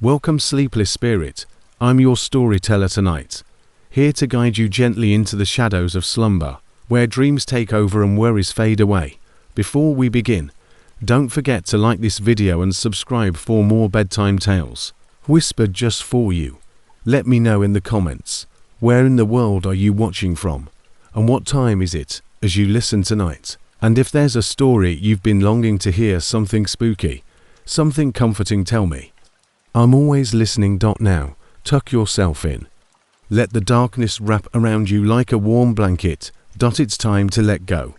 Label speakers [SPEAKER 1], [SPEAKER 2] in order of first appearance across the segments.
[SPEAKER 1] Welcome, sleepless spirit. I'm your storyteller tonight, here to guide you gently into the shadows of slumber, where dreams take over and worries fade away. Before we begin, don't forget to like this video and subscribe for more bedtime tales, whispered just for you. Let me know in the comments, where in the world are you watching from, and what time is it as you listen tonight? And if there's a story you've been longing to hear, something spooky, something comforting, tell me. I'm always listening. Now, tuck yourself in. Let the darkness wrap around you like a warm blanket. It's time to let go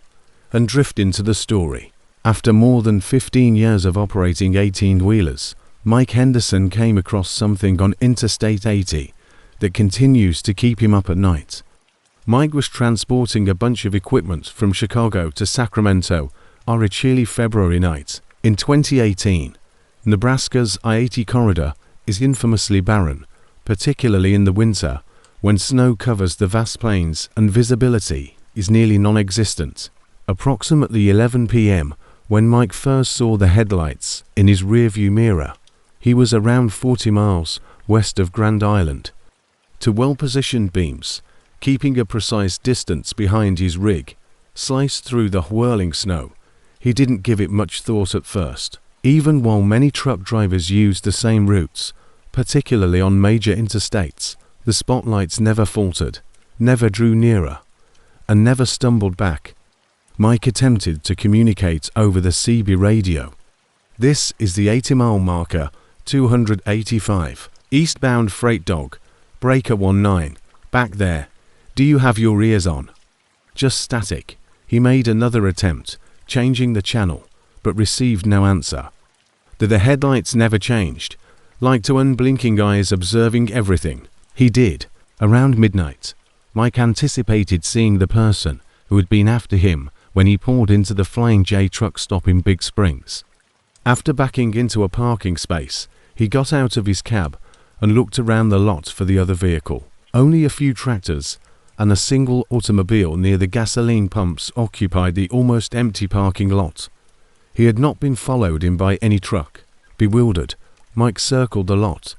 [SPEAKER 1] and drift into the story. After more than 15 years of operating 18-wheelers, Mike Henderson came across something on Interstate 80 that continues to keep him up at night. Mike was transporting a bunch of equipment from Chicago to Sacramento on a chilly February night. In 2018, Nebraska's I-80 corridor is infamously barren, particularly in the winter, when snow covers the vast plains and visibility is nearly non-existent. Approximately 11 p.m. when Mike first saw the headlights in his rearview mirror, he was around 40 miles west of Grand Island. Two well-positioned beams, keeping a precise distance behind his rig, sliced through the whirling snow. He didn't give it much thought at first. Even while many truck drivers used the same routes, particularly on major interstates, the spotlights never faltered, never drew nearer, and never stumbled back. Mike attempted to communicate over the CB radio. This is the 80-mile marker, 285, eastbound freight dog, breaker 19, back there. Do you have your ears on? Just static. He made another attempt, changing the channel, but received no answer. The headlights never changed, like two unblinking eyes observing everything. He did. Around midnight, Mike anticipated seeing the person who had been after him when he pulled into the Flying J truck stop in Big Springs. After backing into a parking space, he got out of his cab and looked around the lot for the other vehicle. Only a few tractors and a single automobile near the gasoline pumps occupied the almost empty parking lot. He had not been followed in by any truck. Bewildered, Mike circled the lot,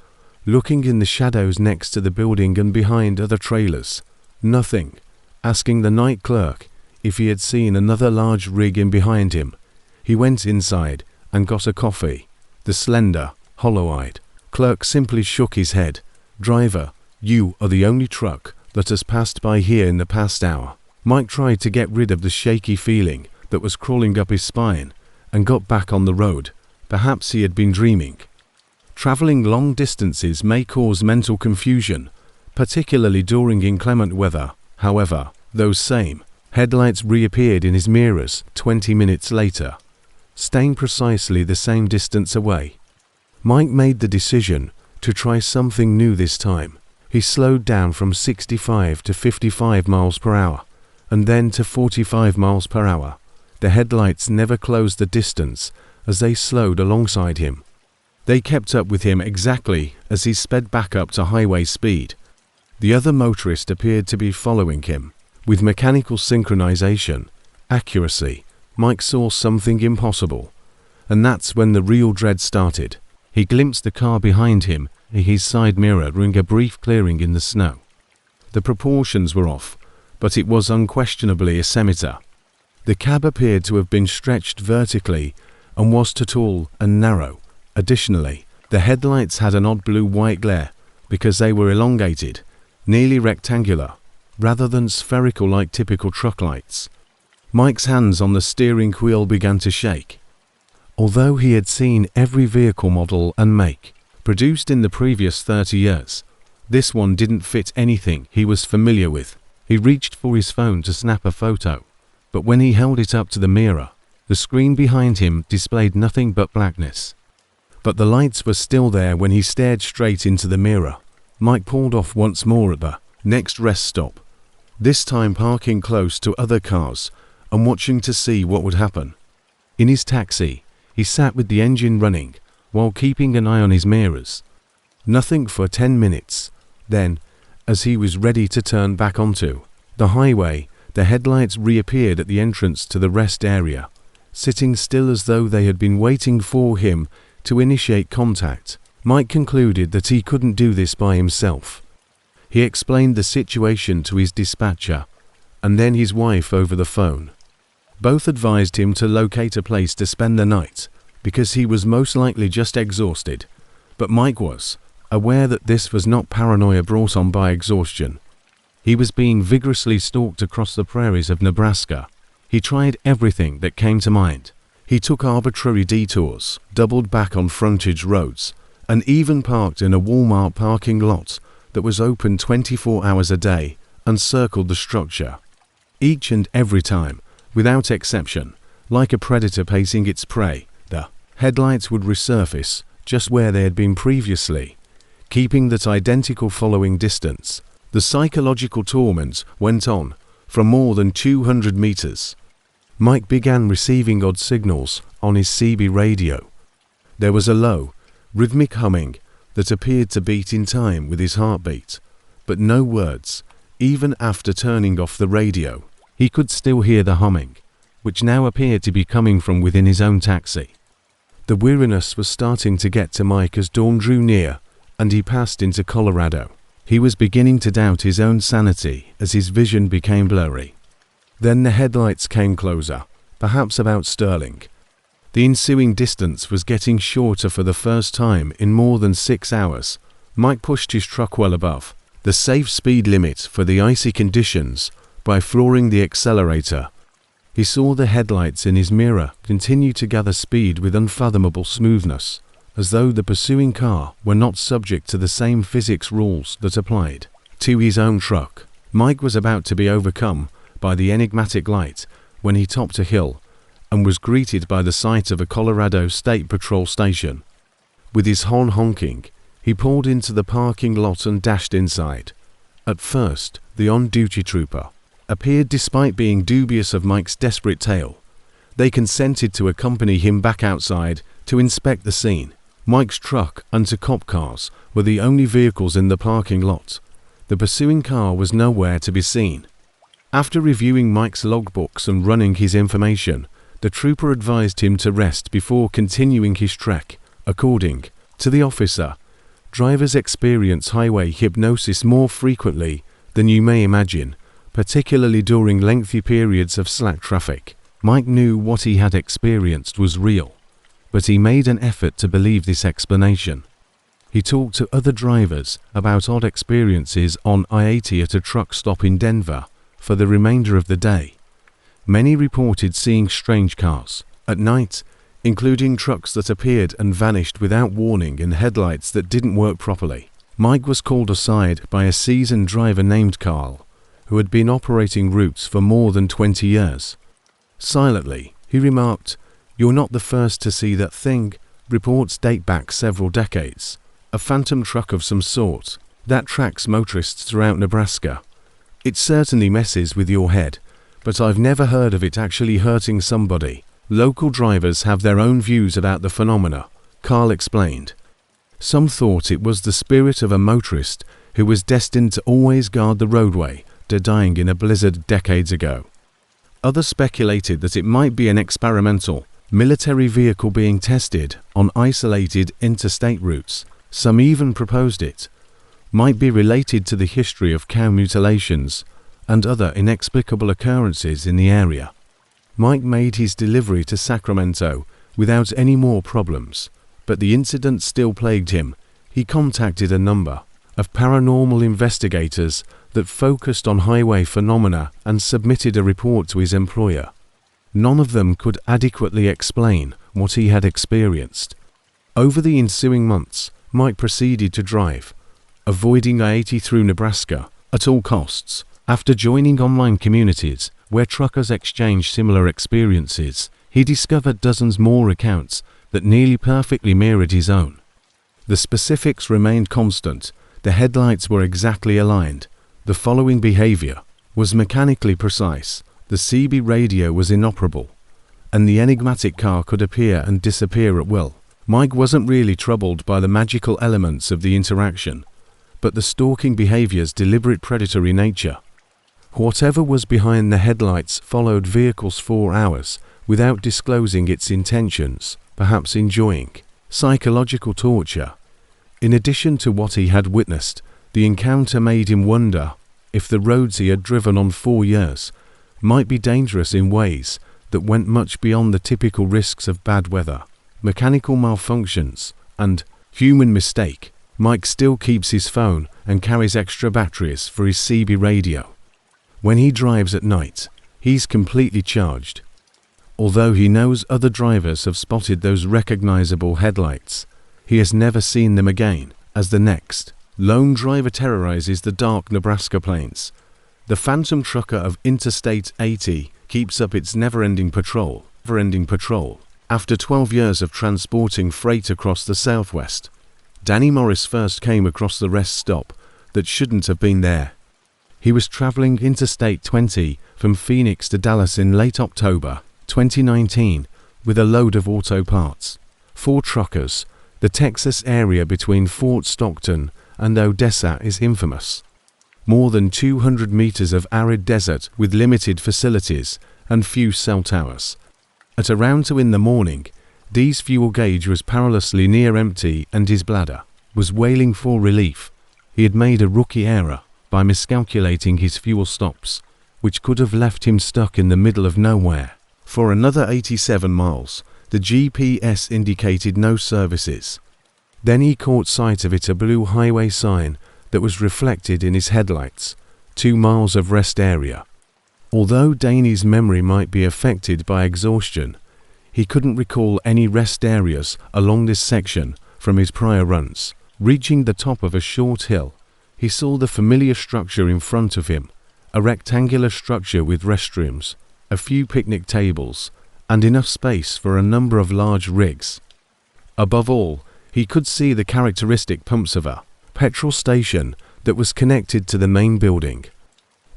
[SPEAKER 1] looking in the shadows next to the building and behind other trailers. Nothing. Asking the night clerk if he had seen another large rig in behind him, he went inside and got a coffee. The slender, hollow-eyed clerk simply shook his head. "Driver, you are the only truck that has passed by here in the past hour." Mike tried to get rid of the shaky feeling that was crawling up his spine and got back on the road. Perhaps he had been dreaming. Traveling long distances may cause mental confusion, particularly during inclement weather. However, those same headlights reappeared in his mirrors 20 minutes later, staying precisely the same distance away. Mike made the decision to try something new this time. He slowed down from 65 to 55 miles per hour, and then to 45 miles per hour. The headlights never closed the distance as they slowed alongside him. They kept up with him exactly as he sped back up to highway speed. The other motorist appeared to be following him. With mechanical synchronization, accuracy, Mike saw something impossible. And that's when the real dread started. He glimpsed the car behind him, his side mirror ring a brief clearing in the snow. The proportions were off, but it was unquestionably a scimitar. The cab appeared to have been stretched vertically and was too tall and narrow. Additionally, the headlights had an odd blue-white glare because they were elongated, nearly rectangular, rather than spherical like typical truck lights. Mike's hands on the steering wheel began to shake. Although he had seen every vehicle model and make produced in the previous 30 years, this one didn't fit anything he was familiar with. He reached for his phone to snap a photo, but when he held it up to the mirror, the screen behind him displayed nothing but blackness. But the lights were still there when he stared straight into the mirror. Mike pulled off once more at the next rest stop, this time parking close to other cars and watching to see what would happen. In his taxi, he sat with the engine running while keeping an eye on his mirrors. Nothing for 10 minutes. Then, as he was ready to turn back onto the highway, the headlights reappeared at the entrance to the rest area, sitting still as though they had been waiting for him to initiate contact. Mike concluded that he couldn't do this by himself. He explained the situation to his dispatcher and then his wife over the phone. Both advised him to locate a place to spend the night because he was most likely just exhausted, but Mike was aware that this was not paranoia brought on by exhaustion. He was being vigorously stalked across the prairies of Nebraska. He tried everything that came to mind. He took arbitrary detours, doubled back on frontage roads, and even parked in a Walmart parking lot that was open 24 hours a day and circled the structure. Each and every time, without exception, like a predator pacing its prey, the headlights would resurface just where they had been previously, keeping that identical following distance. The psychological torment went on for more than 200 meters. Mike began receiving odd signals on his CB radio. There was a low, rhythmic humming that appeared to beat in time with his heartbeat, but no words. Even after turning off the radio, he could still hear the humming, which now appeared to be coming from within his own taxi. The weariness was starting to get to Mike as dawn drew near and he passed into Colorado. He was beginning to doubt his own sanity as his vision became blurry. Then the headlights came closer, perhaps about Sterling. The ensuing distance was getting shorter for the first time in more than 6 hours. Mike pushed his truck well above the safe speed limit for the icy conditions by flooring the accelerator. He saw the headlights in his mirror continue to gather speed with unfathomable smoothness, as though the pursuing car were not subject to the same physics rules that applied to his own truck. Mike was about to be overcome by the enigmatic light when he topped a hill and was greeted by the sight of a Colorado State Patrol station. With his horn honking, he pulled into the parking lot and dashed inside. At first, the on-duty trooper appeared despite being dubious of Mike's desperate tale. They consented to accompany him back outside to inspect the scene. Mike's truck and two cop cars were the only vehicles in the parking lot. The pursuing car was nowhere to be seen. After reviewing Mike's logbooks and running his information, the trooper advised him to rest before continuing his trek. According to the officer, drivers experience highway hypnosis more frequently than you may imagine, particularly during lengthy periods of slack traffic. Mike knew what he had experienced was real, but he made an effort to believe this explanation. He talked to other drivers about odd experiences on I-80 at a truck stop in Denver for the remainder of the day. Many reported seeing strange cars at night, including trucks that appeared and vanished without warning and headlights that didn't work properly. Mike was called aside by a seasoned driver named Carl, who had been operating routes for more than 20 years. Silently, he remarked, "You're not the first to see that thing. Reports date back several decades. A phantom truck of some sort that tracks motorists throughout Nebraska. It certainly messes with your head, but I've never heard of it actually hurting somebody. Local drivers have their own views about the phenomena," Carl explained. Some thought it was the spirit of a motorist who was destined to always guard the roadway, dying in a blizzard decades ago. Others speculated that it might be an experimental military vehicle being tested on isolated interstate routes. Some even proposed it might be related to the history of cow mutilations and other inexplicable occurrences in the area. Mike made his delivery to Sacramento without any more problems, but the incident still plagued him. He contacted a number of paranormal investigators that focused on highway phenomena and submitted a report to his employer. None of them could adequately explain what he had experienced. Over the ensuing months, Mike proceeded to drive, avoiding I-80 through Nebraska at all costs. After joining online communities where truckers exchange similar experiences, he discovered dozens more accounts that nearly perfectly mirrored his own. The specifics remained constant. The headlights were exactly aligned. The following behavior was mechanically precise. The CB radio was inoperable, and the enigmatic car could appear and disappear at will. Mike wasn't really troubled by the magical elements of the interaction, but the stalking behavior's deliberate predatory nature. Whatever was behind the headlights followed vehicles for hours without disclosing its intentions, perhaps enjoying psychological torture. In addition to what he had witnessed, the encounter made him wonder if the roads he had driven on 4 years might be dangerous in ways that went much beyond the typical risks of bad weather, mechanical malfunctions, and human mistake. Mike still keeps his phone and carries extra batteries for his CB radio. When he drives at night, he's completely charged. Although he knows other drivers have spotted those recognizable headlights, he has never seen them again, as the next lone driver terrorizes the dark Nebraska plains. The phantom trucker of Interstate 80 keeps up its never-ending patrol. After 12 years of transporting freight across the Southwest, Danny Morris first came across the rest stop that shouldn't have been there. He was traveling Interstate 20 from Phoenix to Dallas in late October 2019 with a load of auto parts. 4 truckers. The Texas area between Fort Stockton and Odessa is infamous. More than 200 meters of arid desert with limited facilities and few cell towers. At around 2 in the morning, Dee's fuel gauge was perilously near empty and his bladder was wailing for relief. He had made a rookie error by miscalculating his fuel stops, which could have left him stuck in the middle of nowhere. For another 87 miles, the GPS indicated no services. Then he caught sight of a blue highway sign that was reflected in his headlights, 2 miles of rest area. Although Danny's memory might be affected by exhaustion, he couldn't recall any rest areas along this section from his prior runs. Reaching the top of a short hill, he saw the familiar structure in front of him, a rectangular structure with restrooms, a few picnic tables, and enough space for a number of large rigs. Above all, he could see the characteristic pumps of a petrol station that was connected to the main building.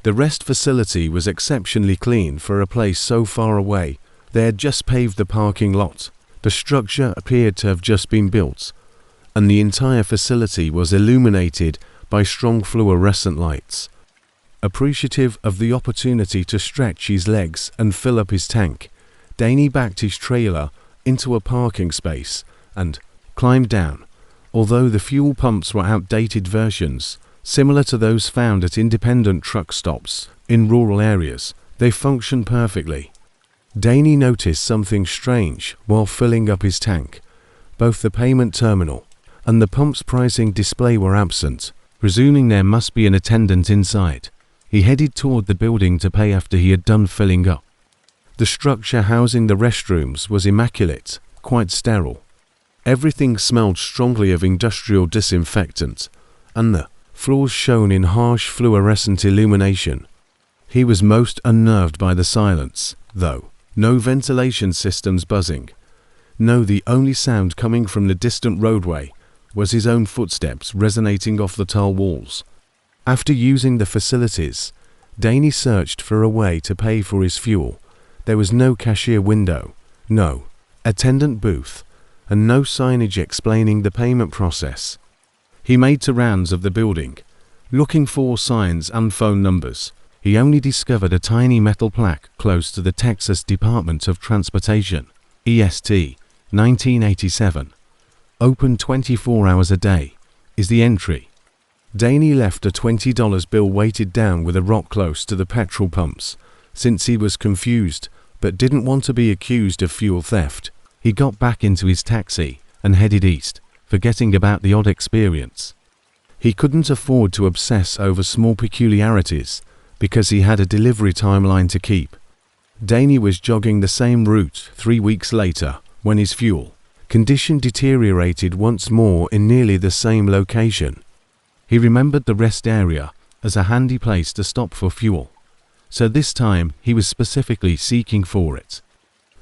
[SPEAKER 1] The rest facility was exceptionally clean for a place so far away. They had just paved the parking lot. The structure appeared to have just been built, and the entire facility was illuminated by strong fluorescent lights. Appreciative of the opportunity to stretch his legs and fill up his tank, Danny backed his trailer into a parking space and climbed down. Although the fuel pumps were outdated versions, similar to those found at independent truck stops in rural areas, they functioned perfectly. Danny noticed something strange while filling up his tank. Both the payment terminal and the pump's pricing display were absent. Presuming there must be an attendant inside, he headed toward the building to pay after he had done filling up. The structure housing the restrooms was immaculate, quite sterile. Everything smelled strongly of industrial disinfectant, and the floors shone in harsh fluorescent illumination. He was most unnerved by the silence, though. No ventilation systems buzzing. No, the only sound coming from the distant roadway was his own footsteps resonating off the tile walls. After using the facilities, Danny searched for a way to pay for his fuel. There was no cashier window, no attendant booth, and no signage explaining the payment process. He made 2 rounds of the building, looking for signs and phone numbers. He only discovered a tiny metal plaque close to the Texas Department of Transportation, EST, 1987. Open 24 hours a day, is the entry. Danny left a $20 bill weighted down with a rock close to the petrol pumps, since he was confused but didn't want to be accused of fuel theft. He got back into his taxi and headed east, forgetting about the odd experience. He couldn't afford to obsess over small peculiarities because he had a delivery timeline to keep. Danny was jogging the same route 3 weeks later when his fuel condition deteriorated once more in nearly the same location. He remembered the rest area as a handy place to stop for fuel, so this time he was specifically seeking for it.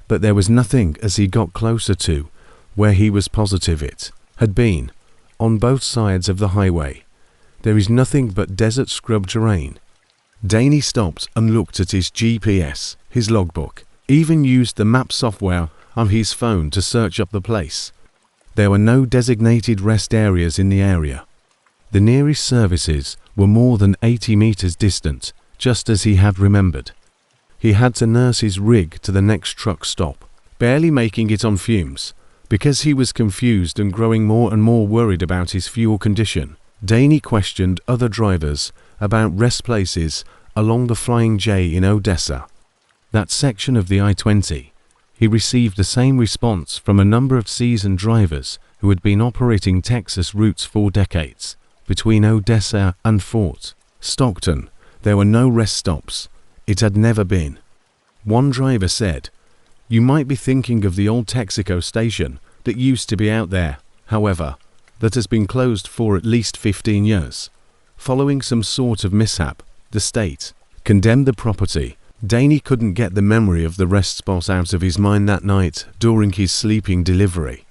[SPEAKER 1] But there was nothing as he got closer to where he was positive it had been. On both sides of the highway, there is nothing but desert scrub terrain. Danny stopped and looked at his GPS, his logbook, even used the map software on his phone to search up the place. There were no designated rest areas in the area. The nearest services were more than 80 meters distant, just as he had remembered. He had to nurse his rig to the next truck stop, barely making it on fumes, Because he was confused and growing more and more worried about his fuel condition, Danny questioned other drivers about rest places along the Flying J in Odessa. That section of the I-20. He received the same response from a number of seasoned drivers who had been operating Texas routes for decades. Between Odessa and Fort Stockton, there were no rest stops. It had never been. One driver said, "You might be thinking of the old Texaco station that used to be out there, however, that has been closed for at least 15 years. Following some sort of mishap, the state condemned the property." Danny couldn't get the memory of the rest spot out of his mind that night during his sleeping delivery.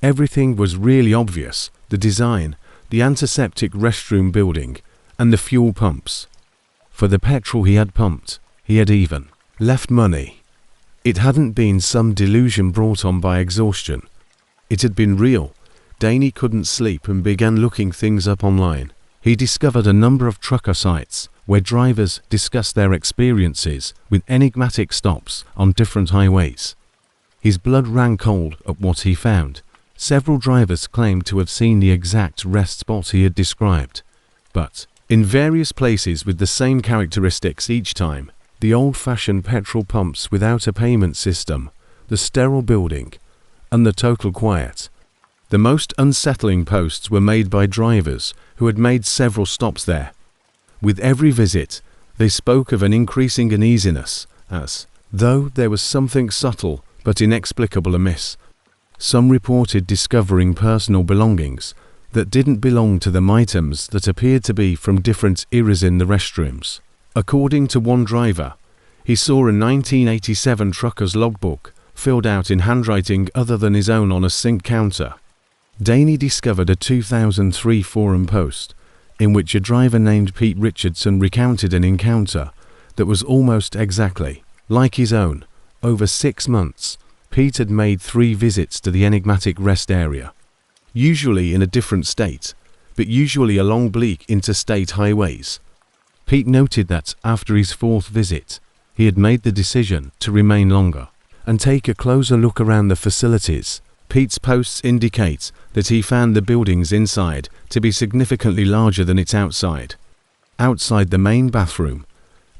[SPEAKER 1] Everything was really obvious: the design, the antiseptic restroom building, and the fuel pumps. For the petrol he had pumped, he had even left money. It hadn't been some delusion brought on by exhaustion. It had been real. Danny couldn't sleep and began looking things up online. He discovered a number of trucker sites where drivers discussed their experiences with enigmatic stops on different highways. His blood ran cold at what he found. Several drivers claimed to have seen the exact rest spot he had described, but in various places with the same characteristics each time: the old-fashioned petrol pumps without a payment system, the sterile building, and the total quiet. The most unsettling posts were made by drivers who had made several stops there. With every visit, they spoke of an increasing uneasiness, as though there was something subtle but inexplicable amiss. Some reported discovering personal belongings that didn't belong to them, items that appeared to be from different eras in the restrooms. According to one driver, he saw a 1987 trucker's logbook filled out in handwriting other than his own on a sink counter. Danny discovered a 2003 forum post in which a driver named Pete Richardson recounted an encounter that was almost exactly like his own. Over 6 months, Pete had made 3 visits to the enigmatic rest area, usually in a different state, but usually along bleak interstate highways. Pete noted that after his 4th visit, he had made the decision to remain longer and take a closer look around the facilities. Pete's posts indicate that he found the buildings inside to be significantly larger than its outside. Outside the main bathroom,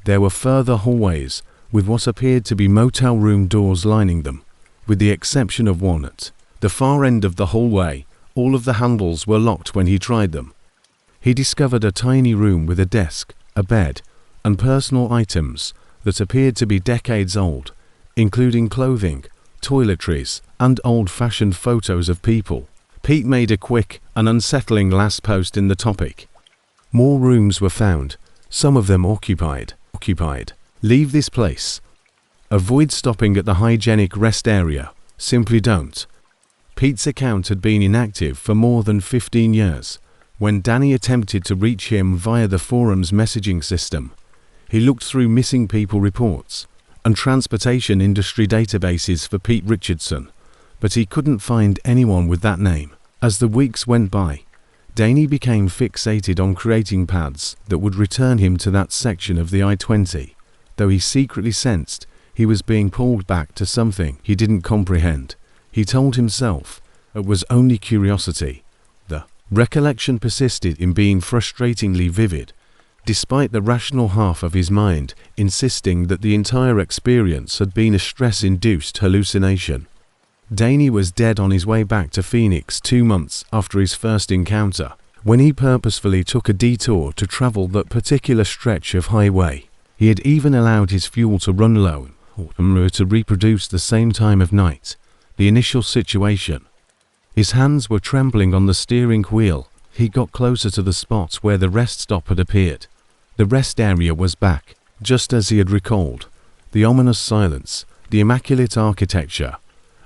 [SPEAKER 1] there were further hallways with what appeared to be motel room doors lining them. With the exception of one at the far end of the hallway, all of the handles were locked when he tried them. He discovered a tiny room with a desk, a bed, and personal items that appeared to be decades old, including clothing, toiletries, and old-fashioned photos of people. Pete made a quick and unsettling last post in the topic. More rooms were found, some of them occupied. Leave this place. Avoid stopping at the hygienic rest area. Simply don't. Pete's account had been inactive for more than 15 years. When Danny attempted to reach him via the forum's messaging system, he looked through missing people reports and transportation industry databases for Pete Richardson, but he couldn't find anyone with that name. As the weeks went by, Danny became fixated on creating paths that would return him to that section of the I-20, though he secretly sensed he was being pulled back to something he didn't comprehend. He told himself it was only curiosity. The recollection persisted in being frustratingly vivid, despite the rational half of his mind insisting that the entire experience had been a stress-induced hallucination. Danny was dead on his way back to Phoenix 2 months after his first encounter, when he purposefully took a detour to travel that particular stretch of highway. He had even allowed his fuel to run low, to reproduce the same time of night. The initial situation. His hands were trembling on the steering wheel. He got closer to the spot where the rest stop had appeared. The rest area was back, just as he had recalled. The ominous silence, the immaculate architecture,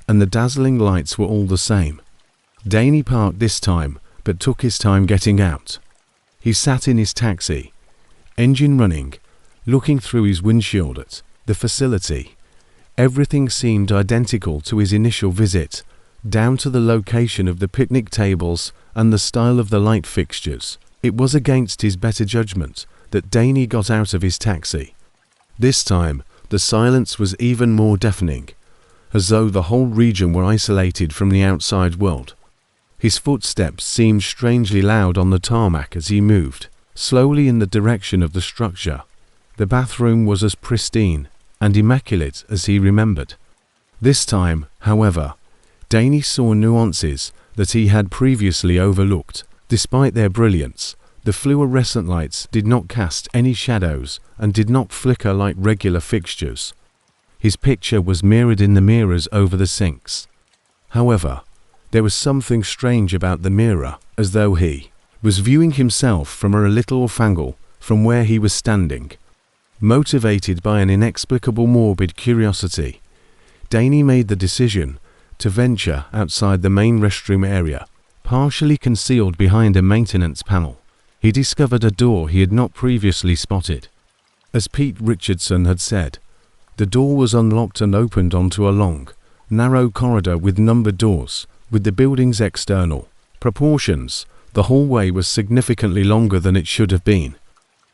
[SPEAKER 1] and the dazzling lights were all the same. Danny parked this time, but took his time getting out. He sat in his taxi, engine running, looking through his windshield at the facility. Everything seemed identical to his initial visit, down to the location of the picnic tables and the style of the light fixtures. It was against his better judgment that Danny got out of his taxi. This time, the silence was even more deafening. as though the whole region were isolated from the outside world. His footsteps seemed strangely loud on the tarmac as he moved slowly in the direction of the structure. The bathroom was as pristine and immaculate as he remembered. This time, however, Danny saw nuances that he had previously overlooked. Despite their brilliance, the fluorescent lights did not cast any shadows and did not flicker like regular fixtures. His picture was mirrored in the mirrors over the sinks. However, there was something strange about the mirror, as though he was viewing himself from a little off angle from where he was standing. Motivated by an inexplicable morbid curiosity, Danny made the decision to venture outside the main restroom area. Partially concealed behind a maintenance panel, he discovered a door he had not previously spotted. As Pete Richardson had said, the door was unlocked and opened onto a long, narrow corridor with numbered doors. With the building's external proportions, the hallway was significantly longer than it should have been.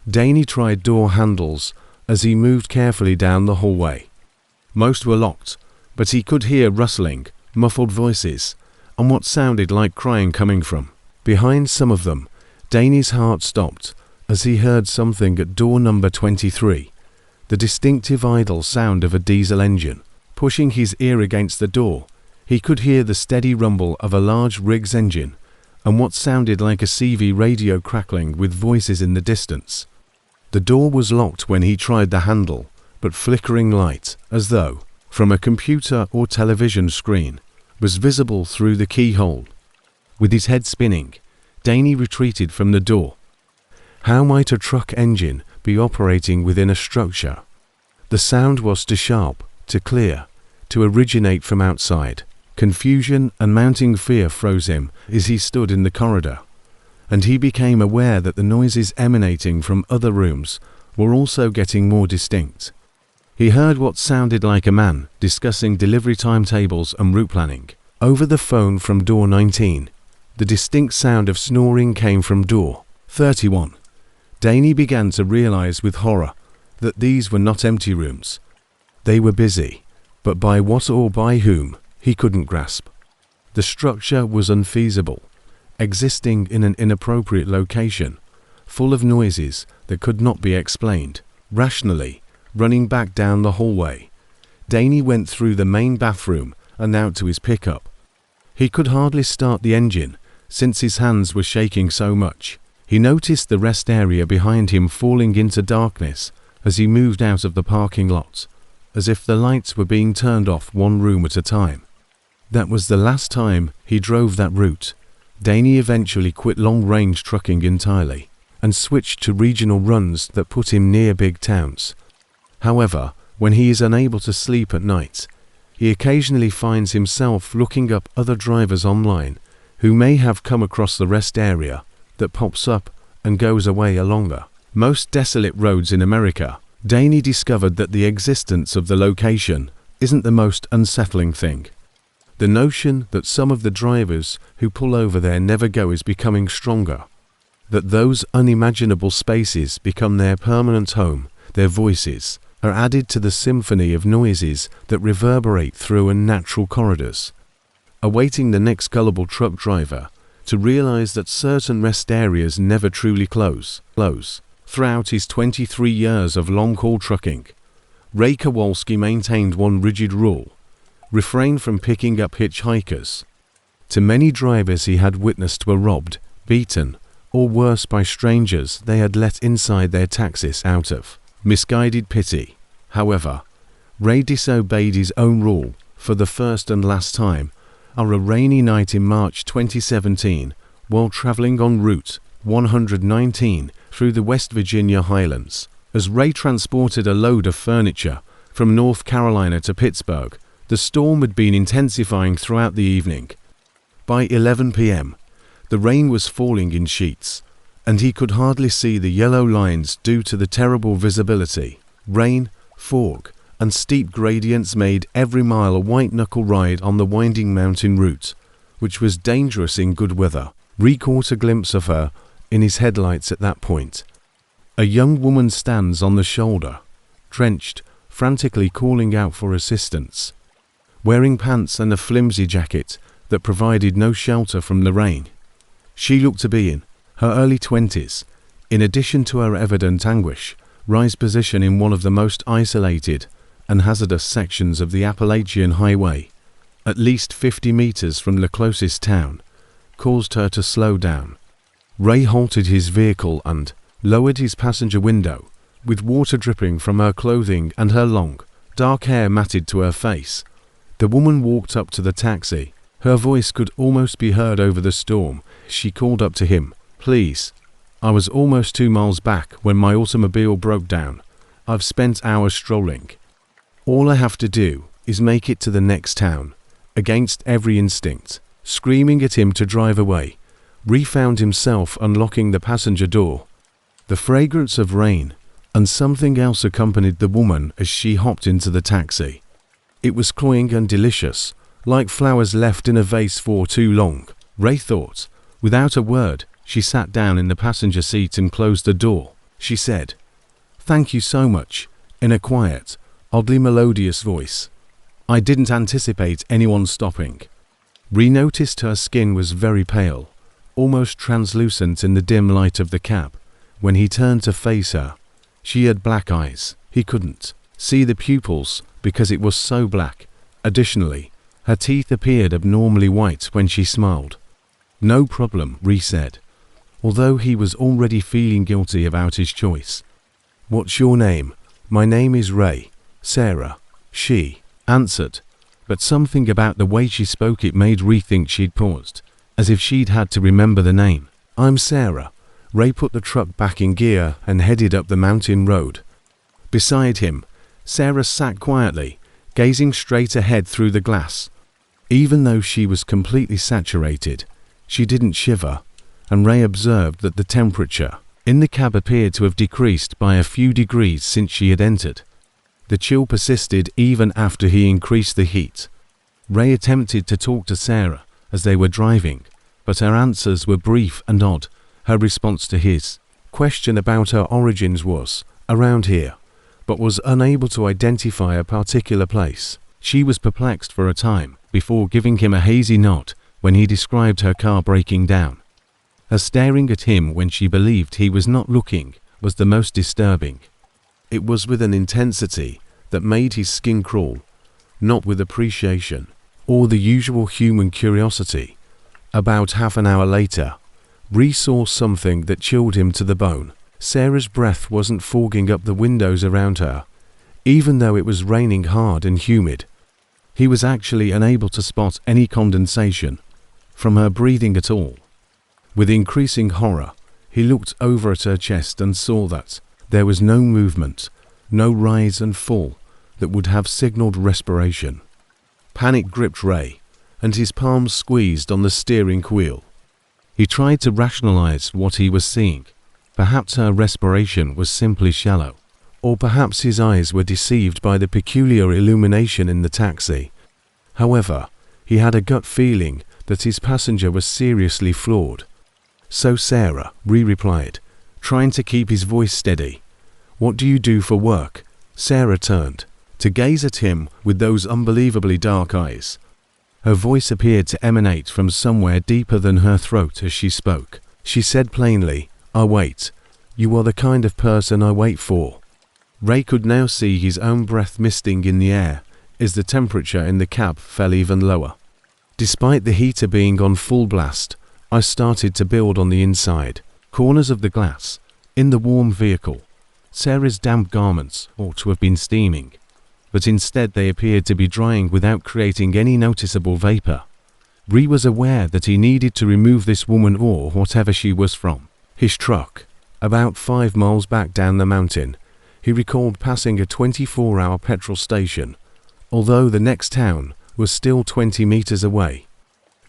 [SPEAKER 1] Danny tried door handles as he moved carefully down the hallway. Most were locked, but he could hear rustling, muffled voices, and what sounded like crying coming from behind some of them. Danny's heart stopped as he heard something at door number 23, the distinctive idle sound of a diesel engine. Pushing his ear against the door, he could hear the steady rumble of a large rig's engine and what sounded like a CV radio crackling with voices in the distance. The door was locked when he tried the handle, but flickering light, as though from a computer or television screen, was visible through the keyhole. With his head spinning, Danny retreated from the door. How might a truck engine be operating within a structure? The sound was too sharp, too clear, to originate from outside. Confusion and mounting fear froze him as he stood in the corridor, and he became aware that the noises emanating from other rooms were also getting more distinct. He heard what sounded like a man discussing delivery timetables and route planning over the phone from door 19. The distinct sound of snoring came from door 31. Danny began to realize with horror that these were not empty rooms. They were busy, but by what or by whom, he couldn't grasp. The structure was unfeasible, existing in an inappropriate location, full of noises that could not be explained. Rationally, running back down the hallway, Danny went through the main bathroom and out to his pickup. He could hardly start the engine since his hands were shaking so much. He noticed the rest area behind him falling into darkness as he moved out of the parking lot, as if the lights were being turned off one room at a time. That was the last time he drove that route. Danny eventually quit long-range trucking entirely and switched to regional runs that put him near big towns. However, when he is unable to sleep at night, he occasionally finds himself looking up other drivers online who may have come across the rest area that pops up and goes away along the most desolate roads in America. Danny discovered that the existence of the location isn't the most unsettling thing. The notion that some of the drivers who pull over there never go is becoming stronger. That those unimaginable spaces become their permanent home, their voices are added to the symphony of noises that reverberate through unnatural corridors. Awaiting the next gullible truck driver to realize that certain rest areas never truly close. Throughout his 23 years of long-haul trucking, Ray Kowalski maintained one rigid rule: refrain from picking up hitchhikers. To many drivers he had witnessed were robbed, beaten, or worse by strangers they had let inside their taxis out of misguided pity. However, Ray disobeyed his own rule for the first and last time on a rainy night in March 2017 while traveling on Route 119 through the West Virginia highlands. As Ray transported a load of furniture from North Carolina to Pittsburgh, the storm had been intensifying throughout the evening. By 11 p.m., the rain was falling in sheets, and he could hardly see the yellow lines due to the terrible visibility. Rain, fog, and steep gradients made every mile a white-knuckle ride on the winding mountain route, which was dangerous in good weather. Ray caught a glimpse of her in his headlights at that point. A young woman stands on the shoulder, drenched, frantically calling out for assistance. wearing pants and a flimsy jacket that provided no shelter from the rain. She looked to be in her early 20s. In addition to her evident anguish, Ray's position in one of the most isolated and hazardous sections of the Appalachian Highway, at least 50 meters from the closest town, caused her to slow down. Ray halted his vehicle and lowered his passenger window, with water dripping from her clothing and her long, dark hair matted to her face. The woman walked up to the taxi. Her voice could almost be heard over the storm. She called up to him, "Please. I was almost 2 miles back when my automobile broke down. I've spent hours strolling. All I have to do is make it to the next town." Against every instinct, screaming at him to drive away, Ray found himself unlocking the passenger door. The fragrance of rain and something else accompanied the woman as she hopped into the taxi. It was cloying and delicious, like flowers left in a vase for too long, Ray thought. Without a word, she sat down in the passenger seat and closed the door. She said, "Thank you so much," in a quiet, oddly melodious voice. "I didn't anticipate anyone stopping." Ray noticed her skin was very pale, almost translucent in the dim light of the cab. When he turned to face her, she had black eyes. He couldn't see the pupils because it was so black. Additionally, her teeth appeared abnormally white when she smiled. "No problem," Ray said, although he was already feeling guilty about his choice. "What's your name?" "My name is Ray, Sarah," she answered, but something about the way she spoke it made Ray think she'd paused, as if she'd had to remember the name. "I'm Sarah." Ray put the truck back in gear and headed up the mountain road. Beside him, Sarah sat quietly, gazing straight ahead through the glass. Even though she was completely saturated, she didn't shiver, and Ray observed that the temperature in the cab appeared to have decreased by a few degrees since she had entered. The chill persisted even after he increased the heat. Ray attempted to talk to Sarah as they were driving, but her answers were brief and odd. Her response to his question about her origins was, "Around here," but was unable to identify a particular place. She was perplexed for a time before giving him a hazy nod when he described her car breaking down. Her staring at him when she believed he was not looking was the most disturbing. It was with an intensity that made his skin crawl, not with appreciation or the usual human curiosity. About half an hour later, Ray saw something that chilled him to the bone. Sarah's breath wasn't fogging up the windows around her, even though it was raining hard and humid. He was actually unable to spot any condensation from her breathing at all. With increasing horror, he looked over at her chest and saw that there was no movement, no rise and fall that would have signaled respiration. Panic gripped Ray, and his palms squeezed on the steering wheel. He tried to rationalize what he was seeing. Perhaps her respiration was simply shallow, or perhaps his eyes were deceived by the peculiar illumination in the taxi. However, he had a gut feeling that his passenger was seriously flawed. "So Sarah," Ray replied, trying to keep his voice steady. "What do you do for work?" Sarah turned to gaze at him with those unbelievably dark eyes. Her voice appeared to emanate from somewhere deeper than her throat as she spoke. She said plainly, "I wait. You are the kind of person I wait for." Ray could now see his own breath misting in the air as the temperature in the cab fell even lower. Despite the heater being on full blast, I started to build on the inside corners of the glass. In the warm vehicle, Sarah's damp garments ought to have been steaming, but instead they appeared to be drying without creating any noticeable vapor. Ray was aware that he needed to remove this woman or whatever she was from his truck. About 5 miles back down the mountain, he recalled passing a 24-hour petrol station, although the next town was still 20 meters away.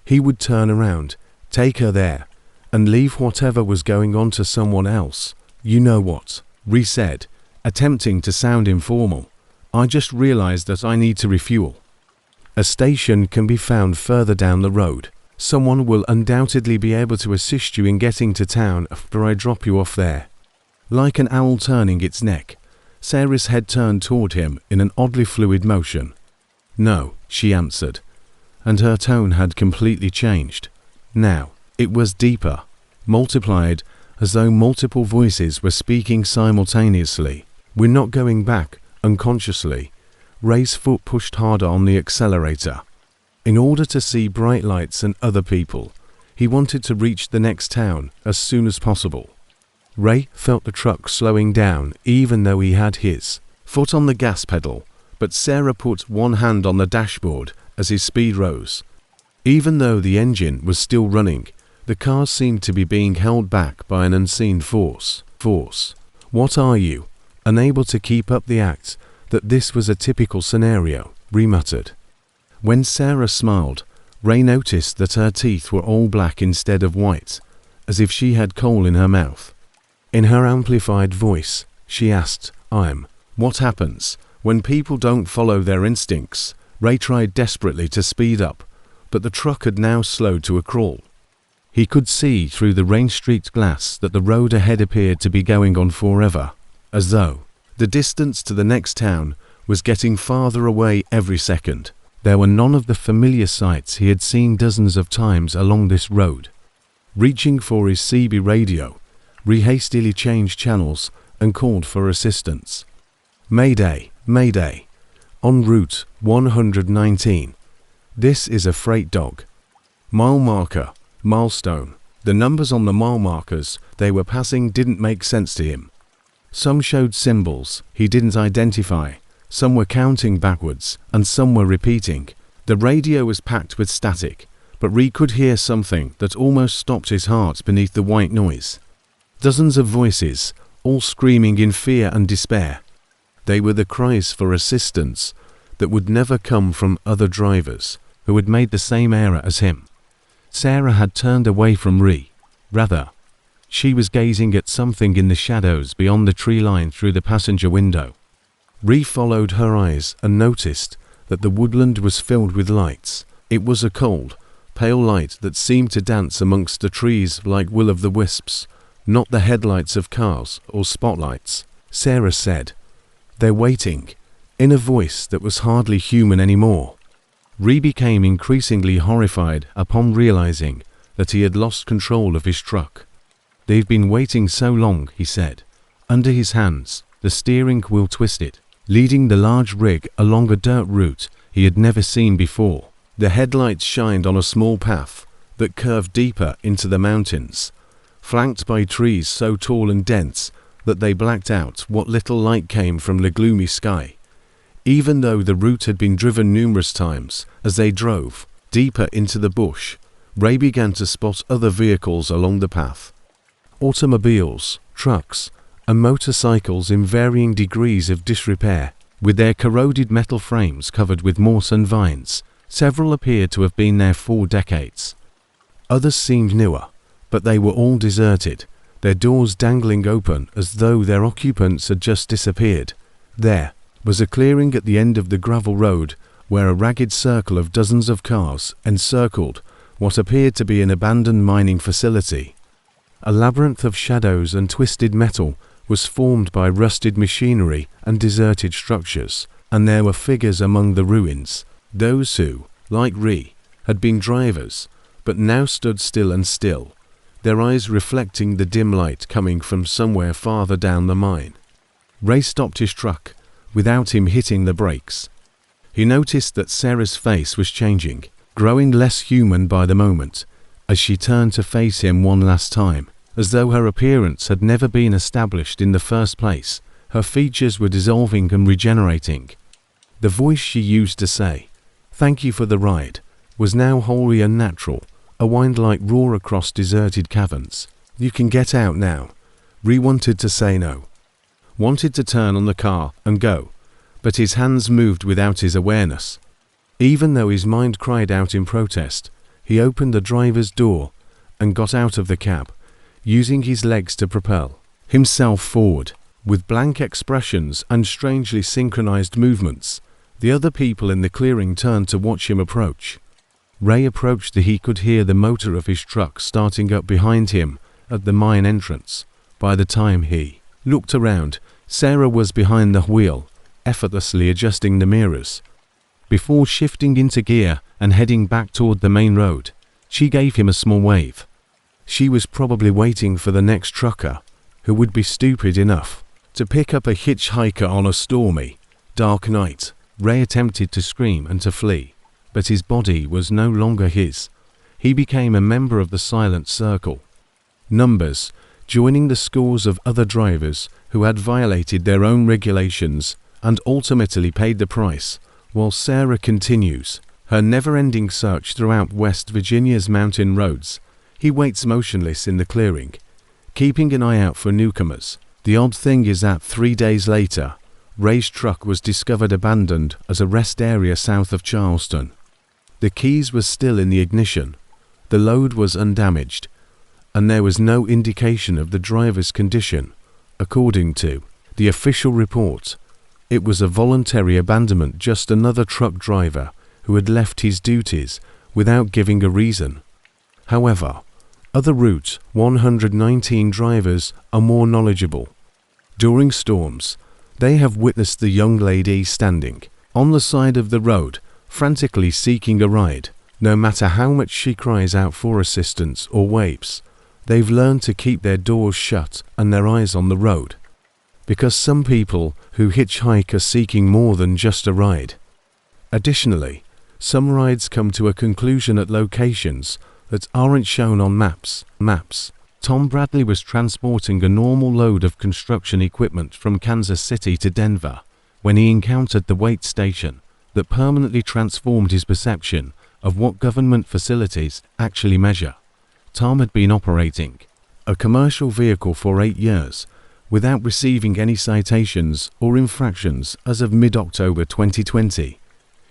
[SPEAKER 1] He would turn around, take her there, and leave whatever was going on to someone else. "You know what?" Ray said, attempting to sound informal. "I just realized that I need to refuel. A station can be found further down the road. Someone will undoubtedly be able to assist you in getting to town after I drop you off there." Like an owl turning its neck, Sarah's head turned toward him in an oddly fluid motion. "No," she answered, and her tone had completely changed. Now, it was deeper, multiplied, as though multiple voices were speaking simultaneously. "We're not going back," unconsciously. Ray's foot pushed harder on the accelerator. In order to see bright lights and other people, he wanted to reach the next town as soon as possible. Ray felt the truck slowing down even though he had his foot on the gas pedal, but Sarah put one hand on the dashboard as his speed rose. Even though the engine was still running, the car seemed to be being held back by an unseen force. "What are you?" Unable to keep up the act that this was a typical scenario, Ray muttered. When Sarah smiled, Ray noticed that her teeth were all black instead of white, as if she had coal in her mouth. In her amplified voice, she asked, "What happens when people don't follow their instincts?" Ray tried desperately to speed up, but the truck had now slowed to a crawl. He could see through the rain-streaked glass that the road ahead appeared to be going on forever, as though the distance to the next town was getting farther away every second. There were none of the familiar sights he had seen dozens of times along this road. Reaching for his CB radio, Ray hastily changed channels and called for assistance. "Mayday, Mayday. En route 119. This is a freight dog. Mile marker, milestone." The numbers on the mile markers they were passing didn't make sense to him. Some showed symbols he didn't identify, some were counting backwards, and some were repeating. The radio was packed with static, but Ray could hear something that almost stopped his heart beneath the white noise. Dozens of voices, all screaming in fear and despair. They were the cries for assistance that would never come from other drivers who had made the same error as him. Sarah had turned away from Ray. Rather, she was gazing at something in the shadows beyond the tree line through the passenger window. Ray followed her eyes and noticed that the woodland was filled with lights. It was a cold, pale light that seemed to dance amongst the trees like will-o'-the-wisps, not the headlights of cars or spotlights. Sarah said, "They're waiting," in a voice that was hardly human anymore. Ray became increasingly horrified upon realizing that he had lost control of his truck. "They've been waiting so long," he said. Under his hands, the steering wheel twisted, leading the large rig along a dirt route he had never seen before. The headlights shined on a small path that curved deeper into the mountains, flanked by trees so tall and dense that they blacked out what little light came from the gloomy sky. Even though the route had been driven numerous times, as they drove deeper into the bush, Ray began to spot other vehicles along the path. Automobiles, trucks, and motorcycles in varying degrees of disrepair, with their corroded metal frames covered with moss and vines. Several appeared to have been there for decades. Others seemed newer, but they were all deserted, their doors dangling open as though their occupants had just disappeared. There was a clearing at the end of the gravel road where a ragged circle of dozens of cars encircled what appeared to be an abandoned mining facility. A labyrinth of shadows and twisted metal was formed by rusted machinery and deserted structures, and there were figures among the ruins, those who, like Ray, had been drivers, but now stood still and still, their eyes reflecting the dim light coming from somewhere farther down the mine. Ray stopped his truck, without him hitting the brakes. He noticed that Sarah's face was changing, growing less human by the moment, as she turned to face him one last time. As though her appearance had never been established in the first place, her features were dissolving and regenerating. The voice she used to say, "Thank you for the ride," was now wholly unnatural, a wind-like roar across deserted caverns. "You can get out now." Ray wanted to say no, wanted to turn on the car and go, but his hands moved without his awareness. Even though his mind cried out in protest, he opened the driver's door and got out of the cab, using his legs to propel himself forward. With blank expressions and strangely synchronized movements, the other people in the clearing turned to watch him approach. Ray approached he could hear the motor of his truck starting up behind him at the mine entrance. By the time he looked around, Sarah was behind the wheel, effortlessly adjusting the mirrors. Before shifting into gear and heading back toward the main road, she gave him a small wave. She was probably waiting for the next trucker, who would be stupid enough to pick up a hitchhiker on a stormy, dark night. Ray attempted to scream and to flee, but his body was no longer his. He became a member of the silent circle. Numbers, joining the scores of other drivers who had violated their own regulations and ultimately paid the price, while Sarah continues her never-ending search throughout West Virginia's mountain roads. He waits motionless in the clearing, keeping an eye out for newcomers. The odd thing is that 3 days later, Ray's truck was discovered abandoned as a rest area south of Charleston. The keys were still in the ignition, the load was undamaged, and there was no indication of the driver's condition. According to the official report, it was a voluntary abandonment, just another truck driver who had left his duties without giving a reason. However, other Route 119 drivers are more knowledgeable. During storms, they have witnessed the young lady standing on the side of the road, frantically seeking a ride. No matter how much she cries out for assistance or waves, they've learned to keep their doors shut and their eyes on the road. Because some people who hitchhike are seeking more than just a ride. Additionally, some rides come to a conclusion at locations that aren't shown on maps. Tom Bradley was transporting a normal load of construction equipment from Kansas City to Denver when he encountered the wait station that permanently transformed his perception of what government facilities actually measure. Tom had been operating a commercial vehicle for 8 years without receiving any citations or infractions as of mid-October 2020.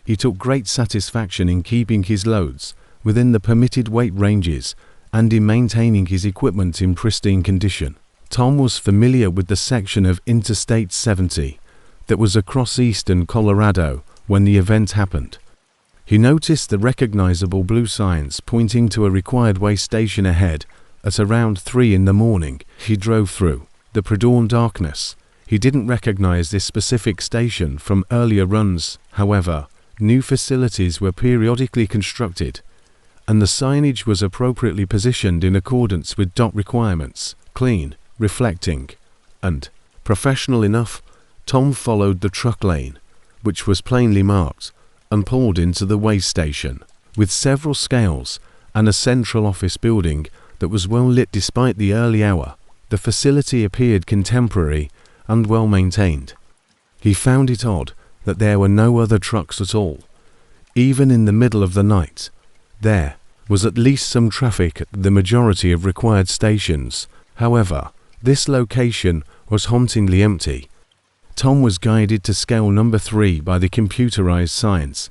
[SPEAKER 1] He took great satisfaction in keeping his loads within the permitted weight ranges and in maintaining his equipment in pristine condition. Tom was familiar with the section of Interstate 70 that was across eastern Colorado when the event happened. He noticed the recognizable blue signs pointing to a required way station ahead at around 3 in the morning. He drove through the pre-dawn darkness. He didn't recognize this specific station from earlier runs. However, new facilities were periodically constructed, and the signage was appropriately positioned in accordance with DOT requirements: clean, reflecting, and professional enough. Tom followed the truck lane, which was plainly marked, and pulled into the way station. With several scales and a central office building that was well lit despite the early hour, the facility appeared contemporary and well maintained. He found it odd that there were no other trucks at all. Even in the middle of the night, there was at least some traffic at the majority of required stations. However, this location was hauntingly empty. Tom was guided to scale number 3 by the computerized signs.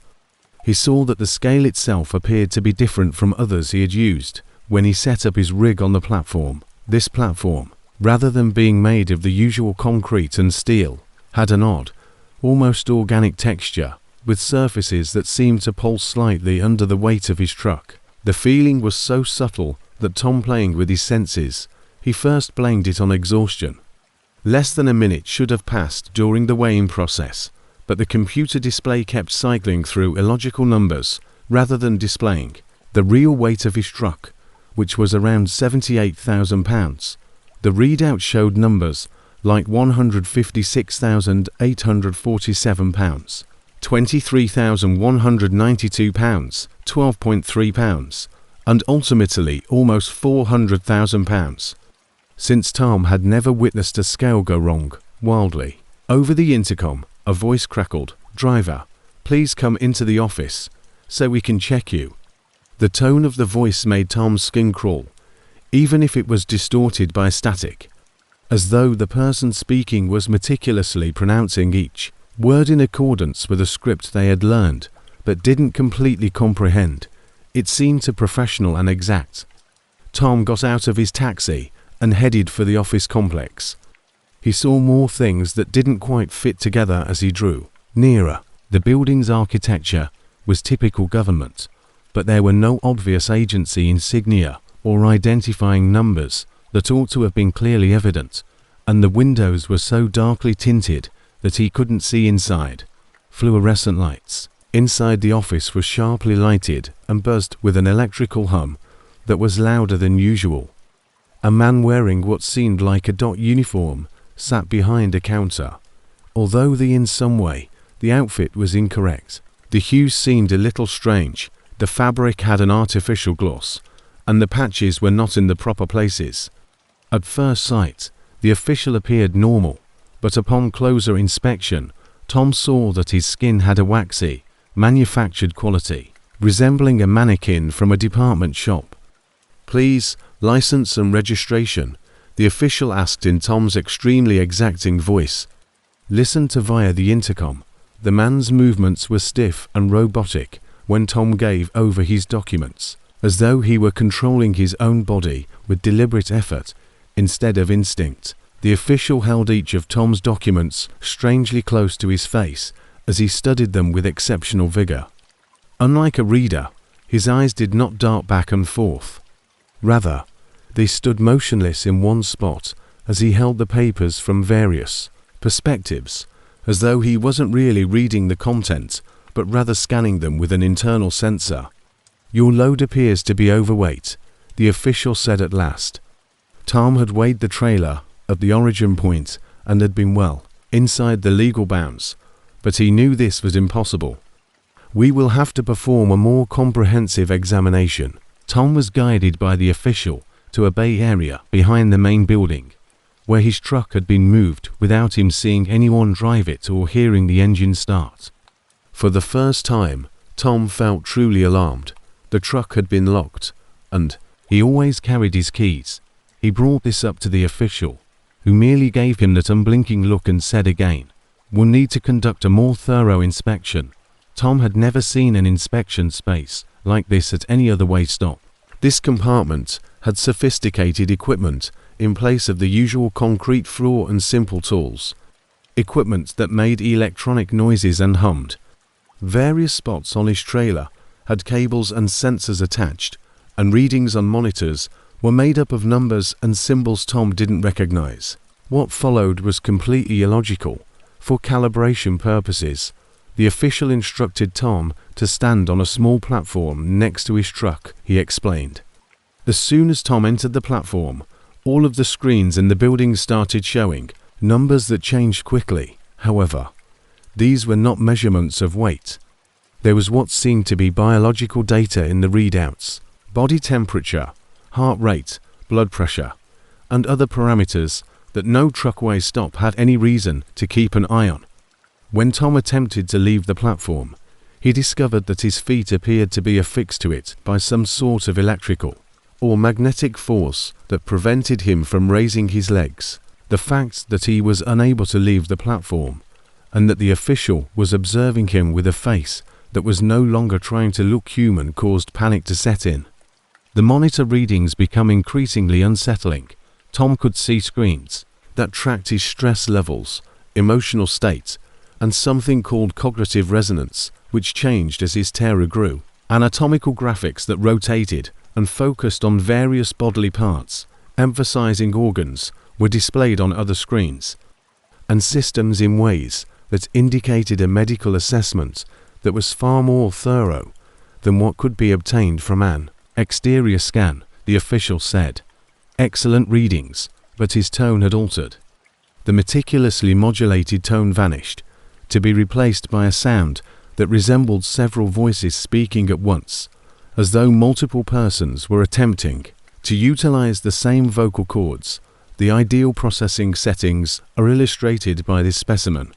[SPEAKER 1] He saw that the scale itself appeared to be different from others he had used when he set up his rig on the platform. This platform, rather than being made of the usual concrete and steel, had an odd, almost organic texture, with surfaces that seemed to pulse slightly under the weight of his truck. The feeling was so subtle that Tom, playing with his senses, he first blamed it on exhaustion. Less than a minute should have passed during the weighing process, but the computer display kept cycling through illogical numbers rather than displaying the real weight of his truck, which was around 78,000 pounds. The readout showed numbers like 156,847 pounds, 23,192 pounds, 12.3 pounds, and ultimately almost 400,000 pounds. Since Tom had never witnessed a scale go wrong, wildly, over the intercom, a voice crackled, "Driver, please come into the office so we can check you." The tone of the voice made Tom's skin crawl, even if it was distorted by static, as though the person speaking was meticulously pronouncing each word in accordance with a script they had learned but didn't completely comprehend. It seemed too professional and exact. Tom got out of his taxi and headed for the office complex. He saw more things that didn't quite fit together as he drew nearer. The building's architecture was typical government, but there were no obvious agency insignia or identifying numbers that ought to have been clearly evident, and the windows were so darkly tinted that he couldn't see inside. Fluorescent lights Inside the office was sharply lighted and buzzed with an electrical hum that was louder than usual. A man wearing what seemed like a dot uniform sat behind a counter. Although in some way the outfit was incorrect, the hues seemed a little strange. The fabric had an artificial gloss, and the patches were not in the proper places. At first sight, the official appeared normal, but upon closer inspection, Tom saw that his skin had a waxy, manufactured quality, resembling a mannequin from a department shop. "Please, license and registration," the official asked in Tom's extremely exacting voice. Listened to via the intercom, the man's movements were stiff and robotic when Tom gave over his documents, as though he were controlling his own body with deliberate effort instead of instinct. The official held each of Tom's documents strangely close to his face as he studied them with exceptional vigor. Unlike a reader, his eyes did not dart back and forth. Rather, they stood motionless in one spot as he held the papers from various perspectives, as though he wasn't really reading the content, but rather scanning them with an internal sensor. "Your load appears to be overweight," the official said at last. Tom had weighed the trailer at the origin point and had been well inside the legal bounds, but he knew this was impossible. "We will have to perform a more comprehensive examination." Tom was guided by the official to a bay area behind the main building, where his truck had been moved without him seeing anyone drive it or hearing the engine start. For the first time, Tom felt truly alarmed. The truck had been locked, and he always carried his keys. He brought this up to the official, who merely gave him that unblinking look and said again, "We'll need to conduct a more thorough inspection." Tom had never seen an inspection space like this at any other way stop. This compartment had sophisticated equipment in place of the usual concrete floor and simple tools. Equipment that made electronic noises and hummed. Various spots on his trailer had cables and sensors attached, and readings on monitors were made up of numbers and symbols Tom didn't recognize. What followed was completely illogical. For calibration purposes, the official instructed Tom to stand on a small platform next to his truck, he explained. As soon as Tom entered the platform, all of the screens in the building started showing numbers that changed quickly. However, these were not measurements of weight. There was what seemed to be biological data in the readouts: body temperature, heart rate, blood pressure, and other parameters that no truckway stop had any reason to keep an eye on. When Tom attempted to leave the platform, he discovered that his feet appeared to be affixed to it by some sort of electrical or magnetic force that prevented him from raising his legs. The fact that he was unable to leave the platform, and that the official was observing him with a face that was no longer trying to look human, caused panic to set in. The monitor readings become increasingly unsettling. Tom could see screens that tracked his stress levels, emotional state, and something called cognitive resonance, which changed as his terror grew. Anatomical graphics that rotated and focused on various bodily parts, emphasizing organs, were displayed on other screens, and systems in ways that indicated a medical assessment that was far more thorough than what could be obtained from an exterior scan, the official said. Excellent readings, but his tone had altered. The meticulously modulated tone vanished, to be replaced by a sound that resembled several voices speaking at once, as though multiple persons were attempting to utilize the same vocal cords. The ideal processing settings are illustrated by this specimen.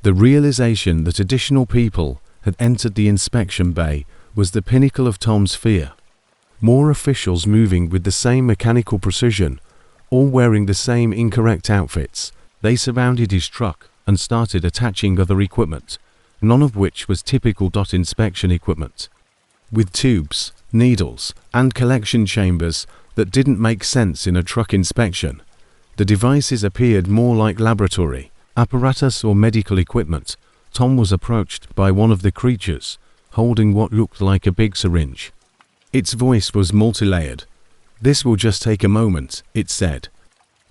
[SPEAKER 1] The realization that additional people had entered the inspection bay was the pinnacle of Tom's fear. More officials moving with the same mechanical precision, all wearing the same incorrect outfits. They surrounded his truck and started attaching other equipment, none of which was typical dot inspection equipment. With tubes, needles, and collection chambers that didn't make sense in a truck inspection. The devices appeared more like laboratory apparatus or medical equipment. Tom was approached by one of the creatures, holding what looked like a big syringe. Its voice was multi-layered. "This will just take a moment," it said.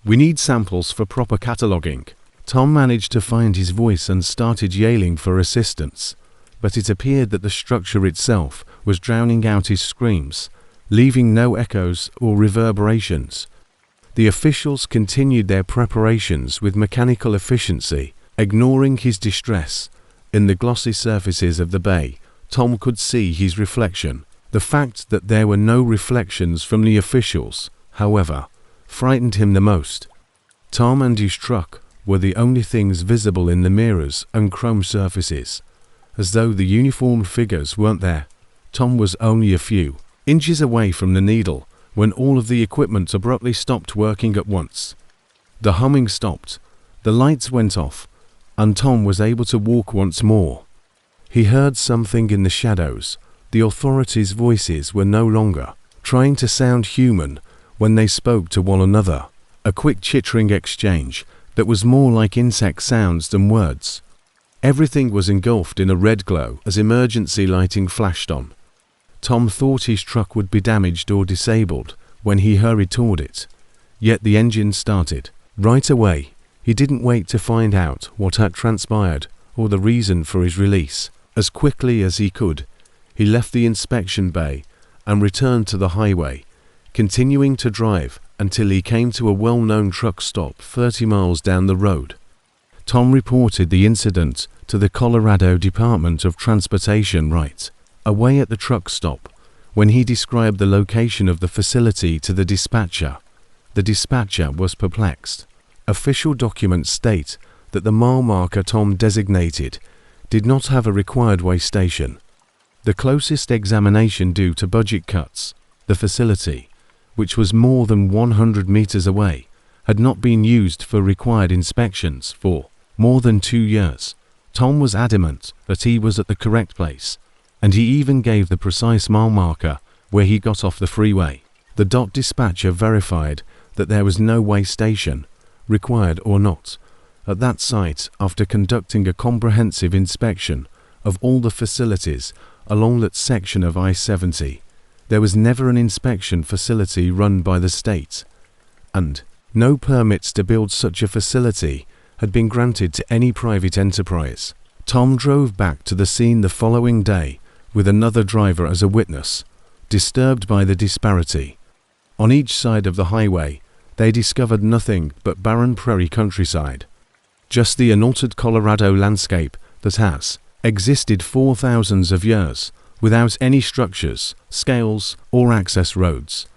[SPEAKER 1] "We need samples for proper cataloging." Tom managed to find his voice and started yelling for assistance. but it appeared that the structure itself was drowning out his screams, leaving no echoes or reverberations. The officials continued their preparations with mechanical efficiency, ignoring his distress. In the glossy surfaces of the bay, Tom could see his reflection. The fact that there were no reflections from the officials, however, frightened him the most. Tom and his truck were the only things visible in the mirrors and chrome surfaces. As though the uniformed figures weren't there, Tom was only a few inches away from the needle when all of the equipment abruptly stopped working at once. The humming stopped, the lights went off, and Tom was able to walk once more. He heard something in the shadows. The authorities' voices were no longer trying to sound human when they spoke to one another, a quick chittering exchange that was more like insect sounds than words. Everything was engulfed in a red glow as emergency lighting flashed on. Tom thought his truck would be damaged or disabled when he hurried toward it. Yet the engine started. Right away, he didn't wait to find out what had transpired or the reason for his release. As quickly as he could, he left the inspection bay and returned to the highway, continuing to drive until he came to a well-known truck stop 30 miles down the road. Tom reported the incident to the Colorado Department of Transportation right away at the truck stop. When he described the location of the facility to the dispatcher was perplexed. Official documents state that the mile marker Tom designated did not have a required way station. The closest examination due to budget cuts, the facility, which was more than 100 meters away, had not been used for required inspections for more than 2 years. Tom was adamant that he was at the correct place, and he even gave the precise mile marker where he got off the freeway. The DOT dispatcher verified that there was no way station, required or not, at that site after conducting a comprehensive inspection of all the facilities along that section of I-70. There was never an inspection facility run by the state, and no permits to build such a facility had been granted to any private enterprise. Tom drove back to the scene the following day with another driver as a witness, disturbed by the disparity. On each side of the highway, they discovered nothing but barren prairie countryside. Just the unaltered Colorado landscape that has existed for thousands of years, without any structures, scales, or access roads.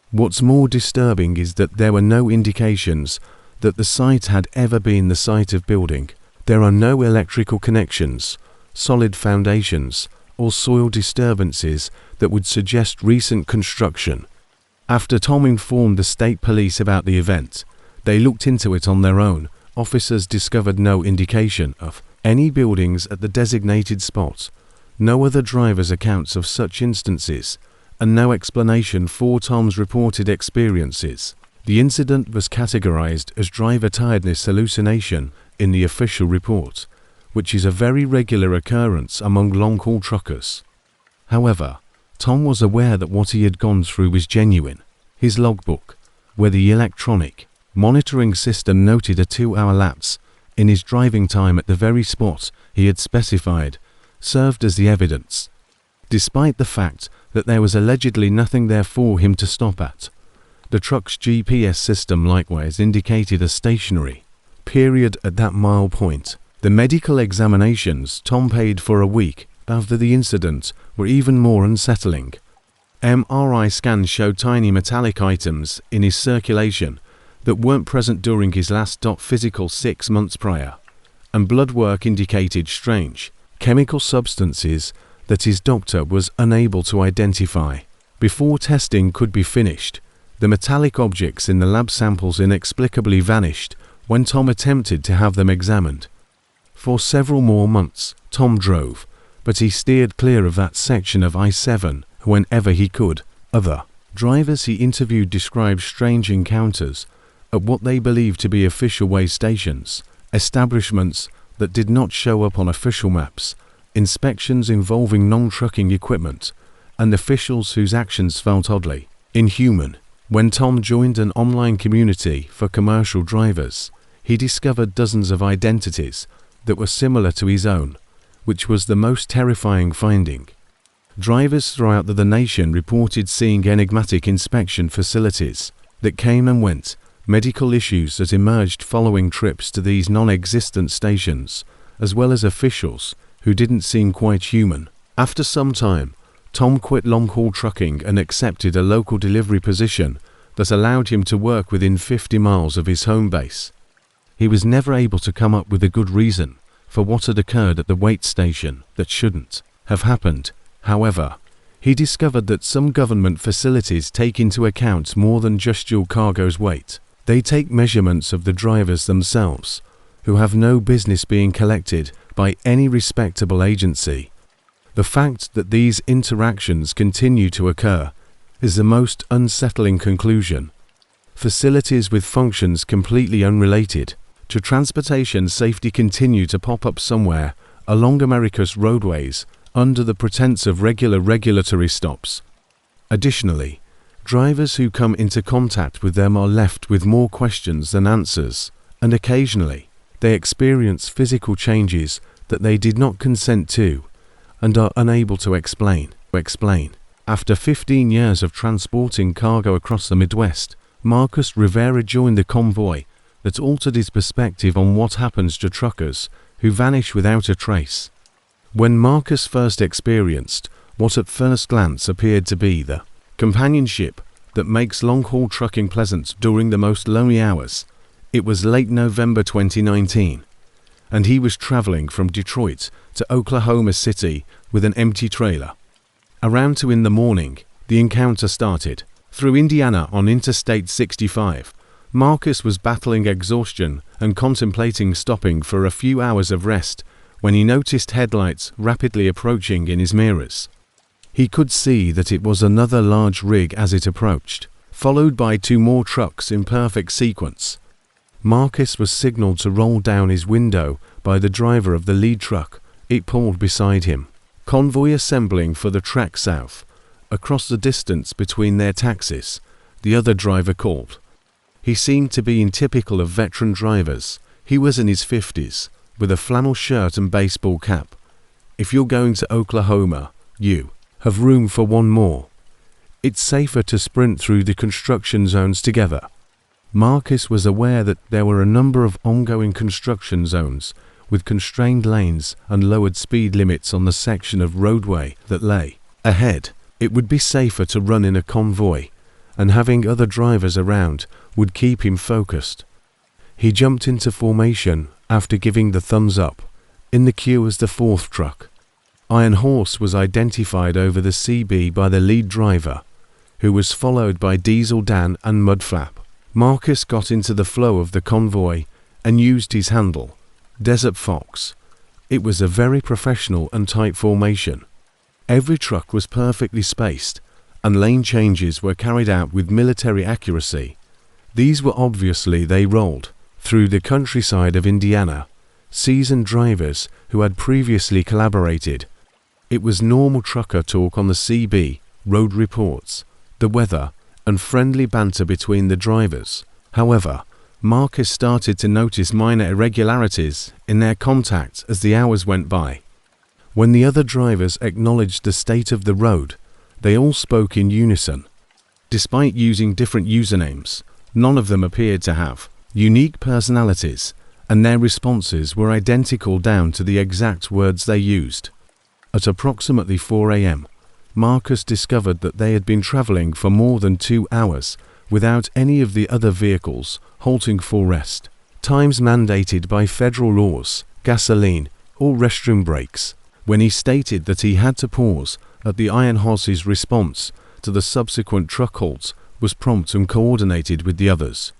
[SPEAKER 1] What's more disturbing is that there were no indications that the site had ever been the site of building. There are no electrical connections, solid foundations, or soil disturbances that would suggest recent construction. After Tom informed the state police about the event, they looked into it on their own. Officers discovered no indication of any buildings at the designated spot, no other driver's accounts of such instances, and no explanation for Tom's reported experiences. The incident was categorized as driver tiredness hallucination in the official report, which is a very regular occurrence among long-haul truckers. However, Tom was aware that what he had gone through was genuine. His logbook, where the electronic monitoring system noted a 2-hour lapse in his driving time at the very spot he had specified, served as the evidence. Despite the fact that there was allegedly nothing there for him to stop at, the truck's GPS system likewise indicated a stationary period at that mile point. The medical examinations Tom paid for a week after the incident were even more unsettling. MRI scans showed tiny metallic items in his circulation that weren't present during his last physical 6 months prior, and blood work indicated strange chemical substances that his doctor was unable to identify. Before testing could be finished, the metallic objects in the lab samples inexplicably vanished when Tom attempted to have them examined. For several more months, Tom drove, but he steered clear of that section of I-7 whenever he could. Other drivers he interviewed described strange encounters at what they believed to be official way stations, establishments that did not show up on official maps, inspections involving non-trucking equipment, and officials whose actions felt oddly inhuman. When Tom joined an online community for commercial drivers, he discovered dozens of identities that were similar to his own, which was the most terrifying finding. Drivers throughout the nation reported seeing enigmatic inspection facilities that came and went, medical issues that emerged following trips to these non-existent stations, as well as officials who didn't seem quite human. After some time, Tom quit long-haul trucking and accepted a local delivery position that allowed him to work within 50 miles of his home base. He was never able to come up with a good reason for what had occurred at the wait station that shouldn't have happened. However, he discovered that some government facilities take into account more than just your cargo's weight. They take measurements of the drivers themselves, who have no business being collected by any respectable agency. The fact that these interactions continue to occur is the most unsettling conclusion. Facilities with functions completely unrelated to transportation safety continue to pop up somewhere along America's roadways under the pretense of regulatory stops. Additionally, drivers who come into contact with them are left with more questions than answers, and occasionally they experience physical changes that they did not consent to and are unable to explain. After 15 years of transporting cargo across the Midwest, Marcus Rivera joined the convoy that altered his perspective on what happens to truckers who vanish without a trace. When Marcus first experienced what at first glance appeared to be the companionship that makes long-haul trucking pleasant during the most lonely hours, it was late November 2019, and he was traveling from Detroit to Oklahoma City with an empty trailer. Around 2 in the morning, the encounter started. Through Indiana on Interstate 65, Marcus was battling exhaustion and contemplating stopping for a few hours of rest when he noticed headlights rapidly approaching in his mirrors. He could see that it was another large rig as it approached, followed by 2 more trucks in perfect sequence. Marcus was signaled to roll down his window by the driver of the lead truck. It pulled beside him. Convoy assembling for the trek south. Across the distance between their taxis, the other driver called. He seemed to be typical of veteran drivers. He was in his 50s, with a flannel shirt and baseball cap. If you're going to Oklahoma, you have room for one more. It's safer to sprint through the construction zones together. Marcus was aware that there were a number of ongoing construction zones with constrained lanes and lowered speed limits on the section of roadway that lay ahead. It would be safer to run in a convoy, and having other drivers around would keep him focused. He jumped into formation after giving the thumbs up. In the queue was the 4th truck. Iron Horse was identified over the CB by the lead driver, who was followed by Diesel Dan and Mudflap. Marcus got into the flow of the convoy and used his handle, Desert Fox. It was a very professional and tight formation. Every truck was perfectly spaced, and lane changes were carried out with military accuracy. These were obviously they rolled through the countryside of Indiana, seasoned drivers who had previously collaborated. It was normal trucker talk on the CB, road reports, the weather, and friendly banter between the drivers. However, Marcus started to notice minor irregularities in their contact as the hours went by. When the other drivers acknowledged the state of the road, they all spoke in unison. Despite using different usernames, none of them appeared to have unique personalities, and their responses were identical down to the exact words they used. At approximately 4 a.m., Marcus discovered that they had been traveling for more than 2 hours without any of the other vehicles halting for rest, times mandated by federal laws, gasoline, or restroom breaks. When he stated that he had to pause at the Iron Horse's response to the subsequent truck halts was prompt and coordinated with the others.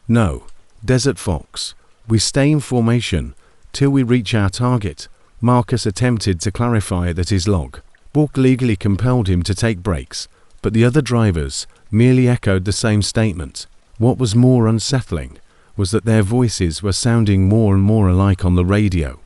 [SPEAKER 1] No, Desert Fox, we stay in formation till we reach our target. Marcus attempted to clarify that his log book legally compelled him to take breaks, but the other drivers merely echoed the same statement. What was more unsettling was that their voices were sounding more and more alike on the radio,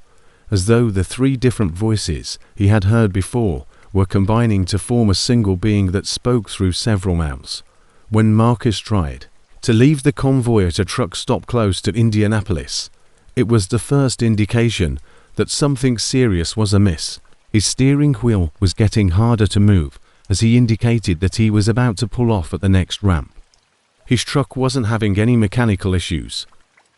[SPEAKER 1] as though the 3 different voices he had heard before were combining to form a single being that spoke through several mouths. When Marcus tried to leave the convoy at a truck stop close to Indianapolis, it was the first indication that something serious was amiss. His steering wheel was getting harder to move, as he indicated that he was about to pull off at the next ramp. His truck wasn't having any mechanical issues.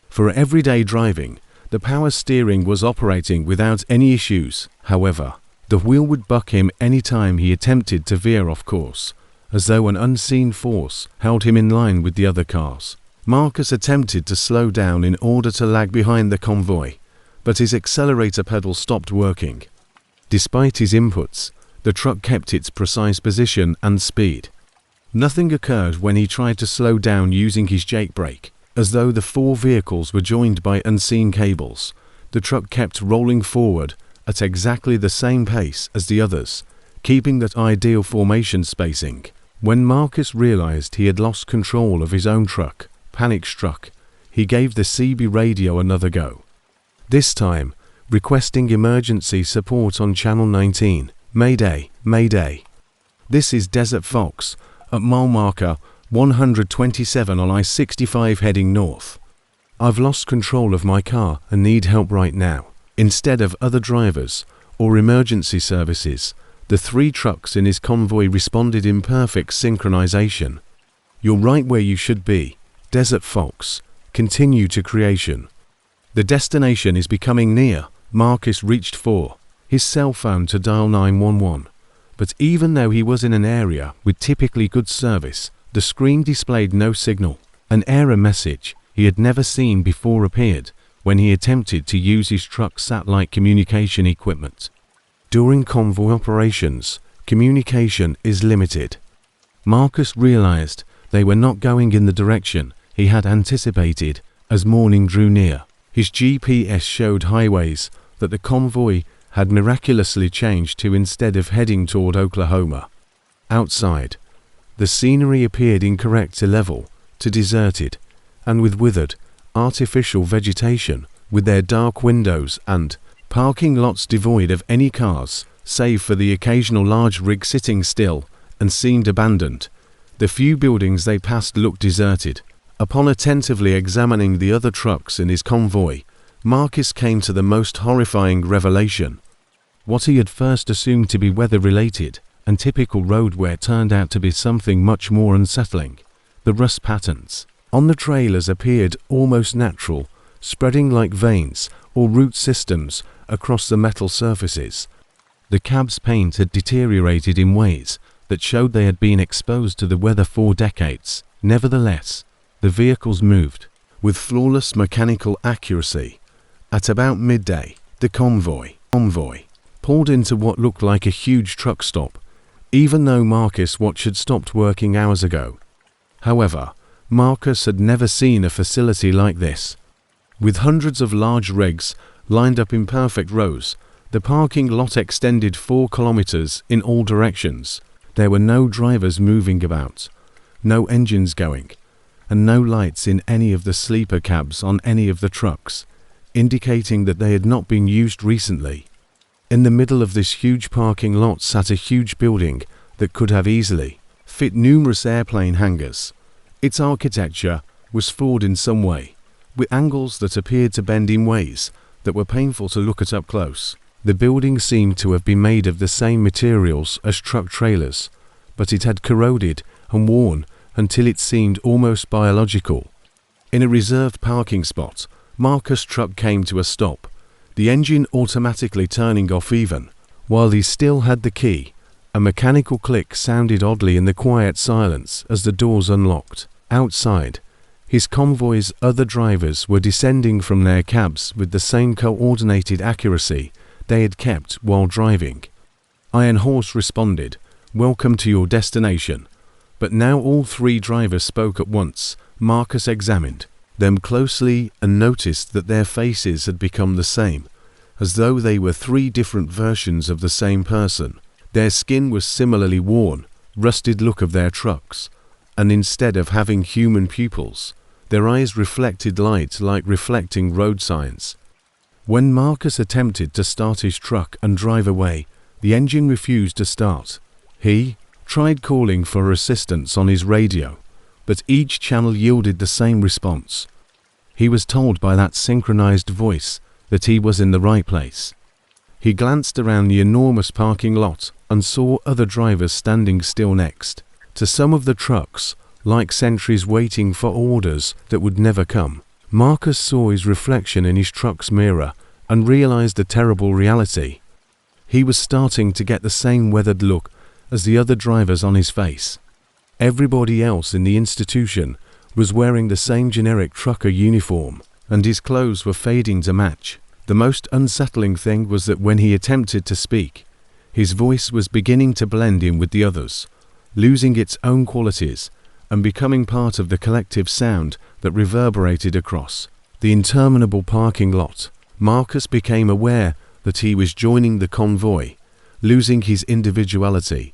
[SPEAKER 1] For everyday driving, the power steering was operating without any issues. However, the wheel would buck him any time he attempted to veer off course, as though an unseen force held him in line with the other cars. Marcus attempted to slow down in order to lag behind the convoy, but his accelerator pedal stopped working. Despite his inputs, the truck kept its precise position and speed. Nothing occurred when he tried to slow down using his jake brake. As though the four vehicles were joined by unseen cables, the truck kept rolling forward at exactly the same pace as the others, keeping that ideal formation spacing. When Marcus realized he had lost control of his own truck, panic struck. He gave the CB radio another go. This time, requesting emergency support on Channel 19. Mayday, Mayday. This is Desert Fox, at mile marker 127 on I-65 heading north. I've lost control of my car and need help right now. Instead of other drivers or emergency services, the three trucks in his convoy responded in perfect synchronization. You're right where you should be, Desert Fox. Continue to creation. The destination is becoming near. Marcus reached for his cell phone to dial 911. But even though he was in an area with typically good service, the screen displayed no signal. An error message he had never seen before appeared when he attempted to use his truck's satellite communication equipment. During convoy operations, communication is limited. Marcus realized they were not going in the direction he had anticipated as morning drew near. His GPS showed highways that the convoy had miraculously changed to instead of heading toward Oklahoma. Outside, the scenery appeared incorrect to level, to deserted, and with withered, artificial vegetation, with their dark windows and parking lots devoid of any cars, save for the occasional large rig sitting still and seemed abandoned. The few buildings they passed looked deserted. Upon attentively examining the other trucks in his convoy, Marcus came to the most horrifying revelation. What he had first assumed to be weather-related and typical road wear turned out to be something much more unsettling. The rust patterns on the trailers appeared almost natural, spreading like veins or root systems across the metal surfaces. The cab's paint had deteriorated in ways that showed they had been exposed to the weather for decades. Nevertheless, the vehicles moved with flawless mechanical accuracy. At about midday, the convoy pulled into what looked like a huge truck stop, even though Marcus' watch had stopped working hours ago. However, Marcus had never seen a facility like this. With hundreds of large rigs lined up in perfect rows, the parking lot extended 4 kilometers in all directions. There were no drivers moving about, no engines going, and no lights in any of the sleeper cabs on any of the trucks, indicating that they had not been used recently. In the middle of this huge parking lot sat a huge building that could have easily fit numerous airplane hangars. Its architecture was flawed in some way, with angles that appeared to bend in ways that were painful to look at up close. The building seemed to have been made of the same materials as truck trailers, but it had corroded and worn until it seemed almost biological. In a reserved parking spot, Marcus' truck came to a stop, the engine automatically turning off even while he still had the key. A mechanical click sounded oddly in the quiet silence as the doors unlocked. Outside, his convoy's other drivers were descending from their cabs with the same coordinated accuracy they had kept while driving. Iron Horse responded, "Welcome to your destination." But now all 3 drivers spoke at once. Marcus examined them closely and noticed that their faces had become the same, as though they were 3 different versions of the same person. Their skin was similarly worn, rusted look of their trucks, and instead of having human pupils, their eyes reflected light like reflecting road signs. When Marcus attempted to start his truck and drive away, the engine refused to start. He tried calling for assistance on his radio, but each channel yielded the same response. He was told by that synchronized voice that he was in the right place. He glanced around the enormous parking lot and saw other drivers standing still next to some of the trucks, like sentries waiting for orders that would never come. Marcus saw his reflection in his truck's mirror and realized the terrible reality. He was starting to get the same weathered look as the other drivers on his face. Everybody else in the institution was wearing the same generic trucker uniform, and his clothes were fading to match. The most unsettling thing was that when he attempted to speak, his voice was beginning to blend in with the others, losing its own qualities and becoming part of the collective sound that reverberated across the interminable parking lot. Marcus became aware that he was joining the convoy, losing his individuality,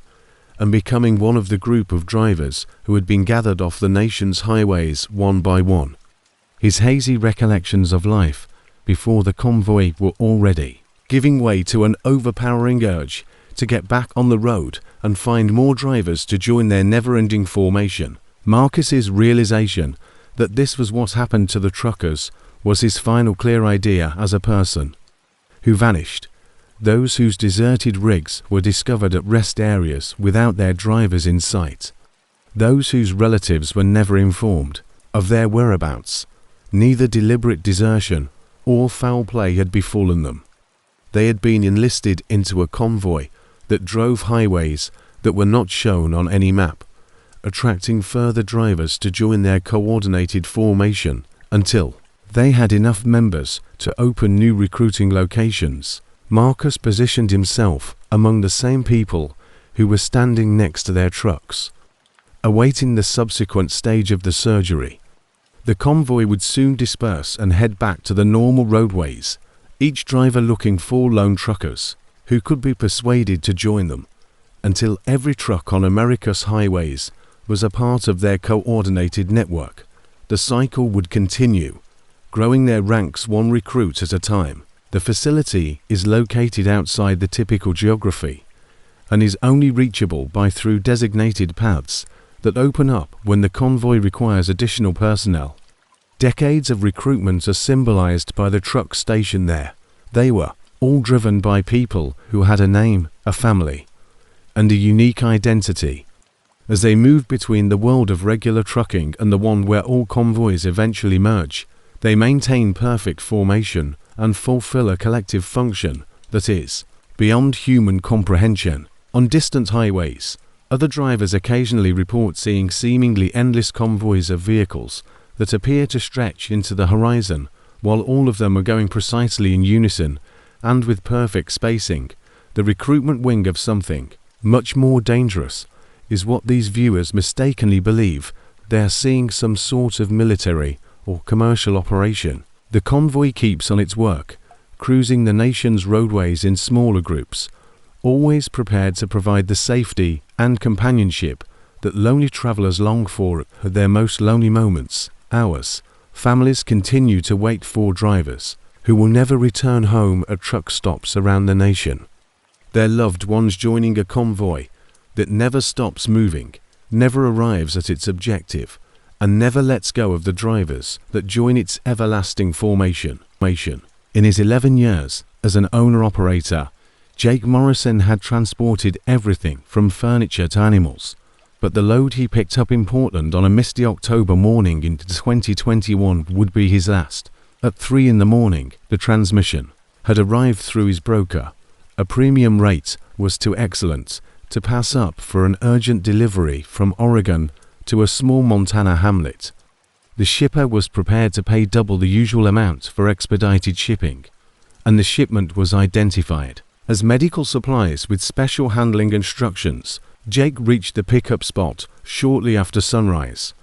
[SPEAKER 1] and becoming one of the group of drivers who had been gathered off the nation's highways one by one. His hazy recollections of life before the convoy were already giving way to an overpowering urge to get back on the road and find more drivers to join their never-ending formation. Marcus's realization that this was what happened to the truckers was his final clear idea as a person who vanished. Those whose deserted rigs were discovered at rest areas without their drivers in sight. Those whose relatives were never informed of their whereabouts. Neither deliberate desertion or foul play had befallen them. They had been enlisted into a convoy that drove highways that were not shown on any map, attracting further drivers to join their coordinated formation until they had enough members to open new recruiting locations. Marcus positioned himself among the same people who were standing next to their trucks, awaiting the subsequent stage of the surgery. The convoy would soon disperse and head back to the normal roadways, each driver looking for lone truckers who could be persuaded to join them, until every truck on America's highways was a part of their coordinated network. The cycle would continue, growing their ranks one recruit at a time. The facility is located outside the typical geography and is only reachable by through designated paths that open up when the convoy requires additional personnel. Decades of recruitment are symbolized by the trucks stationed there. They were all driven by people who had a name, a family, and a unique identity. As they moved between the world of regular trucking and the one where all convoys eventually merge, they maintain perfect formation and fulfill a collective function that is beyond human comprehension. On distant highways, other drivers occasionally report seeing seemingly endless convoys of vehicles that appear to stretch into the horizon, while all of them are going precisely in unison and with perfect spacing. The recruitment wing of something much more dangerous is what these viewers mistakenly believe they are seeing some sort of military or commercial operation. The convoy keeps on its work, cruising the nation's roadways in smaller groups, always prepared to provide the safety and companionship that lonely travelers long for at their most lonely moments. Hours, families continue to wait for drivers who will never return home at truck stops around the nation. Their loved ones joining a convoy that never stops moving, never arrives at its objective, and never lets go of the drivers that join its everlasting formation. In his 11 years as an owner-operator, Jake Morrison had transported everything from furniture to animals, but the load he picked up in Portland on a misty October morning in 2021 would be his last. At 3 in the morning, the transmission had arrived through his broker. A premium rate was too excellent to pass up for an urgent delivery from Oregon to a small Montana hamlet. The shipper was prepared to pay double the usual amount for expedited shipping, and the shipment was identified as medical supplies with special handling instructions. Jake reached the pickup spot shortly after sunrise.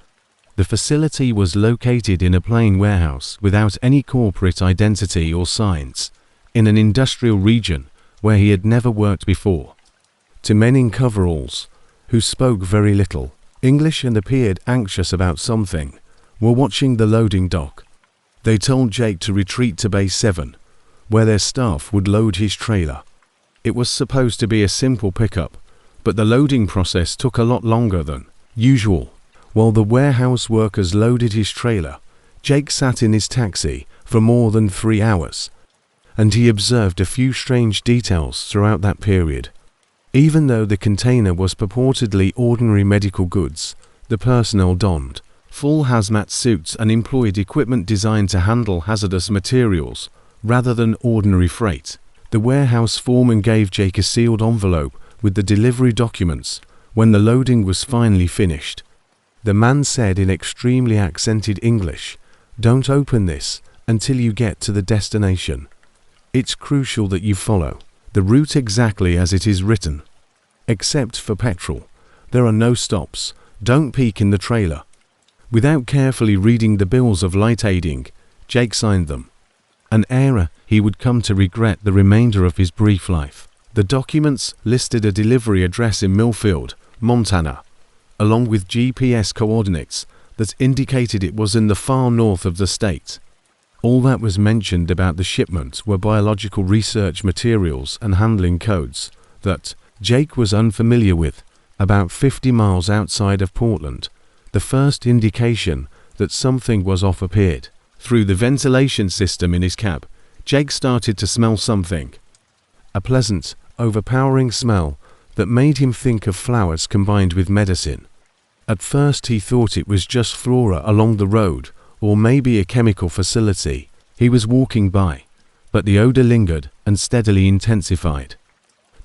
[SPEAKER 1] The facility was located in a plain warehouse without any corporate identity or signs, in an industrial region where he had never worked before. Two men in coveralls, who spoke very little English and appeared anxious about something, were watching the loading dock. They told Jake to retreat to Bay 7, where their staff would load his trailer. It was supposed to be a simple pickup, but the loading process took a lot longer than usual. While the warehouse workers loaded his trailer, Jake sat in his taxi for more than 3 hours. and he observed a few strange details throughout that period. Even though the container was purportedly ordinary medical goods, the personnel donned full hazmat suits and employed equipment designed to handle hazardous materials rather than ordinary freight. The warehouse foreman gave Jake a sealed envelope with the delivery documents when the loading was finally finished. The man said in extremely accented English, "Don't open this until you get to the destination. It's crucial that you follow the route exactly as it is written. Except for petrol, there are no stops. Don't peek in the trailer." Without carefully reading the bills of light aiding, Jake signed them. An error he would come to regret the remainder of his brief life. The documents listed a delivery address in Millfield, Montana, along with GPS coordinates that indicated it was in the far north of the state. All that was mentioned about the shipment were biological research materials and handling codes that Jake was unfamiliar with. About 50 miles outside of Portland, the first indication that something was off appeared. Through the ventilation system in his cab, Jake started to smell something. A pleasant, overpowering smell that made him think of flowers combined with medicine. At first he thought it was just flora along the road, or maybe a chemical facility he was walking by, but the odor lingered and steadily intensified.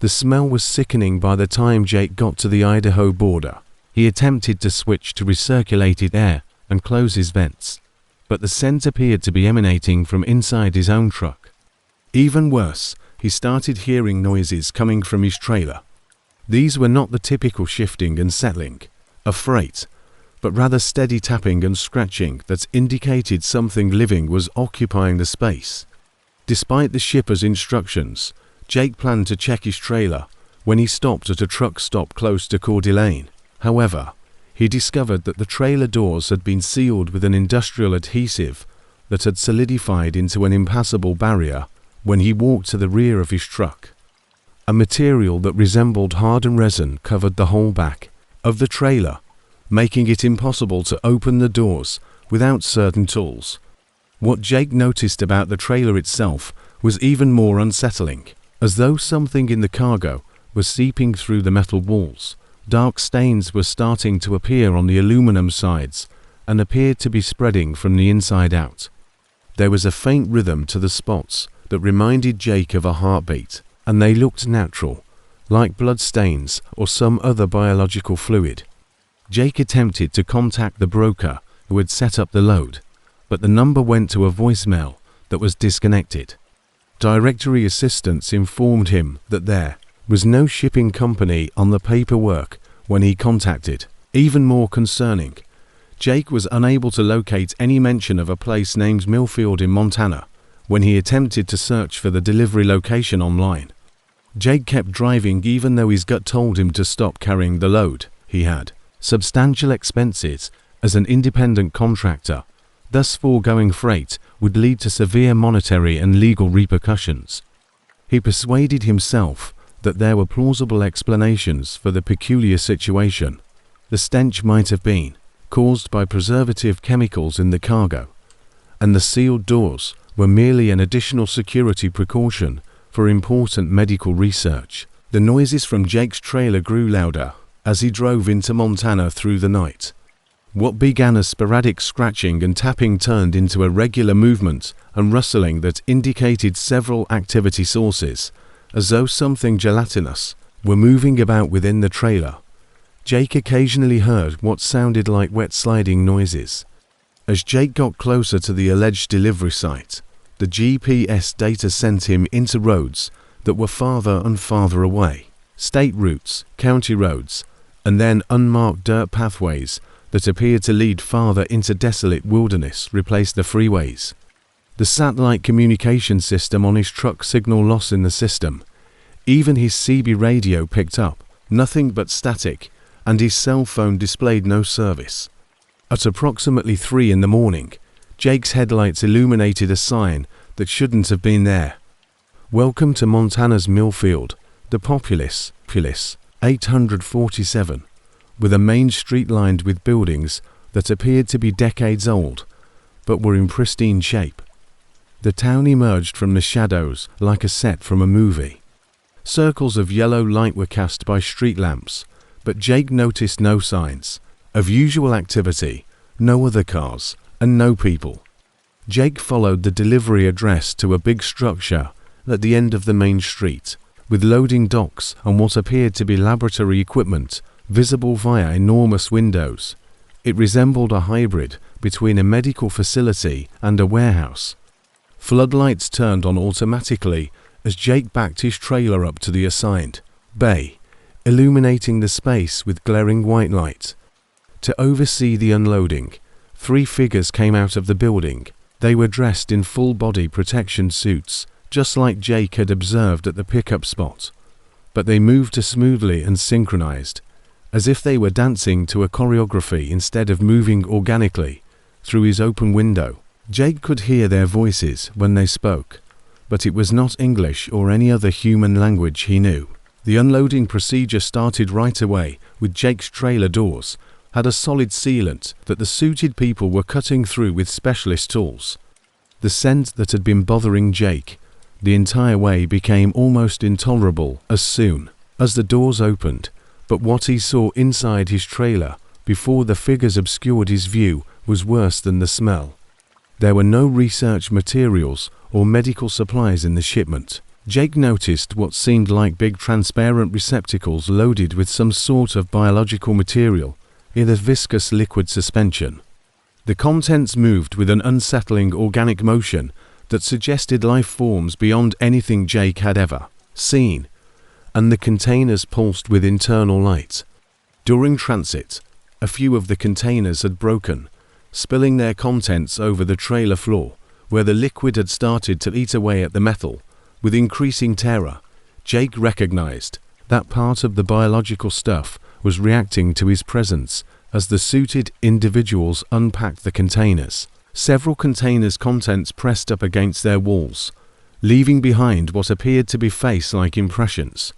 [SPEAKER 1] The smell was sickening by the time Jake got to the Idaho border. He attempted to switch to recirculated air and close his vents, but the scent appeared to be emanating from inside his own truck. Even worse, he started hearing noises coming from his trailer. These were not the typical shifting and settling of freight, but rather steady tapping and scratching that indicated something living was occupying the space. Despite the shipper's instructions, Jake planned to check his trailer when he stopped at a truck stop close to Coeur d'Alene. However, he discovered that the trailer doors had been sealed with an industrial adhesive that had solidified into an impassable barrier when he walked to the rear of his truck. A material that resembled hardened resin covered the whole back of the trailer, making it impossible to open the doors without certain tools. What Jake noticed about the trailer itself was even more unsettling. As though something in the cargo was seeping through the metal walls, dark stains were starting to appear on the aluminum sides and appeared to be spreading from the inside out. There was a faint rhythm to the spots that reminded Jake of a heartbeat, and they looked natural, like blood stains or some other biological fluid. Jake attempted to contact the broker who had set up the load, but the number went to a voicemail that was disconnected. Directory assistants informed him that there was no shipping company on the paperwork when he contacted. Even more concerning, Jake was unable to locate any mention of a place named Millfield in Montana when he attempted to search for the delivery location online. Jake kept driving even though his gut told him to stop carrying the load. He had substantial expenses as an independent contractor, thus foregoing freight would lead to severe monetary and legal repercussions. He persuaded himself that there were plausible explanations for the peculiar situation. The stench might have been caused by preservative chemicals in the cargo, and the sealed doors were merely an additional security precaution for important medical research. The noises from Jake's trailer grew louder as he drove into Montana through the night. What began as sporadic scratching and tapping turned into a regular movement and rustling that indicated several activity sources, as though something gelatinous were moving about within the trailer. Jake occasionally heard what sounded like wet sliding noises. As Jake got closer to the alleged delivery site, the GPS data sent him into roads that were farther and farther away. State routes, county roads, and then unmarked dirt pathways that appeared to lead farther into desolate wilderness replaced the freeways. The satellite communication system on his truck signal loss in the system. Even his CB radio picked up nothing but static, and his cell phone displayed no service. At approximately 3 in the morning, Jake's headlights illuminated a sign that shouldn't have been there. Welcome to Montana's Millfield, the populous 847, with a main street lined with buildings that appeared to be decades old, but were in pristine shape. The town emerged from the shadows like a set from a movie. Circles of yellow light were cast by street lamps, but Jake noticed no signs of usual activity, no other cars, and no people. Jake followed the delivery address to a big structure at the end of the main street, with loading docks and what appeared to be laboratory equipment visible via enormous windows. It resembled a hybrid between a medical facility and a warehouse. Floodlights turned on automatically as Jake backed his trailer up to the assigned bay, illuminating the space with glaring white light. To oversee the unloading, 3 figures came out of the building. They were dressed in full-body protection suits, just like Jake had observed at the pickup spot. But they moved smoothly and synchronized, as if they were dancing to a choreography instead of moving organically. Through his open window, Jake could hear their voices when they spoke, but it was not English or any other human language he knew. The unloading procedure started right away, with Jake's trailer doors had a solid sealant that the suited people were cutting through with specialist tools. The scent that had been bothering Jake the entire way became almost intolerable as soon as the doors opened, but what he saw inside his trailer before the figures obscured his view was worse than the smell. There were no research materials or medical supplies in the shipment. Jake noticed what seemed like big transparent receptacles loaded with some sort of biological material in a viscous liquid suspension. The contents moved with an unsettling organic motion that suggested life forms beyond anything Jake had ever seen, and the containers pulsed with internal light. During transit, a few of the containers had broken, spilling their contents over the trailer floor, where the liquid had started to eat away at the metal. With increasing terror, Jake recognized that part of the biological stuff was reacting to his presence as the suited individuals unpacked the containers. Several containers' contents pressed up against their walls, leaving behind what appeared to be face-like impressions.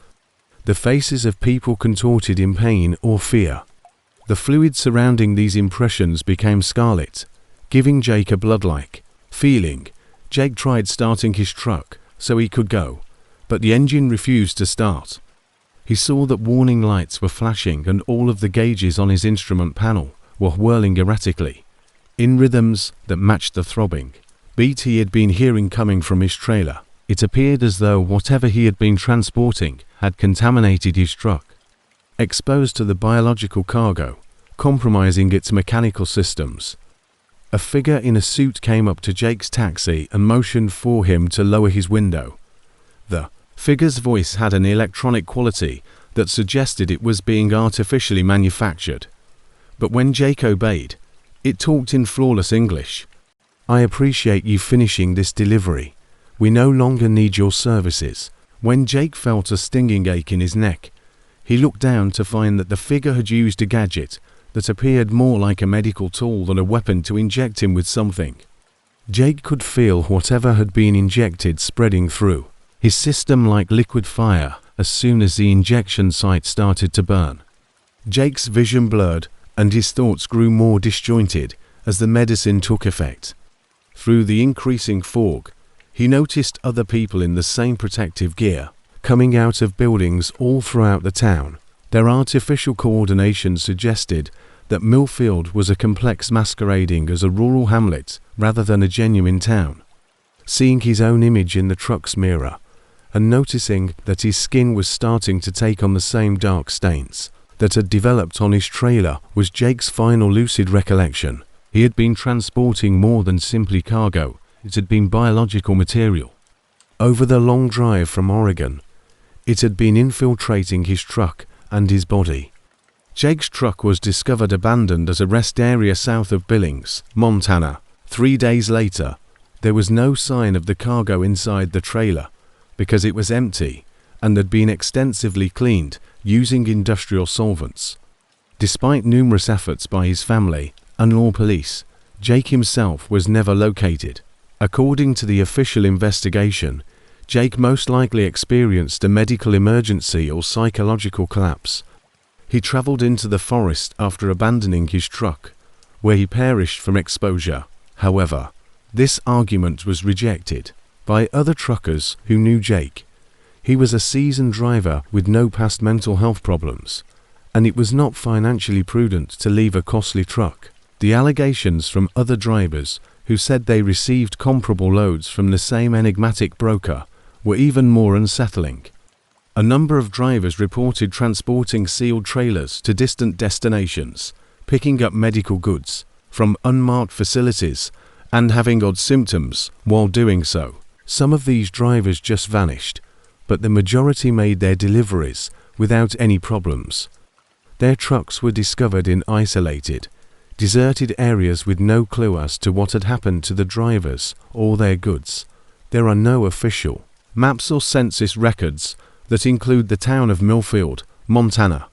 [SPEAKER 1] The faces of people contorted in pain or fear. The fluid surrounding these impressions became scarlet, giving Jake a blood-like feeling. Jake tried starting his truck so he could go, but the engine refused to start. He saw that warning lights were flashing and all of the gauges on his instrument panel were whirling erratically, in rhythms that matched the throbbing beat he had been hearing coming from his trailer. It appeared as though whatever he had been transporting had contaminated his truck, exposed to the biological cargo, compromising its mechanical systems. A figure in a suit came up to Jake's taxi and motioned for him to lower his window. The figure's voice had an electronic quality that suggested it was being artificially manufactured. But when Jake obeyed, it talked in flawless English. "I appreciate you finishing this delivery. We no longer need your services." When Jake felt a stinging ache in his neck, he looked down to find that the figure had used a gadget that appeared more like a medical tool than a weapon to inject him with something. Jake could feel whatever had been injected spreading through his system like liquid fire as soon as the injection site started to burn. Jake's vision blurred and his thoughts grew more disjointed as the medicine took effect. Through the increasing fog, he noticed other people in the same protective gear coming out of buildings all throughout the town. Their artificial coordination suggested that Millfield was a complex masquerading as a rural hamlet rather than a genuine town. Seeing his own image in the truck's mirror and noticing that his skin was starting to take on the same dark stains that had developed on his trailer was Jake's final lucid recollection. He had been transporting more than simply cargo. It had been biological material. Over the long drive from Oregon, it had been infiltrating his truck and his body. Jake's truck was discovered abandoned at a rest area south of Billings, Montana. 3 days later, there was no sign of the cargo inside the trailer because it was empty and had been extensively cleaned using industrial solvents. Despite numerous efforts by his family and law police, Jake himself was never located. According to the official investigation, Jake most likely experienced a medical emergency or psychological collapse. He traveled into the forest after abandoning his truck, where he perished from exposure. However, This argument was rejected by other truckers who knew Jake. He was a seasoned driver with no past mental health problems, and it was not financially prudent to leave a costly truck. The allegations from other drivers who said they received comparable loads from the same enigmatic broker were even more unsettling. A number of drivers reported transporting sealed trailers to distant destinations, picking up medical goods from unmarked facilities, and having odd symptoms while doing so. Some of these drivers just vanished, but the majority made their deliveries without any problems. Their trucks were discovered in isolated, deserted areas with no clue as to what had happened to the drivers or their goods. There are no official maps or census records that include the town of Millfield, Montana.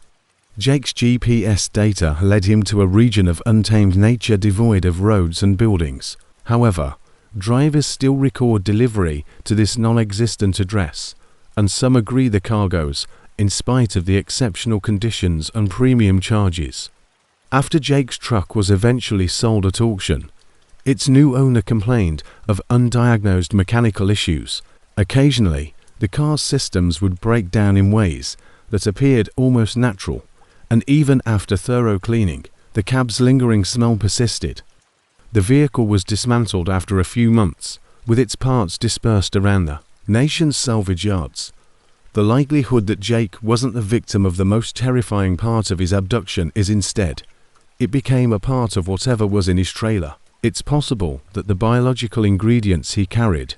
[SPEAKER 1] Jake's GPS data led him to a region of untamed nature devoid of roads and buildings. However, drivers still record delivery to this non-existent address, and some agree the cargoes, in spite of the exceptional conditions and premium charges. After Jake's truck was eventually sold at auction, its new owner complained of undiagnosed mechanical issues. Occasionally, the car's systems would break down in ways that appeared almost natural, and even after thorough cleaning, the cab's lingering smell persisted. The vehicle was dismantled after a few months, with its parts dispersed around the nation's salvage yards. The likelihood that Jake wasn't the victim of the most terrifying part of his abduction is instead, it became a part of whatever was in his trailer. It's possible that the biological ingredients he carried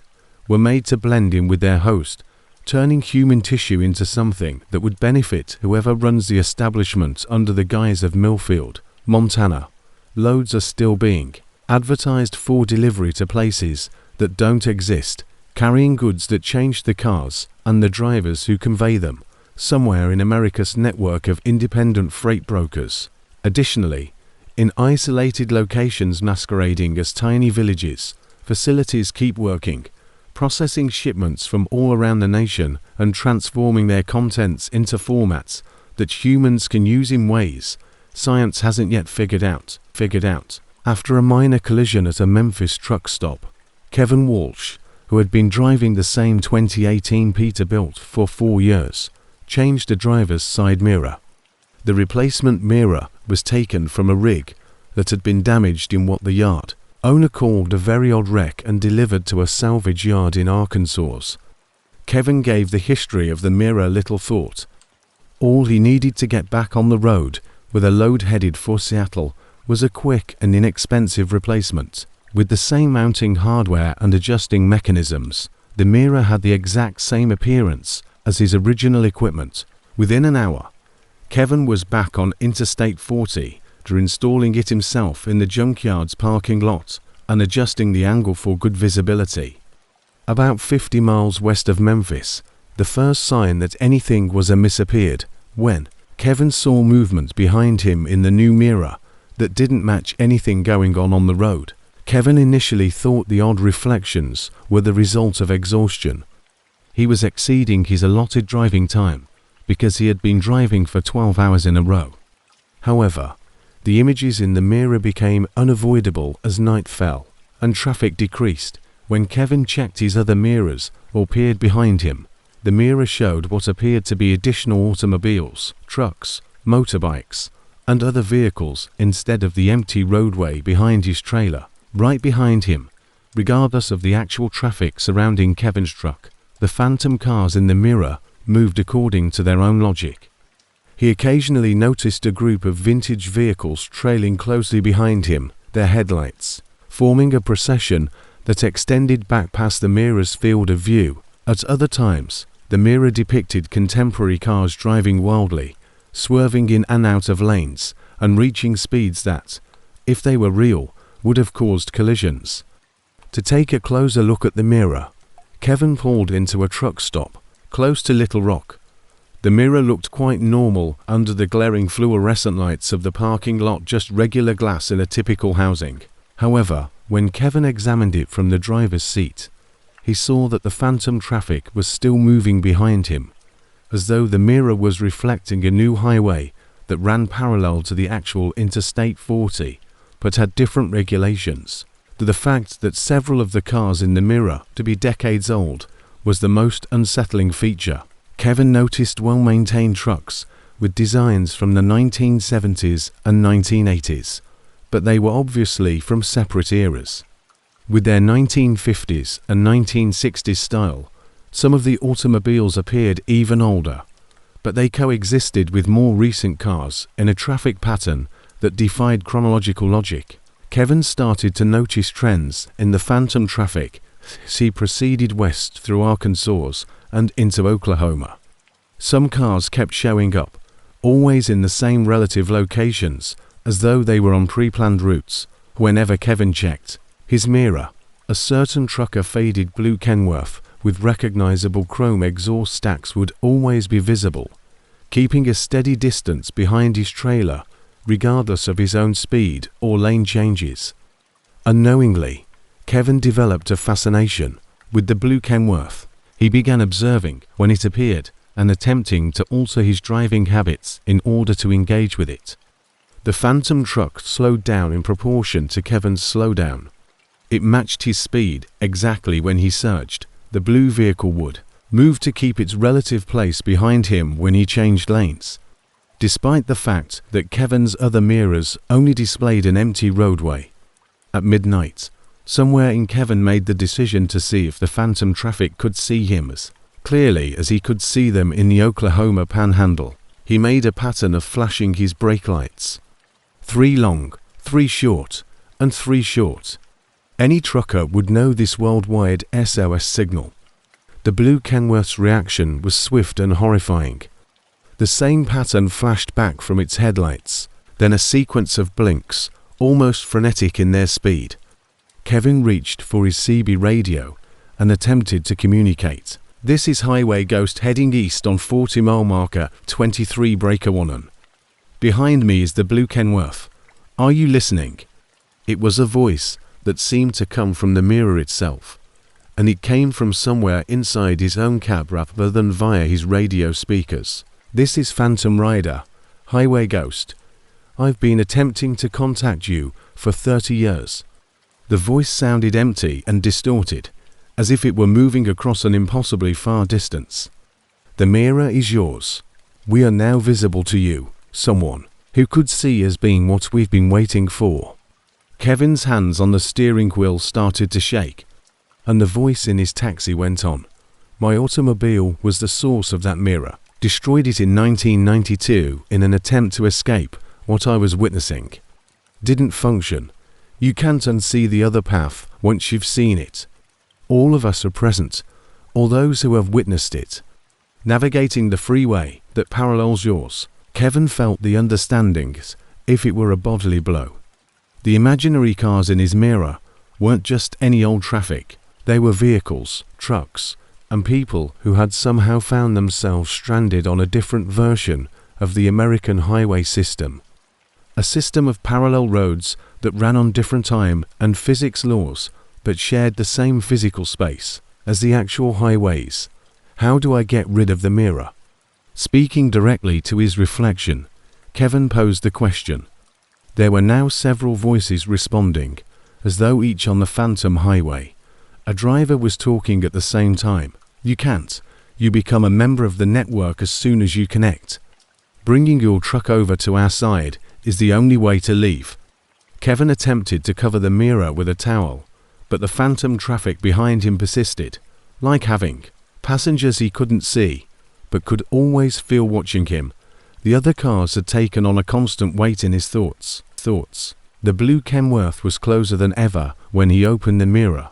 [SPEAKER 1] were made to blend in with their host, turning human tissue into something that would benefit whoever runs the establishment under the guise of Millfield, Montana. Loads are still being advertised for delivery to places that don't exist, carrying goods that change the cars and the drivers who convey them, somewhere in America's network of independent freight brokers. Additionally, in isolated locations masquerading as tiny villages, facilities keep working, processing shipments from all around the nation and transforming their contents into formats that humans can use in ways science hasn't yet figured out. After a minor collision at a Memphis truck stop, Kevin Walsh, who had been driving the same 2018 Peterbilt for 4 years, changed the driver's side mirror. The replacement mirror was taken from a rig that had been damaged in what the yard owner called a very odd wreck and delivered to a salvage yard in Arkansas. Kevin gave the history of the mirror little thought. All he needed to get back on the road with a load headed for Seattle was a quick and inexpensive replacement. With the same mounting hardware and adjusting mechanisms, the mirror had the exact same appearance as his original equipment. Within an hour, Kevin was back on Interstate 40 after installing it himself in the junkyard's parking lot and adjusting the angle for good visibility. About 50 miles west of Memphis, the first sign that anything was amiss appeared when Kevin saw movement behind him in the new mirror that didn't match anything going on the road. Kevin initially thought the odd reflections were the result of exhaustion. He was exceeding his allotted driving time because he had been driving for 12 hours in a row. However, the images in the mirror became unavoidable as night fell and traffic decreased. When Kevin checked his other mirrors or peered behind him, the mirror showed what appeared to be additional automobiles, trucks, motorbikes, and other vehicles instead of the empty roadway behind his trailer. Right behind him, regardless of the actual traffic surrounding Kevin's truck, the phantom cars in the mirror moved according to their own logic. He occasionally noticed a group of vintage vehicles trailing closely behind him, their headlights forming a procession that extended back past the mirror's field of view. At other times, the mirror depicted contemporary cars driving wildly, swerving in and out of lanes, and reaching speeds that, if they were real, would have caused collisions. To take a closer look at the mirror, Kevin pulled into a truck stop close to Little Rock. The mirror looked quite normal under the glaring fluorescent lights of the parking lot, just regular glass in a typical housing. However, when Kevin examined it from the driver's seat, he saw that the phantom traffic was still moving behind him, as though the mirror was reflecting a new highway that ran parallel to the actual Interstate 40, but had different regulations. The fact that several of the cars in the mirror to be decades old was the most unsettling feature. Kevin noticed well-maintained trucks with designs from the 1970s and 1980s, but they were obviously from separate eras. With their 1950s and 1960s style, some of the automobiles appeared even older, but they coexisted with more recent cars in a traffic pattern that defied chronological logic. Kevin started to notice trends in the phantom traffic as he proceeded west through Arkansas and into Oklahoma. Some cars kept showing up, always in the same relative locations, as though they were on pre-planned routes. Whenever Kevin checked his mirror, a certain trucker faded blue Kenworth with recognizable chrome exhaust stacks would always be visible, keeping a steady distance behind his trailer, regardless of his own speed or lane changes. Unknowingly, Kevin developed a fascination with the blue Kenworth. He began observing when it appeared and attempting to alter his driving habits in order to engage with it. The phantom truck slowed down in proportion to Kevin's slowdown. It matched his speed exactly. When he surged, the blue vehicle would move to keep its relative place behind him when he changed lanes. Despite the fact that Kevin's other mirrors only displayed an empty roadway. At midnight, somewhere in Kevin made the decision to see if the phantom traffic could see him as clearly as he could see them in the Oklahoma panhandle. He made a pattern of flashing his brake lights. 3 long, 3 short, and 3 short. Any trucker would know this worldwide SOS signal. The blue Kenworth's reaction was swift and horrifying. The same pattern flashed back from its headlights, then a sequence of blinks, almost frenetic in their speed. Kevin reached for his CB radio and attempted to communicate. "This is Highway Ghost heading east on 40 mile marker 23 breaker 1. Behind me is the blue Kenworth. Are you listening?" It was a voice that seemed to come from the mirror itself, and it came from somewhere inside his own cab rather than via his radio speakers. "This is Phantom Rider, Highway Ghost. I've been attempting to contact you for 30 years. The voice sounded empty and distorted, as if it were moving across an impossibly far distance. "The mirror is yours. We are now visible to you, someone who could see as being what we've been waiting for." Kevin's hands on the steering wheel started to shake, and the voice in his taxi went on. "My automobile was the source of that mirror. Destroyed it in 1992 in an attempt to escape what I was witnessing. Didn't function. You can't unsee the other path once you've seen it. All of us are present, all those who have witnessed it. Navigating the freeway that parallels yours." Kevin felt the understanding as if it were a bodily blow. The imaginary cars in his mirror weren't just any old traffic. They were vehicles, trucks, and people who had somehow found themselves stranded on a different version of the American highway system. A system of parallel roads that ran on different time and physics laws, but shared the same physical space as the actual highways. How do I get rid of the mirror? Speaking directly to his reflection, Kevin posed the question. There were now several voices responding, as though each on the phantom highway. A driver was talking at the same time. "You can't. You become a member of the network as soon as you connect. Bringing your truck over to our side is the only way to leave." Kevin attempted to cover the mirror with a towel, but the phantom traffic behind him persisted, like having passengers he couldn't see, but could always feel watching him. The other cars had taken on a constant weight in his thoughts. The blue Kenworth was closer than ever when he opened the mirror,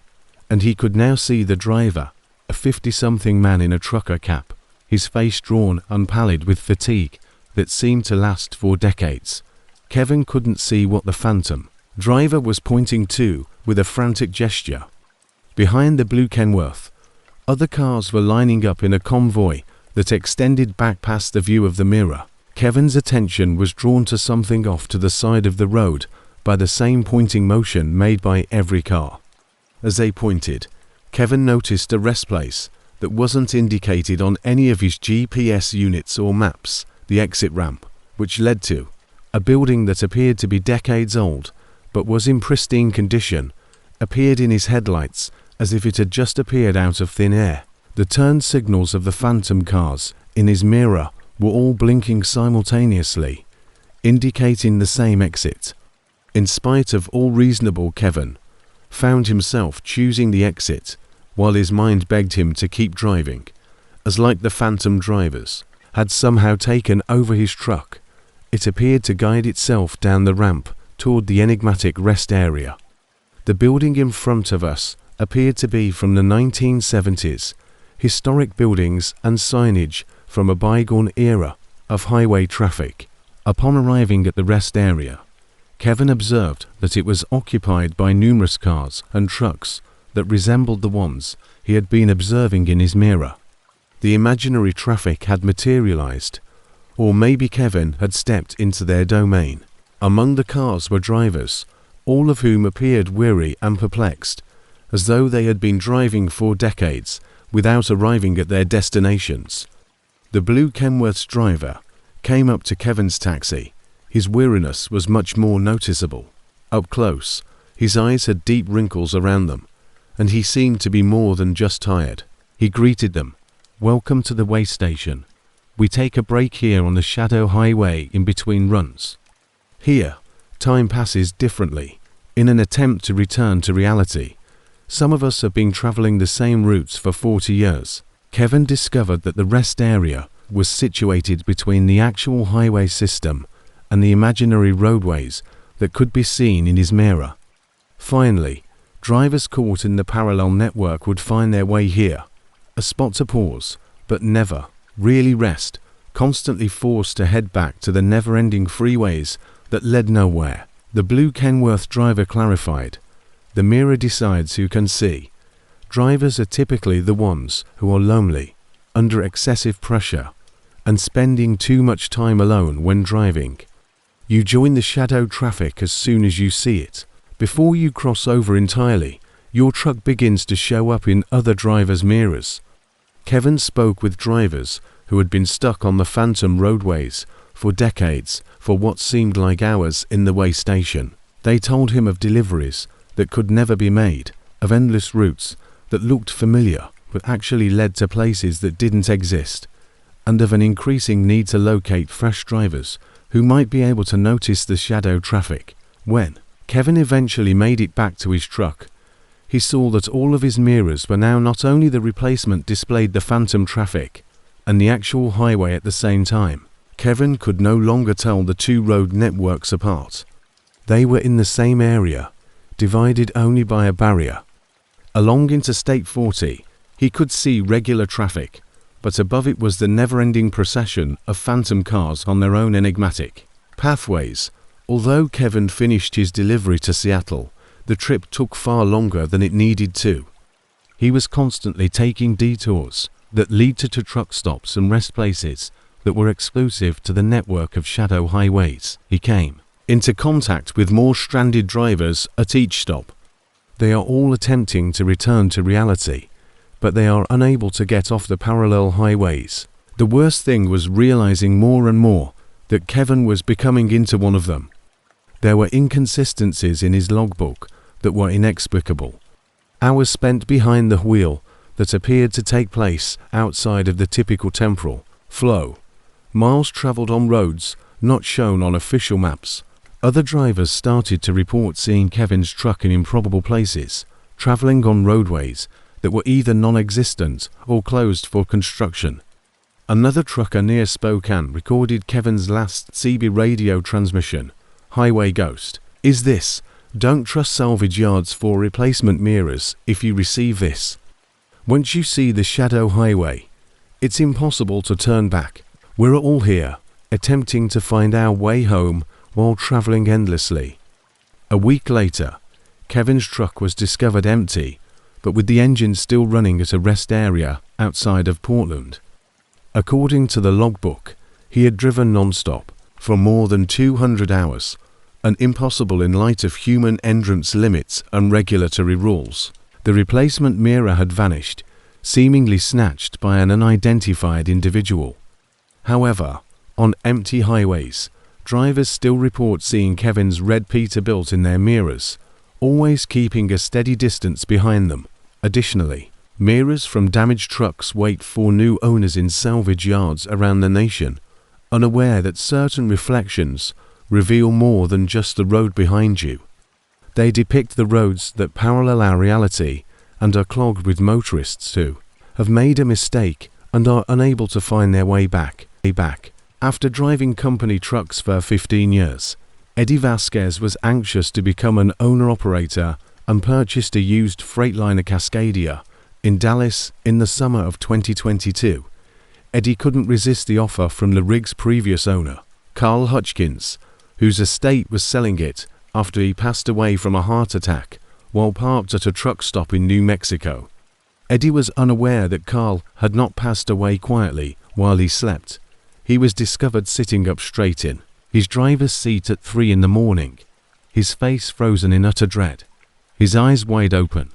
[SPEAKER 1] and he could now see the driver, a 50-something man in a trucker cap, his face drawn and pallid with fatigue that seemed to last for decades. Kevin couldn't see what the phantom driver was pointing to with a frantic gesture. Behind the blue Kenworth, other cars were lining up in a convoy that extended back past the view of the mirror. Kevin's attention was drawn to something off to the side of the road by the same pointing motion made by every car. As they pointed, Kevin noticed a rest place that wasn't indicated on any of his GPS units or maps, the exit ramp, which led to a building that appeared to be decades old, but was in pristine condition appeared in his headlights as if it had just appeared out of thin air. The turn signals of the phantom cars in his mirror were all blinking simultaneously, indicating the same exit. In spite of all reasonable, Kevin found himself choosing the exit while his mind begged him to keep driving, as like the phantom drivers had somehow taken over his truck. It appeared to guide itself down the ramp toward the enigmatic rest area. The building in front of us appeared to be from the 1970s, historic buildings and signage from a bygone era of highway traffic. Upon arriving at the rest area, Kevin observed that it was occupied by numerous cars and trucks that resembled the ones he had been observing in his mirror. The imaginary traffic had materialized, or maybe Kevin had stepped into their domain. Among the cars were drivers, all of whom appeared weary and perplexed, as though they had been driving for decades without arriving at their destinations. The blue Kenworth's driver came up to Kevin's taxi. His weariness was much more noticeable. Up close, his eyes had deep wrinkles around them, and he seemed to be more than just tired. He greeted them. "Welcome to the way station. We take a break here on the Shadow Highway in between runs. Here, time passes differently. In an attempt to return to reality, some of us have been traveling the same routes for 40 years. Kevin discovered that the rest area was situated between the actual highway system and the imaginary roadways that could be seen in his mirror. Finally, drivers caught in the parallel network would find their way here, a spot to pause, but never really rest, constantly forced to head back to the never-ending freeways that led nowhere. The blue Kenworth driver clarified, "The mirror decides who can see. Drivers are typically the ones who are lonely, under excessive pressure, and spending too much time alone when driving. You join the shadow traffic as soon as you see it. Before you cross over entirely, your truck begins to show up in other drivers' mirrors." Kevin spoke with drivers who had been stuck on the phantom roadways for decades for what seemed like hours in the way station. They told him of deliveries that could never be made, of endless routes that looked familiar but actually led to places that didn't exist, and of an increasing need to locate fresh drivers who might be able to notice the shadow traffic. When Kevin eventually made it back to his truck, he saw that all of his mirrors were now not only the replacement displayed the phantom traffic and the actual highway at the same time. Kevin could no longer tell the two road networks apart. They were in the same area, divided only by a barrier. Along Interstate 40, he could see regular traffic, but above it was the never-ending procession of phantom cars on their own enigmatic pathways. Although Kevin finished his delivery to Seattle, the trip took far longer than it needed to. He was constantly taking detours that led to truck stops and rest places that were exclusive to the network of shadow highways. He came into contact with more stranded drivers at each stop. They are all attempting to return to reality, but they are unable to get off the parallel highways. The worst thing was realizing more and more that Kevin was becoming into one of them. There were inconsistencies in his logbook that were inexplicable. Hours spent behind the wheel that appeared to take place outside of the typical temporal flow. Miles traveled on roads not shown on official maps. Other drivers started to report seeing Kevin's truck in improbable places, traveling on roadways that were either non-existent or closed for construction. Another trucker near Spokane recorded Kevin's last CB radio transmission. "Highway Ghost. Is this? Don't trust salvage yards for replacement mirrors if you receive this. Once you see the shadow highway, it's impossible to turn back. We're all here, attempting to find our way home while traveling endlessly." A week later, Kevin's truck was discovered empty, but with the engine still running at a rest area outside of Portland. According to the logbook, he had driven non-stop for more than 200 hours, and impossible in light of human endurance limits and regulatory rules. The replacement mirror had vanished, seemingly snatched by an unidentified individual. However, on empty highways, drivers still report seeing Kevin's red Peterbilt in their mirrors, always keeping a steady distance behind them. Additionally, mirrors from damaged trucks wait for new owners in salvage yards around the nation, unaware that certain reflections reveal more than just the road behind you. They depict the roads that parallel our reality and are clogged with motorists who have made a mistake and are unable to find their way back. After driving company trucks for 15 years, Eddie Vasquez was anxious to become an owner-operator and purchased a used Freightliner Cascadia in Dallas in the summer of 2022. Eddie couldn't resist the offer from the rig's previous owner, Carl Hutchins, whose estate was selling it after he passed away from a heart attack while parked at a truck stop in New Mexico. Eddie was unaware that Carl had not passed away quietly while he slept. He was discovered sitting up straight in his driver's seat at 3 in the morning, his face frozen in utter dread, his eyes wide open.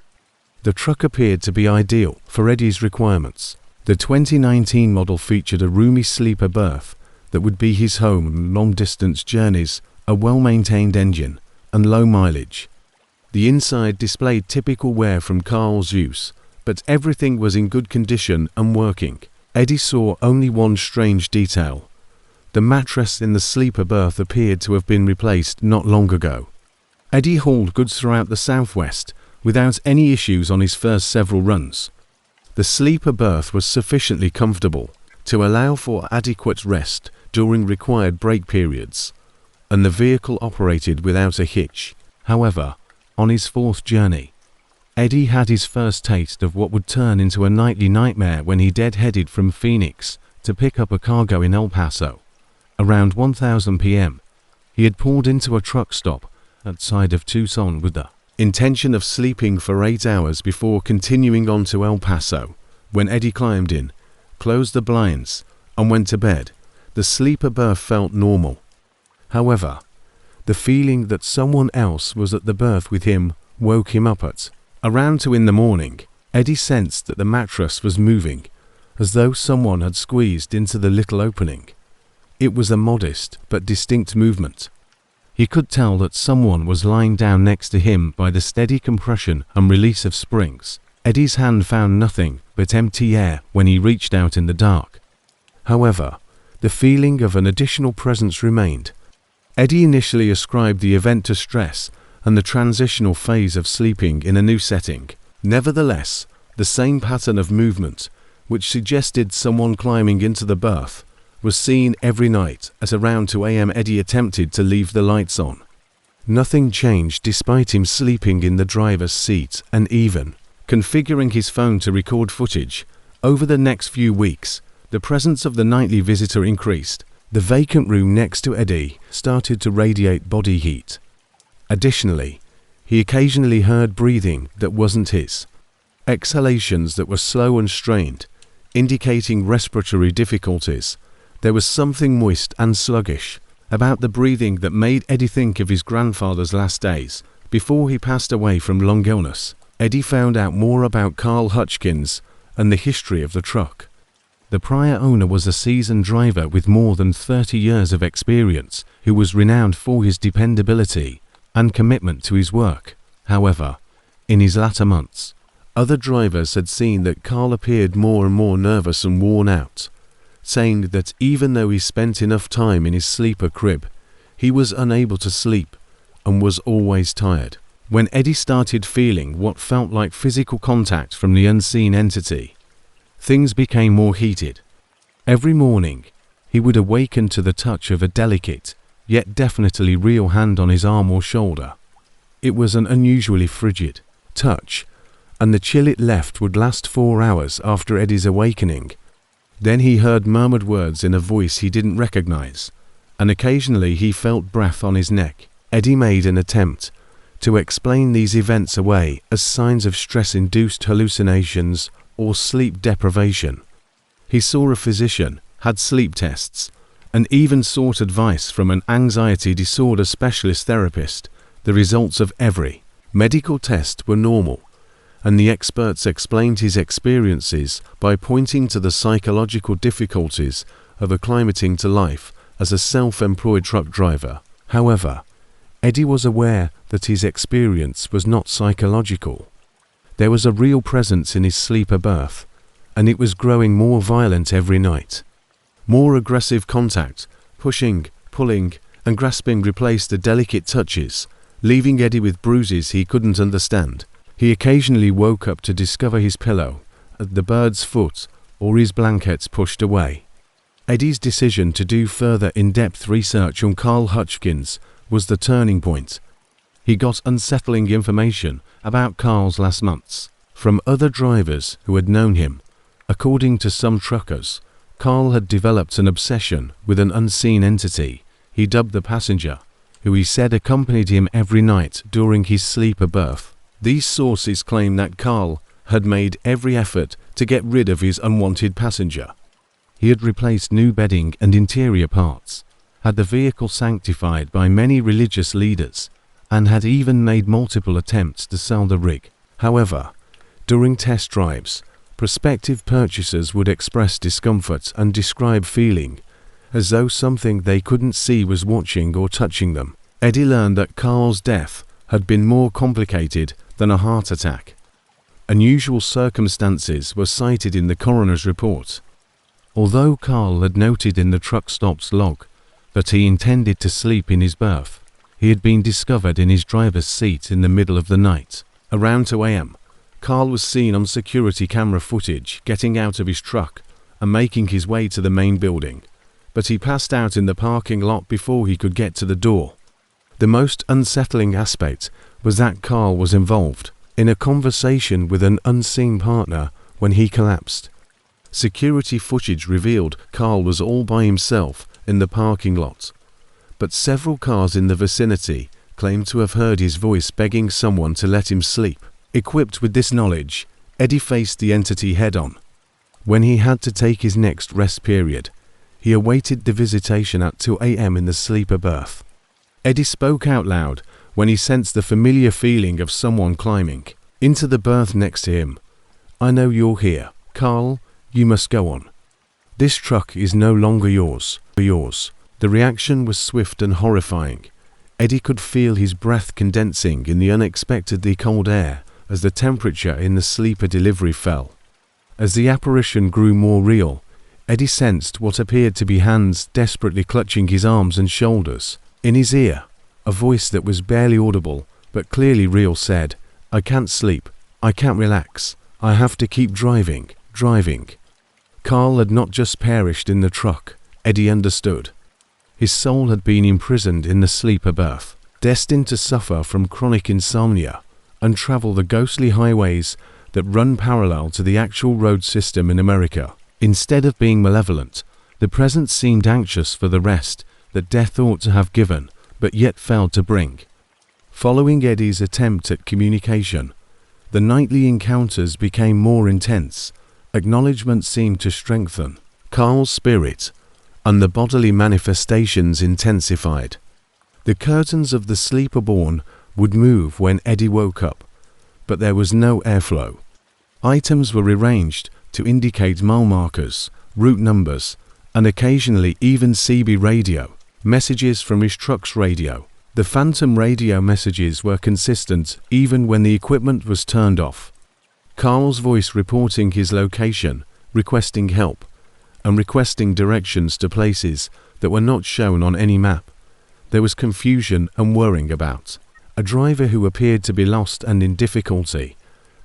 [SPEAKER 1] The truck appeared to be ideal for Eddie's requirements. The 2019 model featured a roomy sleeper berth that would be his home on long-distance journeys, a well-maintained engine, and low mileage. The inside displayed typical wear from Carl's use, but everything was in good condition and working. Eddie saw only one strange detail. The mattress in the sleeper berth appeared to have been replaced not long ago. Eddie hauled goods throughout the Southwest without any issues on his first several runs. The sleeper berth was sufficiently comfortable to allow for adequate rest during required break periods, and the vehicle operated without a hitch. However, on his fourth journey, Eddie had his first taste of what would turn into a nightly nightmare when he dead-headed from Phoenix to pick up a cargo in El Paso. Around 1:00 p.m., he had pulled into a truck stop outside of Tucson with the intention of sleeping for 8 hours before continuing on to El Paso. When Eddie climbed in, closed the blinds, and went to bed, the sleeper berth felt normal. However, the feeling that someone else was at the berth with him woke him up at around 2 in the morning. Eddie sensed that the mattress was moving, as though someone had squeezed into the little opening. It was a modest but distinct movement. He could tell that someone was lying down next to him by the steady compression and release of springs. Eddie's hand found nothing but empty air when he reached out in the dark. However, the feeling of an additional presence remained. Eddie initially ascribed the event to stress and the transitional phase of sleeping in a new setting. Nevertheless, the same pattern of movement, which suggested someone climbing into the berth, was seen every night. At around 2 a.m. Eddie attempted to leave the lights on. Nothing changed despite him sleeping in the driver's seat and even configuring his phone to record footage. Over the next few weeks, the presence of the nightly visitor increased. The vacant room next to Eddie started to radiate body heat. Additionally, he occasionally heard breathing that wasn't his, exhalations that were slow and strained, indicating respiratory difficulties. There was something moist and sluggish about the breathing that made Eddie think of his grandfather's last days before he passed away from lung illness. Eddie found out more about Carl Hutchins and the history of the truck. The prior owner was a seasoned driver with more than 30 years of experience who was renowned for his dependability and commitment to his work. However, in his latter months, other drivers had seen that Carl appeared more and more nervous and worn out, saying that even though he spent enough time in his sleeper crib, he was unable to sleep and was always tired. When Eddie started feeling what felt like physical contact from the unseen entity, things became more heated. Every morning, he would awaken to the touch of a delicate, yet definitely real hand on his arm or shoulder. It was an unusually frigid touch, and the chill it left would last 4 hours after Eddie's awakening. Then he heard murmured words in a voice he didn't recognize, and occasionally he felt breath on his neck. Eddie made an attempt to explain these events away as signs of stress-induced hallucinations or sleep deprivation. He saw a physician, had sleep tests, and even sought advice from an anxiety disorder specialist therapist. The results of every medical test were normal, and the experts explained his experiences by pointing to the psychological difficulties of acclimating to life as a self-employed truck driver. However, Eddie was aware that his experience was not psychological. There was a real presence in his sleeper berth, and it was growing more violent every night. More aggressive contact, pushing, pulling, and grasping replaced the delicate touches, leaving Eddie with bruises he couldn't understand. He occasionally woke up to discover his pillow at the bird's foot or his blankets pushed away. Eddie's decision to do further in-depth research on Carl Hutchkins was the turning point. He got unsettling information about Carl's last months from other drivers who had known him. According to some truckers, Carl had developed an obsession with an unseen entity he dubbed the passenger, who he said accompanied him every night during his sleeper berth. These sources claim that Carl had made every effort to get rid of his unwanted passenger. He had replaced new bedding and interior parts, had the vehicle sanctified by many religious leaders, and had even made multiple attempts to sell the rig. However, during test drives, prospective purchasers would express discomfort and describe feeling as though something they couldn't see was watching or touching them. Eddie learned that Carl's death had been more complicated than a heart attack. Unusual circumstances were cited in the coroner's report. Although Carl had noted in the truck stop's log that he intended to sleep in his berth, he had been discovered in his driver's seat in the middle of the night. Around 2 a.m., Carl was seen on security camera footage getting out of his truck and making his way to the main building, but he passed out in the parking lot before he could get to the door. The most unsettling aspect was that Carl was involved in a conversation with an unseen partner when he collapsed. Security footage revealed Carl was all by himself in the parking lot, but several cars in the vicinity claimed to have heard his voice begging someone to let him sleep. Equipped with this knowledge, Eddie faced the entity head-on. When he had to take his next rest period, he awaited the visitation at 2 a.m. in the sleeper berth. Eddie spoke out loud when he sensed the familiar feeling of someone climbing into the berth next to him. "I know you're here, Carl. You must go on. This truck is no longer yours." The reaction was swift and horrifying. Eddie could feel his breath condensing in the unexpectedly cold air as the temperature in the sleeper delivery fell. As the apparition grew more real, Eddie sensed what appeared to be hands desperately clutching his arms and shoulders. In his ear, a voice that was barely audible but clearly real said, "I can't sleep. I can't relax. I have to keep driving." Carl had not just perished in the truck, Eddie understood. His soul had been imprisoned in the sleeper berth, destined to suffer from chronic insomnia and travel the ghostly highways that run parallel to the actual road system in America. Instead of being malevolent, the present seemed anxious for the rest that death ought to have given, but yet failed to bring. Following Eddie's attempt at communication, the nightly encounters became more intense. Acknowledgement seemed to strengthen Carl's spirit, and the bodily manifestations intensified. The curtains of the sleeper-born would move when Eddie woke up, but there was no airflow. Items were rearranged to indicate mile markers, route numbers, and occasionally even CB radio, messages from his truck's radio. The phantom radio messages were consistent even when the equipment was turned off. Carl's voice reporting his location, requesting help, and requesting directions to places that were not shown on any map. There was confusion and worrying about a driver who appeared to be lost and in difficulty,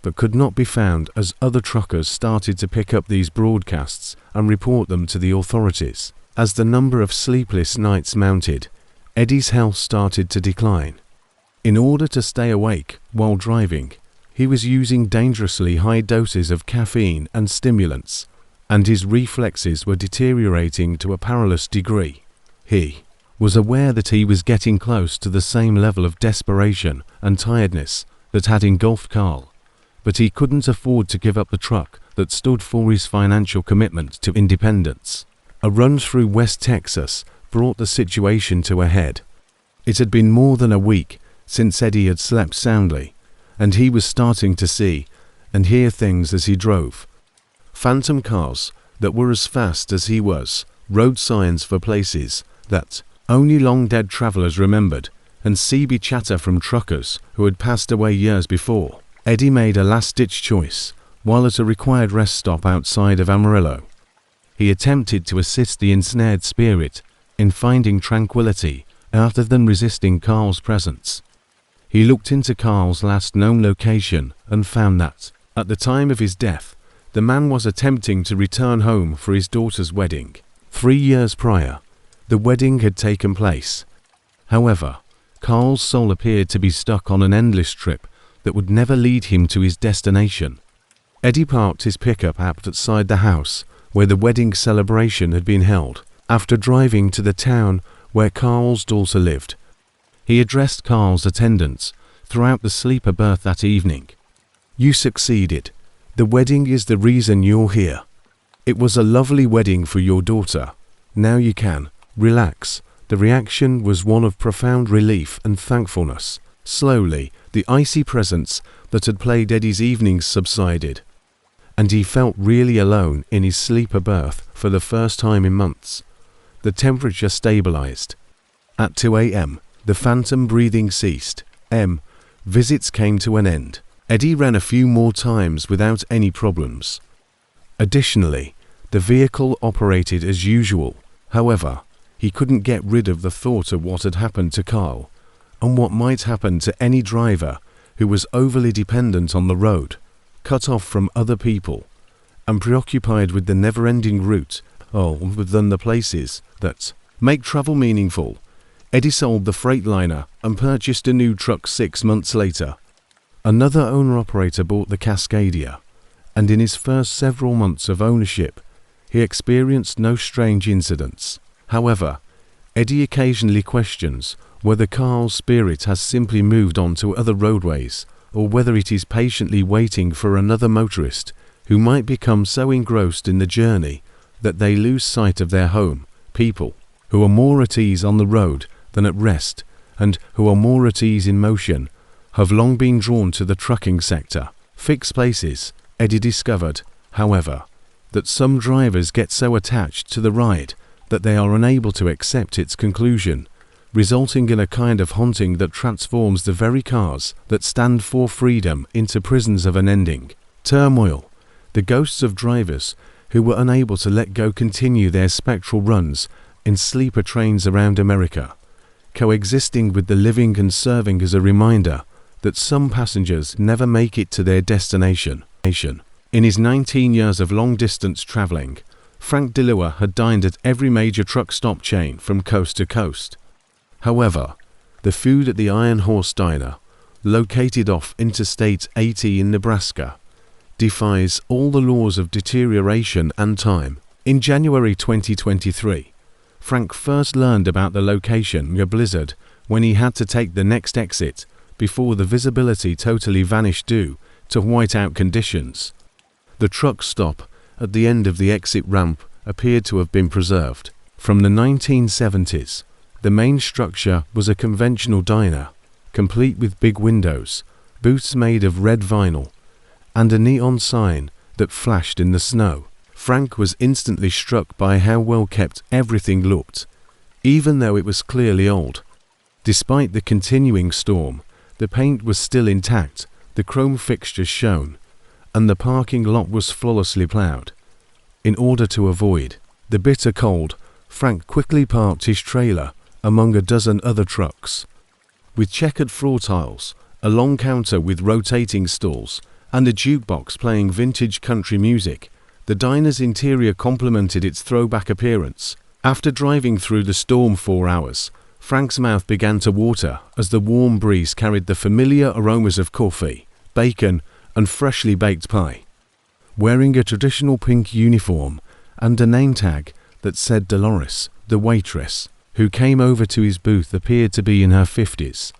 [SPEAKER 1] but could not be found as other truckers started to pick up these broadcasts and report them to the authorities. As the number of sleepless nights mounted, Eddie's health started to decline. In order to stay awake while driving, he was using dangerously high doses of caffeine and stimulants, and his reflexes were deteriorating to a perilous degree. He was aware that he was getting close to the same level of desperation and tiredness that had engulfed Carl, but he couldn't afford to give up the truck that stood for his financial commitment to independence. A run through West Texas brought the situation to a head. It had been more than a week since Eddie had slept soundly, and he was starting to see and hear things as he drove. Phantom cars that were as fast as he was, road signs for places that only long-dead travelers remembered, and CB chatter from truckers who had passed away years before, Eddie made a last-ditch choice while at a required rest stop outside of Amarillo. He attempted to assist the ensnared spirit in finding tranquility rather than resisting Carl's presence. He looked into Carl's last known location and found that, at the time of his death, the man was attempting to return home for his daughter's wedding. 3 years prior, the wedding had taken place. However, Carl's soul appeared to be stuck on an endless trip that would never lead him to his destination. Eddie parked his pickup outside the house where the wedding celebration had been held, after driving to the town where Carl's daughter lived. He addressed Carl's attendants throughout the sleeper berth that evening. "You succeeded. The wedding is the reason you're here. It was a lovely wedding for your daughter. Now you can relax." The reaction was one of profound relief and thankfulness. Slowly, the icy presence that had plagued Eddie's evenings subsided, and he felt really alone in his sleeper berth for the first time in months. The temperature stabilized. At 2 a.m., the phantom breathing ceased. Visits came to an end. Eddie ran a few more times without any problems. Additionally, the vehicle operated as usual. However, he couldn't get rid of the thought of what had happened to Carl, and what might happen to any driver who was overly dependent on the road, cut off from other people, and preoccupied with the never-ending route than the places that make travel meaningful. Eddie sold the Freightliner and purchased a new truck 6 months later. Another owner-operator bought the Cascadia, and in his first several months of ownership, he experienced no strange incidents. However, Eddie occasionally questions whether Carl's spirit has simply moved on to other roadways, or whether it is patiently waiting for another motorist who might become so engrossed in the journey that they lose sight of their home. People who are more at ease on the road than at rest, and who are more at ease in motion, have long been drawn to the trucking sector. Fixed places. Eddie discovered, however, that some drivers get so attached to the ride that they are unable to accept its conclusion, resulting in a kind of haunting that transforms the very cars that stand for freedom into prisons of unending turmoil. The ghosts of drivers who were unable to let go continue their spectral runs in sleeper trains around America, coexisting with the living and serving as a reminder that some passengers never make it to their destination. In his 19 years of long-distance traveling, Frank DeLua had dined at every major truck stop chain from coast to coast. However, the food at the Iron Horse Diner, located off Interstate 80 in Nebraska, defies all the laws of deterioration and time. In January 2023, Frank first learned about the location a blizzard when he had to take the next exit before the visibility totally vanished due to whiteout conditions. The truck stop at the end of the exit ramp appeared to have been preserved. From the 1970s, the main structure was a conventional diner, complete with big windows, booths made of red vinyl, and a neon sign that flashed in the snow. Frank was instantly struck by how well kept everything looked, even though it was clearly old. Despite the continuing storm, the paint was still intact, the chrome fixtures shone, and the parking lot was flawlessly plowed. In order to avoid the bitter cold, Frank quickly parked his trailer among a dozen other trucks. With checkered floor tiles, a long counter with rotating stools, and a jukebox playing vintage country music, the diner's interior complemented its throwback appearance. After driving through the storm 4 hours, Frank's mouth began to water as the warm breeze carried the familiar aromas of coffee, bacon, and freshly baked pie. Wearing a traditional pink uniform and a name tag that said Dolores, the waitress who came over to his booth appeared to be in her 50s.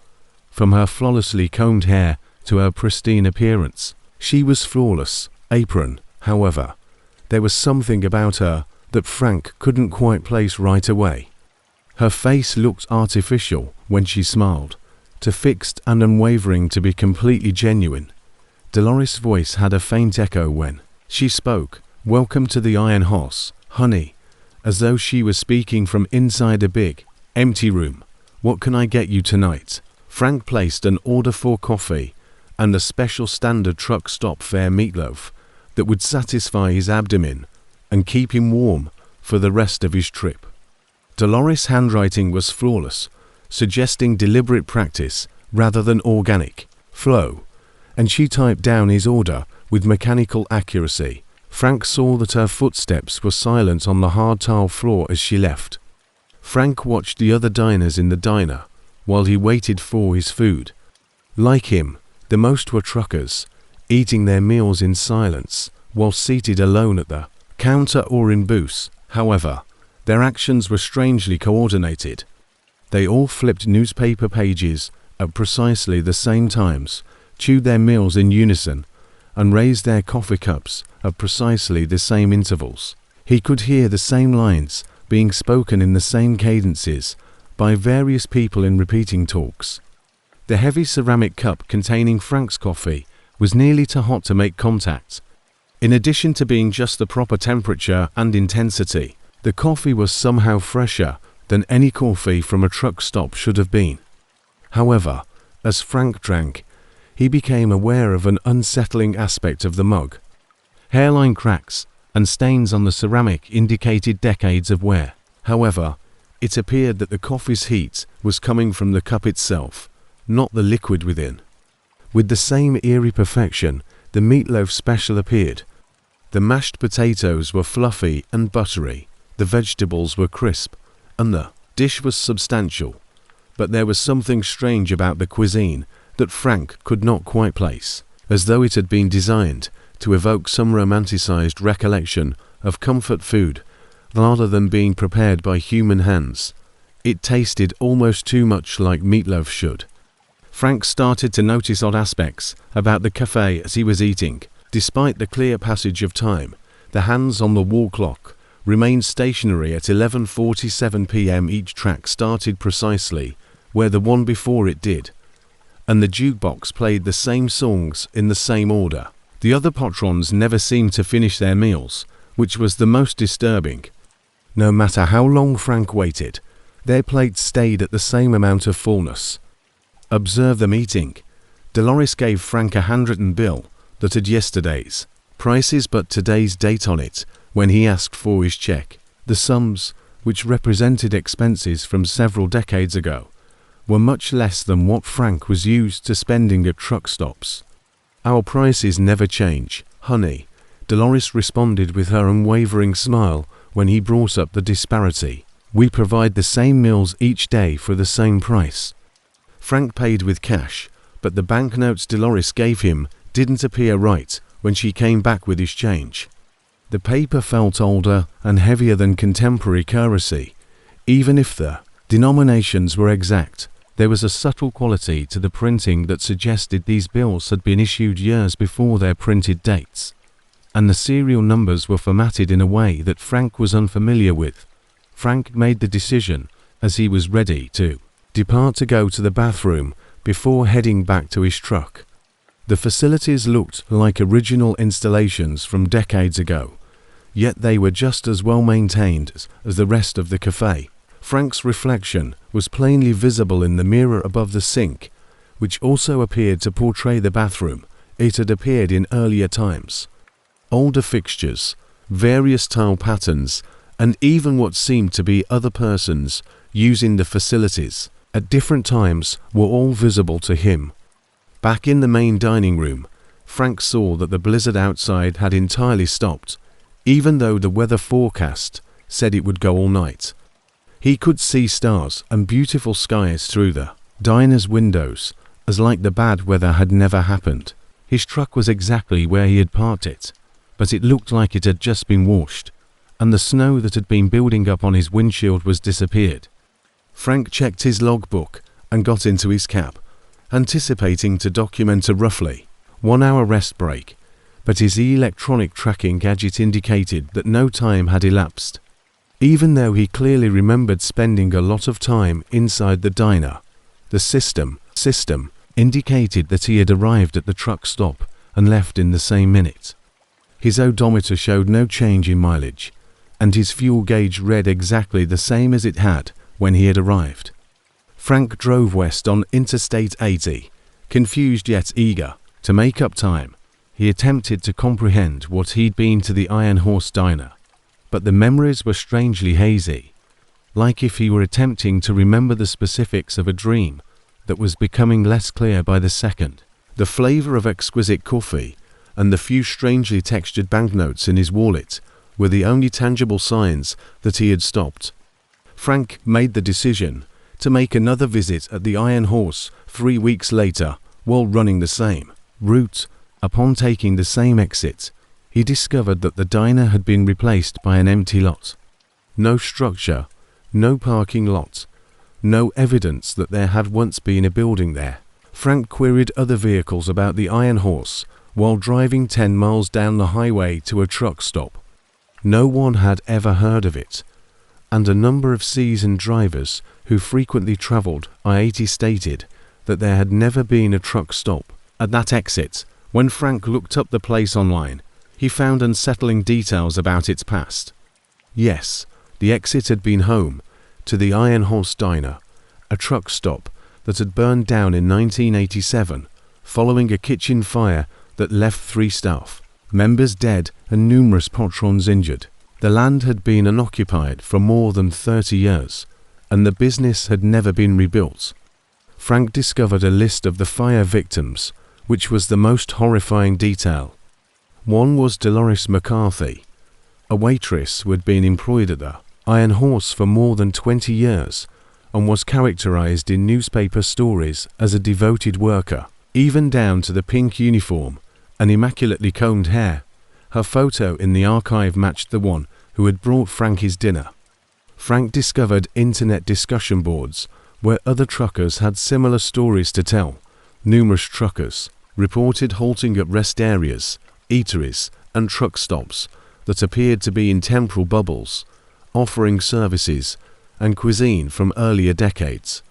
[SPEAKER 1] From her flawlessly combed hair to her pristine appearance, she was flawless. Apron, however, there was something about her that Frank couldn't quite place right away. Her face looked artificial when she smiled, too fixed and unwavering to be completely genuine. Dolores' voice had a faint echo when she spoke, "Welcome to the Iron Horse, honey," as though she was speaking from inside a big, empty room. "What can I get you tonight?" Frank placed an order for coffee and a special standard truck stop fare meatloaf that would satisfy his abdomen and keep him warm for the rest of his trip. Dolores' handwriting was flawless, suggesting deliberate practice rather than organic flow, and she typed down his order with mechanical accuracy. Frank saw that her footsteps were silent on the hard tile floor as she left. Frank watched the other diners in the diner while he waited for his food. Like him, the most were truckers, eating their meals in silence while seated alone at the counter or in booths. However, their actions were strangely coordinated. They all flipped newspaper pages at precisely the same times, chewed their meals in unison, and raised their coffee cups at precisely the same intervals. He could hear the same lines being spoken in the same cadences by various people in repeating talks. The heavy ceramic cup containing Frank's coffee was nearly too hot to make contact. In addition to being just the proper temperature and intensity, the coffee was somehow fresher than any coffee from a truck stop should have been. However, as Frank drank, he became aware of an unsettling aspect of the mug. Hairline cracks and stains on the ceramic indicated decades of wear. However, it appeared that the coffee's heat was coming from the cup itself, not the liquid within. With the same eerie perfection, the meatloaf special appeared. The mashed potatoes were fluffy and buttery, the vegetables were crisp, and the dish was substantial. But there was something strange about the cuisine that Frank could not quite place, as though it had been designed to evoke some romanticized recollection of comfort food rather than being prepared by human hands. It tasted almost too much like meatloaf should. Frank started to notice odd aspects about the cafe as he was eating. Despite the clear passage of time, the hands on the wall clock remained stationary at 11:47 p.m. Each track started precisely where the one before it did, and the jukebox played the same songs in the same order. The other patrons never seemed to finish their meals, which was the most disturbing. No matter how long Frank waited, their plates stayed at the same amount of fullness. Observe them eating. Dolores gave Frank a handwritten bill that had yesterday's prices but today's date on it when he asked for his check. The sums, which represented expenses from several decades ago, were much less than what Frank was used to spending at truck stops. "Our prices never change, honey," Dolores responded with her unwavering smile when he brought up the disparity. "We provide the same meals each day for the same price." Frank paid with cash, but the banknotes Dolores gave him didn't appear right when she came back with his change. The paper felt older and heavier than contemporary currency. Even if the denominations were exact, there was a subtle quality to the printing that suggested these bills had been issued years before their printed dates, and the serial numbers were formatted in a way that Frank was unfamiliar with. Frank made the decision as he was ready to depart to go to the bathroom before heading back to his truck. The facilities looked like original installations from decades ago, yet they were just as well maintained as the rest of the cafe. Frank's reflection was plainly visible in the mirror above the sink, which also appeared to portray the bathroom it had appeared in earlier times. Older fixtures, various tile patterns, and even what seemed to be other persons using the facilities at different times were all visible to him. Back in the main dining room, Frank saw that the blizzard outside had entirely stopped, even though the weather forecast said it would go all night. He could see stars and beautiful skies through the diner's windows, as like the bad weather had never happened. His truck was exactly where he had parked it, but it looked like it had just been washed, and the snow that had been building up on his windshield was disappeared. Frank checked his logbook and got into his cab, anticipating to document a roughly 1-hour rest break, but his electronic tracking gadget indicated that no time had elapsed. Even though he clearly remembered spending a lot of time inside the diner, the system indicated that he had arrived at the truck stop and left in the same minute. His odometer showed no change in mileage, and his fuel gauge read exactly the same as it had when he had arrived. Frank drove west on Interstate 80, confused yet eager. To make up time, he attempted to comprehend what he'd been to the Iron Horse Diner, but the memories were strangely hazy, like if he were attempting to remember the specifics of a dream that was becoming less clear by the second. The flavor of exquisite coffee and the few strangely textured banknotes in his wallet were the only tangible signs that he had stopped. Frank made the decision to make another visit at the Iron Horse 3 weeks later while running the same route. Upon taking the same exit, he discovered that the diner had been replaced by an empty lot. No structure, no parking lot, no evidence that there had once been a building there. Frank queried other vehicles about the Iron Horse while driving 10 miles down the highway to a truck stop. No one had ever heard of it, and a number of seasoned drivers who frequently traveled I-80 stated that there had never been a truck stop at that exit. When Frank looked up the place online, he found unsettling details about its past. Yes, the exit had been home to the Iron Horse Diner, a truck stop that had burned down in 1987 following a kitchen fire that left 3 staff members dead and numerous patrons injured. The land had been unoccupied for more than 30 years, and the business had never been rebuilt. Frank discovered a list of the fire victims, which was the most horrifying detail. One was Dolores McCarthy, a waitress who had been employed at the Iron Horse for more than 20 years and was characterized in newspaper stories as a devoted worker, even down to the pink uniform and immaculately combed hair. Her photo in the archive matched the one who had brought Frank his dinner. Frank discovered internet discussion boards where other truckers had similar stories to tell. Numerous truckers reported halting at rest areas, eateries, and truck stops that appeared to be in temporal bubbles, offering services and cuisine from earlier decades.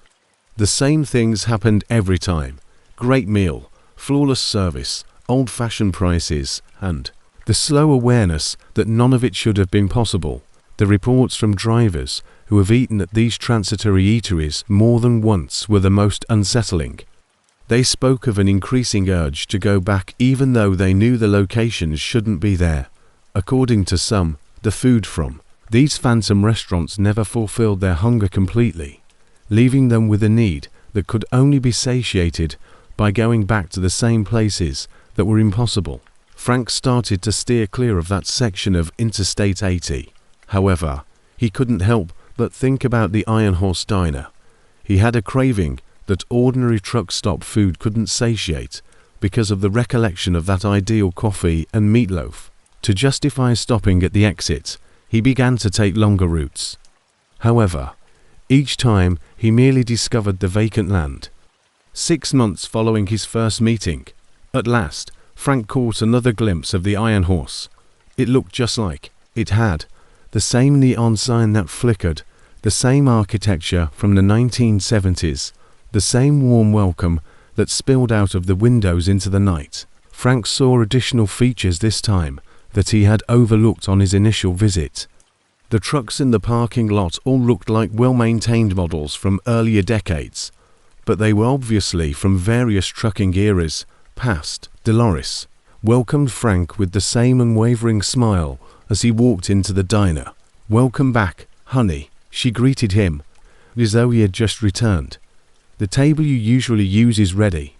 [SPEAKER 1] The same things happened every time: great meal, flawless service, old-fashioned prices, and the slow awareness that none of it should have been possible. The reports from drivers who have eaten at these transitory eateries more than once were the most unsettling. They spoke of an increasing urge to go back even though they knew the locations shouldn't be there. According to some, the food from these phantom restaurants never fulfilled their hunger completely, leaving them with a need that could only be satiated by going back to the same places that were impossible. Frank started to steer clear of that section of Interstate 80. However, he couldn't help but think about the Iron Horse Diner. He had a craving that ordinary truck stop food couldn't satiate because of the recollection of that ideal coffee and meatloaf. To justify stopping at the exit, he began to take longer routes. However, each time he merely discovered the vacant land. 6 months following his first meeting, at last, Frank caught another glimpse of the Iron Horse. It looked just like it had the same neon sign that flickered, the same architecture from the 1970s, the same warm welcome that spilled out of the windows into the night. Frank saw additional features this time that he had overlooked on his initial visit. The trucks in the parking lot all looked like well-maintained models from earlier decades, but they were obviously from various trucking eras past. Dolores welcomed Frank with the same unwavering smile as he walked into the diner. "Welcome back, honey," she greeted him, as though he had just returned. "The table you usually use is ready."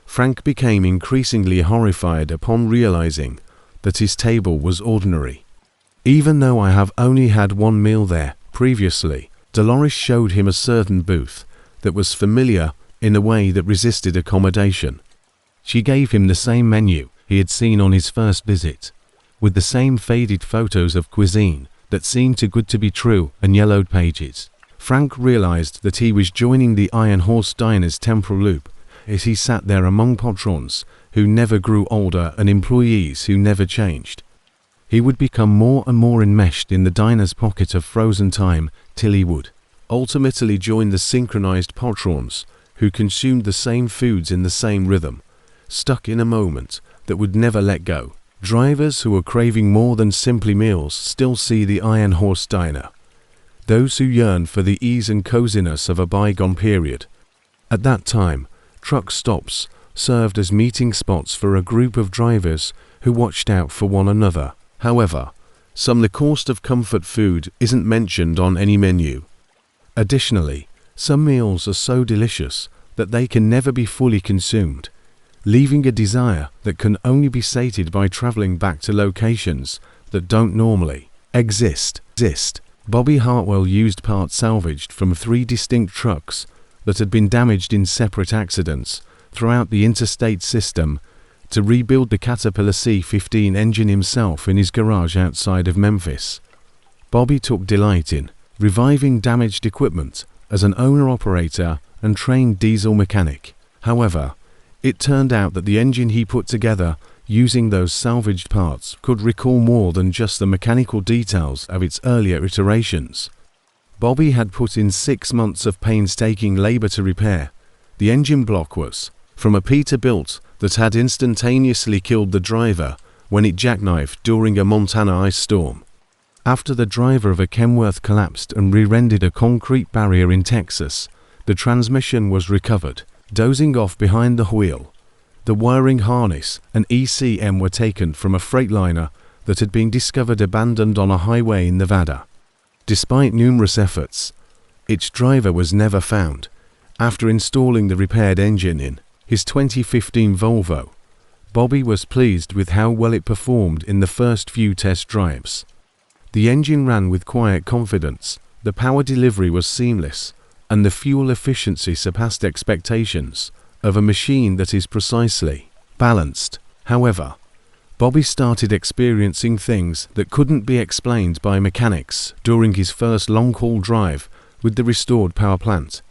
[SPEAKER 1] Frank became increasingly horrified upon realizing that his table was ordinary. "Even though I have only had one meal there previously," Dolores showed him a certain booth that was familiar in a way that resisted accommodation. She gave him the same menu he had seen on his first visit, with the same faded photos of cuisine that seemed too good to be true and yellowed pages. Frank realized that he was joining the Iron Horse Diner's temporal loop as he sat there among patrons who never grew older and employees who never changed. He would become more and more enmeshed in the diner's pocket of frozen time till he would ultimately join the synchronized patrons who consumed the same foods in the same rhythm, stuck in a moment that would never let go. Drivers who are craving more than simply meals still see the Iron Horse Diner. those who yearn for the ease and coziness of a bygone period. At that time, truck stops served as meeting spots for a group of drivers who watched out for one another. However, the cost of comfort food isn't mentioned on any menu. Additionally, some meals are so delicious that they can never be fully consumed, leaving a desire that can only be sated by traveling back to locations that don't normally exist. Bobby Hartwell used parts salvaged from 3 distinct trucks that had been damaged in separate accidents throughout the interstate system to rebuild the Caterpillar C-15 engine himself in his garage outside of Memphis. Bobby took delight in reviving damaged equipment as an owner-operator and trained diesel mechanic. However, it turned out that the engine he put together using those salvaged parts could recall more than just the mechanical details of its earlier iterations. Bobby had put in 6 months of painstaking labor to repair. The engine block was from a Peterbilt that had instantaneously killed the driver when it jackknifed during a Montana ice storm. After the driver of a Kenworth collapsed and rear-ended a concrete barrier in Texas, the transmission was recovered, dozing off behind the wheel. The wiring harness and ECM were taken from a Freightliner that had been discovered abandoned on a highway in Nevada. Despite numerous efforts, its driver was never found. After installing the repaired engine in his 2015 Volvo, Bobby was pleased with how well it performed in the first few test drives. The engine ran with quiet confidence, the power delivery was seamless, and the fuel efficiency surpassed expectations of a machine that is precisely balanced. However, Bobby started experiencing things that couldn't be explained by mechanics during his first long-haul drive with the restored power plant.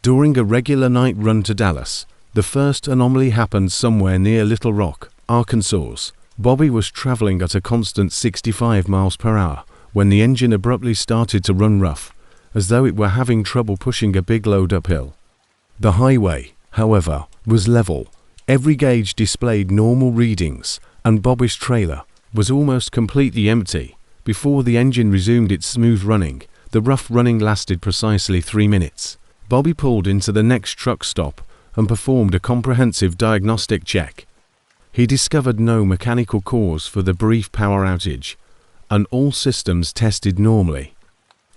[SPEAKER 1] During a regular night run to Dallas, the first anomaly happened somewhere near Little Rock, Arkansas. Bobby was traveling at a constant 65 miles per hour when the engine abruptly started to run rough, as though it were having trouble pushing a big load uphill. The highway, however, was level. Every gauge displayed normal readings, and Bobby's trailer was almost completely empty. Before the engine resumed its smooth running, the rough running lasted precisely 3 minutes. Bobby pulled into the next truck stop and performed a comprehensive diagnostic check. He discovered no mechanical cause for the brief power outage, and all systems tested normally.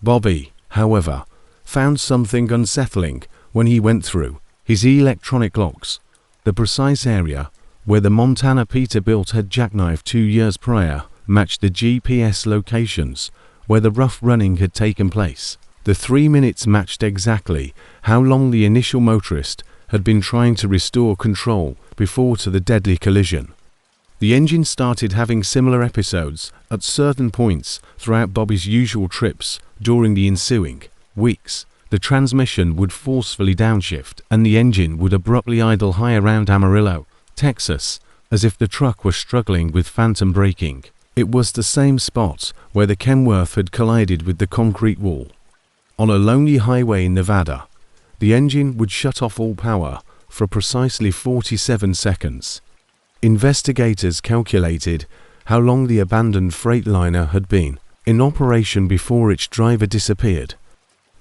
[SPEAKER 1] Bobby, however, found something unsettling when he went through his electronic logs. The precise area where the Montana Peterbilt had jackknifed 2 years prior matched the GPS locations where the rough running had taken place. The 3 minutes matched exactly how long the initial motorist had been trying to restore control before the deadly collision. The engine started having similar episodes at certain points throughout Bobby's usual trips during the ensuing weeks. The transmission would forcefully downshift and the engine would abruptly idle high around Amarillo, Texas, as if the truck was struggling with phantom braking. It was the same spot where the Kenworth had collided with the concrete wall. On a lonely highway in Nevada, the engine would shut off all power for precisely 47 seconds. Investigators calculated how long the abandoned Freightliner had been in operation before its driver disappeared.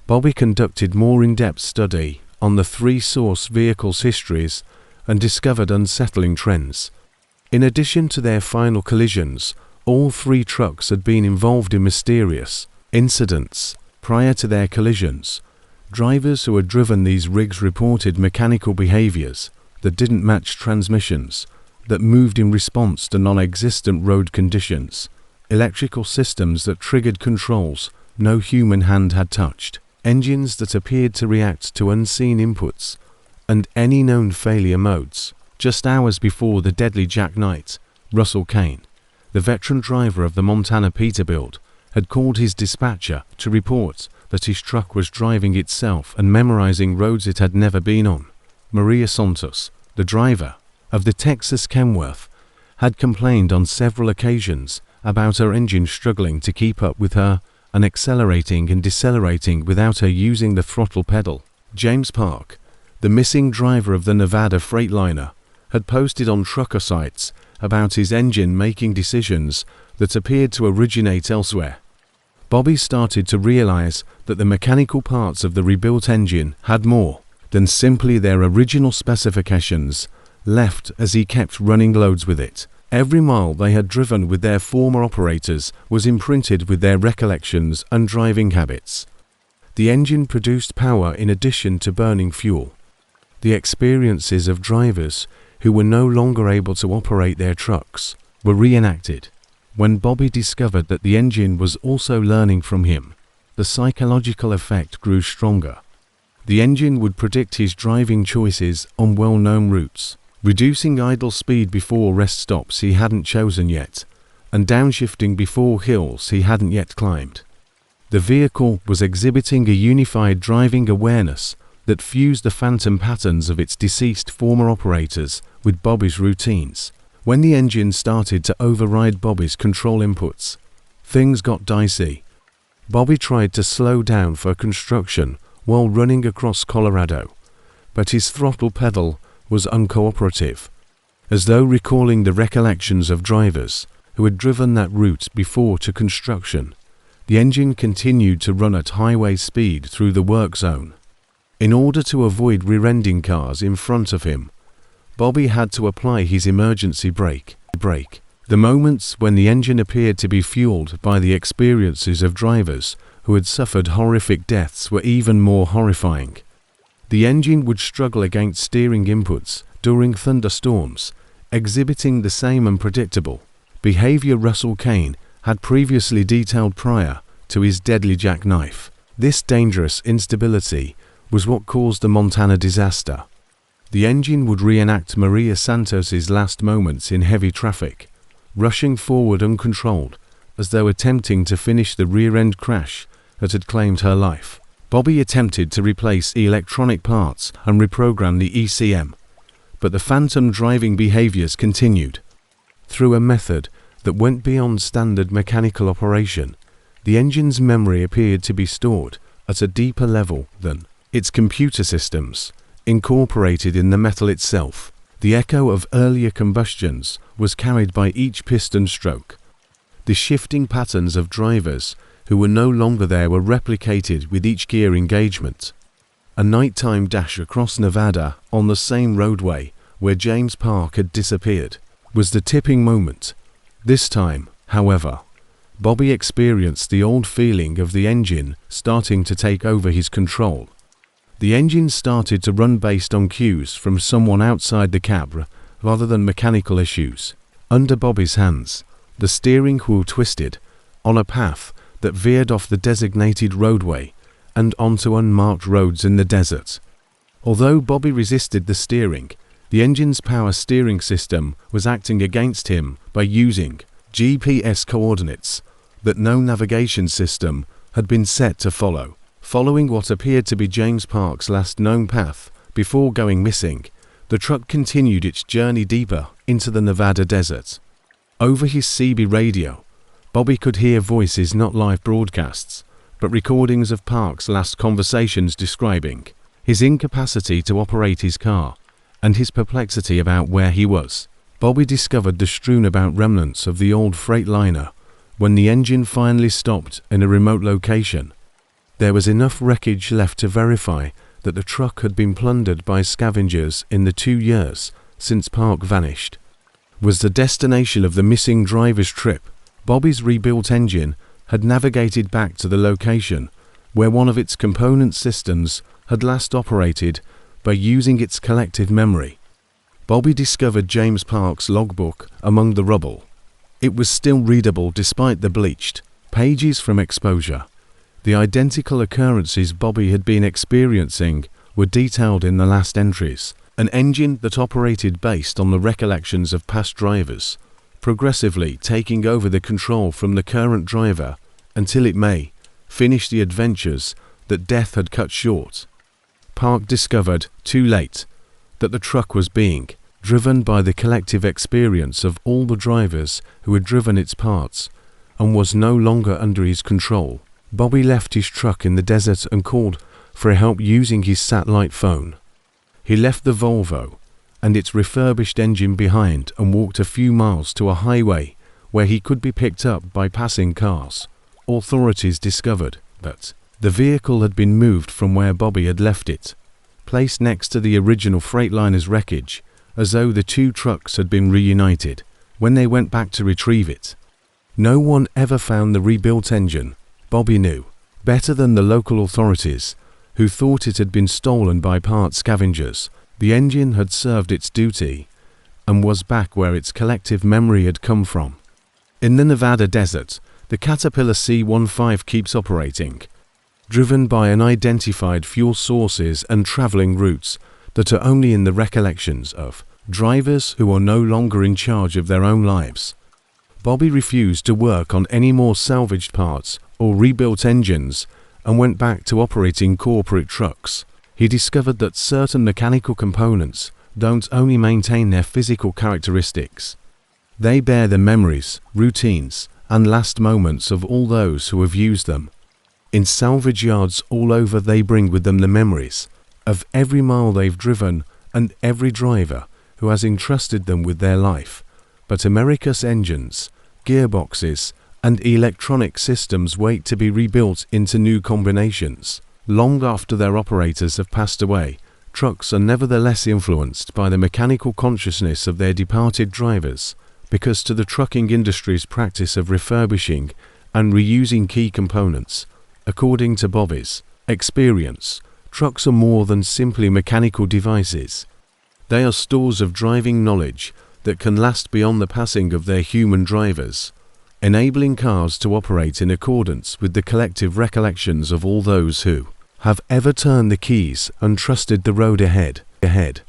[SPEAKER 1] Bobby conducted more in-depth study on the 3 source vehicles' histories and discovered unsettling trends. In addition to their final collisions, all 3 trucks had been involved in mysterious incidents prior to their collisions. Drivers who had driven these rigs reported mechanical behaviors that didn't match transmissions that moved in response to non-existent road conditions, electrical systems that triggered controls no human hand had touched, engines that appeared to react to unseen inputs, and any known failure modes. Just hours before the deadly jackknife, Russell Kane, the veteran driver of the Montana Peterbilt, had called his dispatcher to report that his truck was driving itself and memorizing roads it had never been on. Maria Santos, the driver of the Texas Kenworth, had complained on several occasions about her engine struggling to keep up with her and accelerating and decelerating without her using the throttle pedal. James Park, the missing driver of the Nevada Freightliner, had posted on trucker sites about his engine making decisions that appeared to originate elsewhere. Bobby started to realize that the mechanical parts of the rebuilt engine had more than simply their original specifications left as he kept running loads with it. Every mile they had driven with their former operators was imprinted with their recollections and driving habits. The engine produced power in addition to burning fuel. The experiences of drivers who were no longer able to operate their trucks were reenacted. When Bobby discovered that the engine was also learning from him, the psychological effect grew stronger. The engine would predict his driving choices on well-known routes, reducing idle speed before rest stops he hadn't chosen yet, and downshifting before hills he hadn't yet climbed. The vehicle was exhibiting a unified driving awareness that fused the phantom patterns of its deceased former operators with Bobby's routines. When the engine started to override Bobby's control inputs, things got dicey. Bobby tried to slow down for construction while running across Colorado, but his throttle pedal was uncooperative. As though recalling the recollections of drivers who had driven that route before to construction, the engine continued to run at highway speed through the work zone. In order to avoid rear-ending cars in front of him, Bobby had to apply his emergency brake. The moments when the engine appeared to be fueled by the experiences of drivers who had suffered horrific deaths were even more horrifying. The engine would struggle against steering inputs during thunderstorms, exhibiting the same unpredictable behavior Russell Kane had previously detailed prior to his deadly jackknife. This dangerous instability was what caused the Montana disaster. The engine would reenact Maria Santos's last moments in heavy traffic, rushing forward uncontrolled as though attempting to finish the rear-end crash that had claimed her life. Bobby attempted to replace electronic parts and reprogram the ECM, but the phantom driving behaviors continued. Through a method that went beyond standard mechanical operation, the engine's memory appeared to be stored at a deeper level than its computer systems, incorporated in the metal itself. The echo of earlier combustions was carried by each piston stroke. The shifting patterns of drivers who were no longer there were replicated with each gear engagement. A nighttime dash across Nevada on the same roadway where James Park had disappeared was the tipping moment. This time, however, Bobby experienced the old feeling of the engine starting to take over his control. The engine started to run based on cues from someone outside the cab rather than mechanical issues. Under Bobby's hands, the steering wheel twisted on a path that veered off the designated roadway and onto unmarked roads in the desert. Although Bobby resisted the steering, the engine's power steering system was acting against him by using GPS coordinates that no navigation system had been set to follow. Following what appeared to be James Park's last known path before going missing, the truck continued its journey deeper into the Nevada desert. Over his CB radio, Bobby could hear voices, not live broadcasts, but recordings of Park's last conversations describing his incapacity to operate his car and his perplexity about where he was. Bobby discovered the strewn about remnants of the old freight liner when the engine finally stopped in a remote location. There was enough wreckage left to verify that the truck had been plundered by scavengers in the 2 years since Park vanished. Was the destination of the missing driver's trip? Bobby's rebuilt engine had navigated back to the location where one of its component systems had last operated by using its collective memory. Bobby discovered James Park's logbook among the rubble. It was still readable despite the bleached pages from exposure. The identical occurrences Bobby had been experiencing were detailed in the last entries. An engine that operated based on the recollections of past drivers, progressively taking over the control from the current driver until it may finish the adventures that death had cut short. Park discovered, too late, that the truck was being driven by the collective experience of all the drivers who had driven its parts and was no longer under his control. Bobby left his truck in the desert and called for help using his satellite phone. He left the Volvo and its refurbished engine behind and walked a few miles to a highway where he could be picked up by passing cars. authorities discovered that the vehicle had been moved from where Bobby had left it, placed next to the original Freightliner's wreckage, as though the two trucks had been reunited when they went back to retrieve it. No one ever found the rebuilt engine. Bobby knew better than the local authorities, who thought it had been stolen by part scavengers. The engine had served its duty and was back where its collective memory had come from. In the Nevada desert, the Caterpillar C-15 keeps operating, driven by unidentified fuel sources and traveling routes that are only in the recollections of drivers who are no longer in charge of their own lives. Bobby refused to work on any more salvaged parts or rebuilt engines and went back to operating corporate trucks. He discovered that certain mechanical components don't only maintain their physical characteristics. They bear the memories, routines, and last moments of all those who have used them. In salvage yards all over, they bring with them the memories of every mile they've driven and every driver who has entrusted them with their life. But America's engines, gearboxes, and electronic systems wait to be rebuilt into new combinations. Long after their operators have passed away, trucks are nevertheless influenced by the mechanical consciousness of their departed drivers, because to the trucking industry's practice of refurbishing and reusing key components, according to Bobby's experience, trucks are more than simply mechanical devices. They are stores of driving knowledge that can last beyond the passing of their human drivers, enabling cars to operate in accordance with the collective recollections of all those who have ever turned the keys and trusted the road ahead.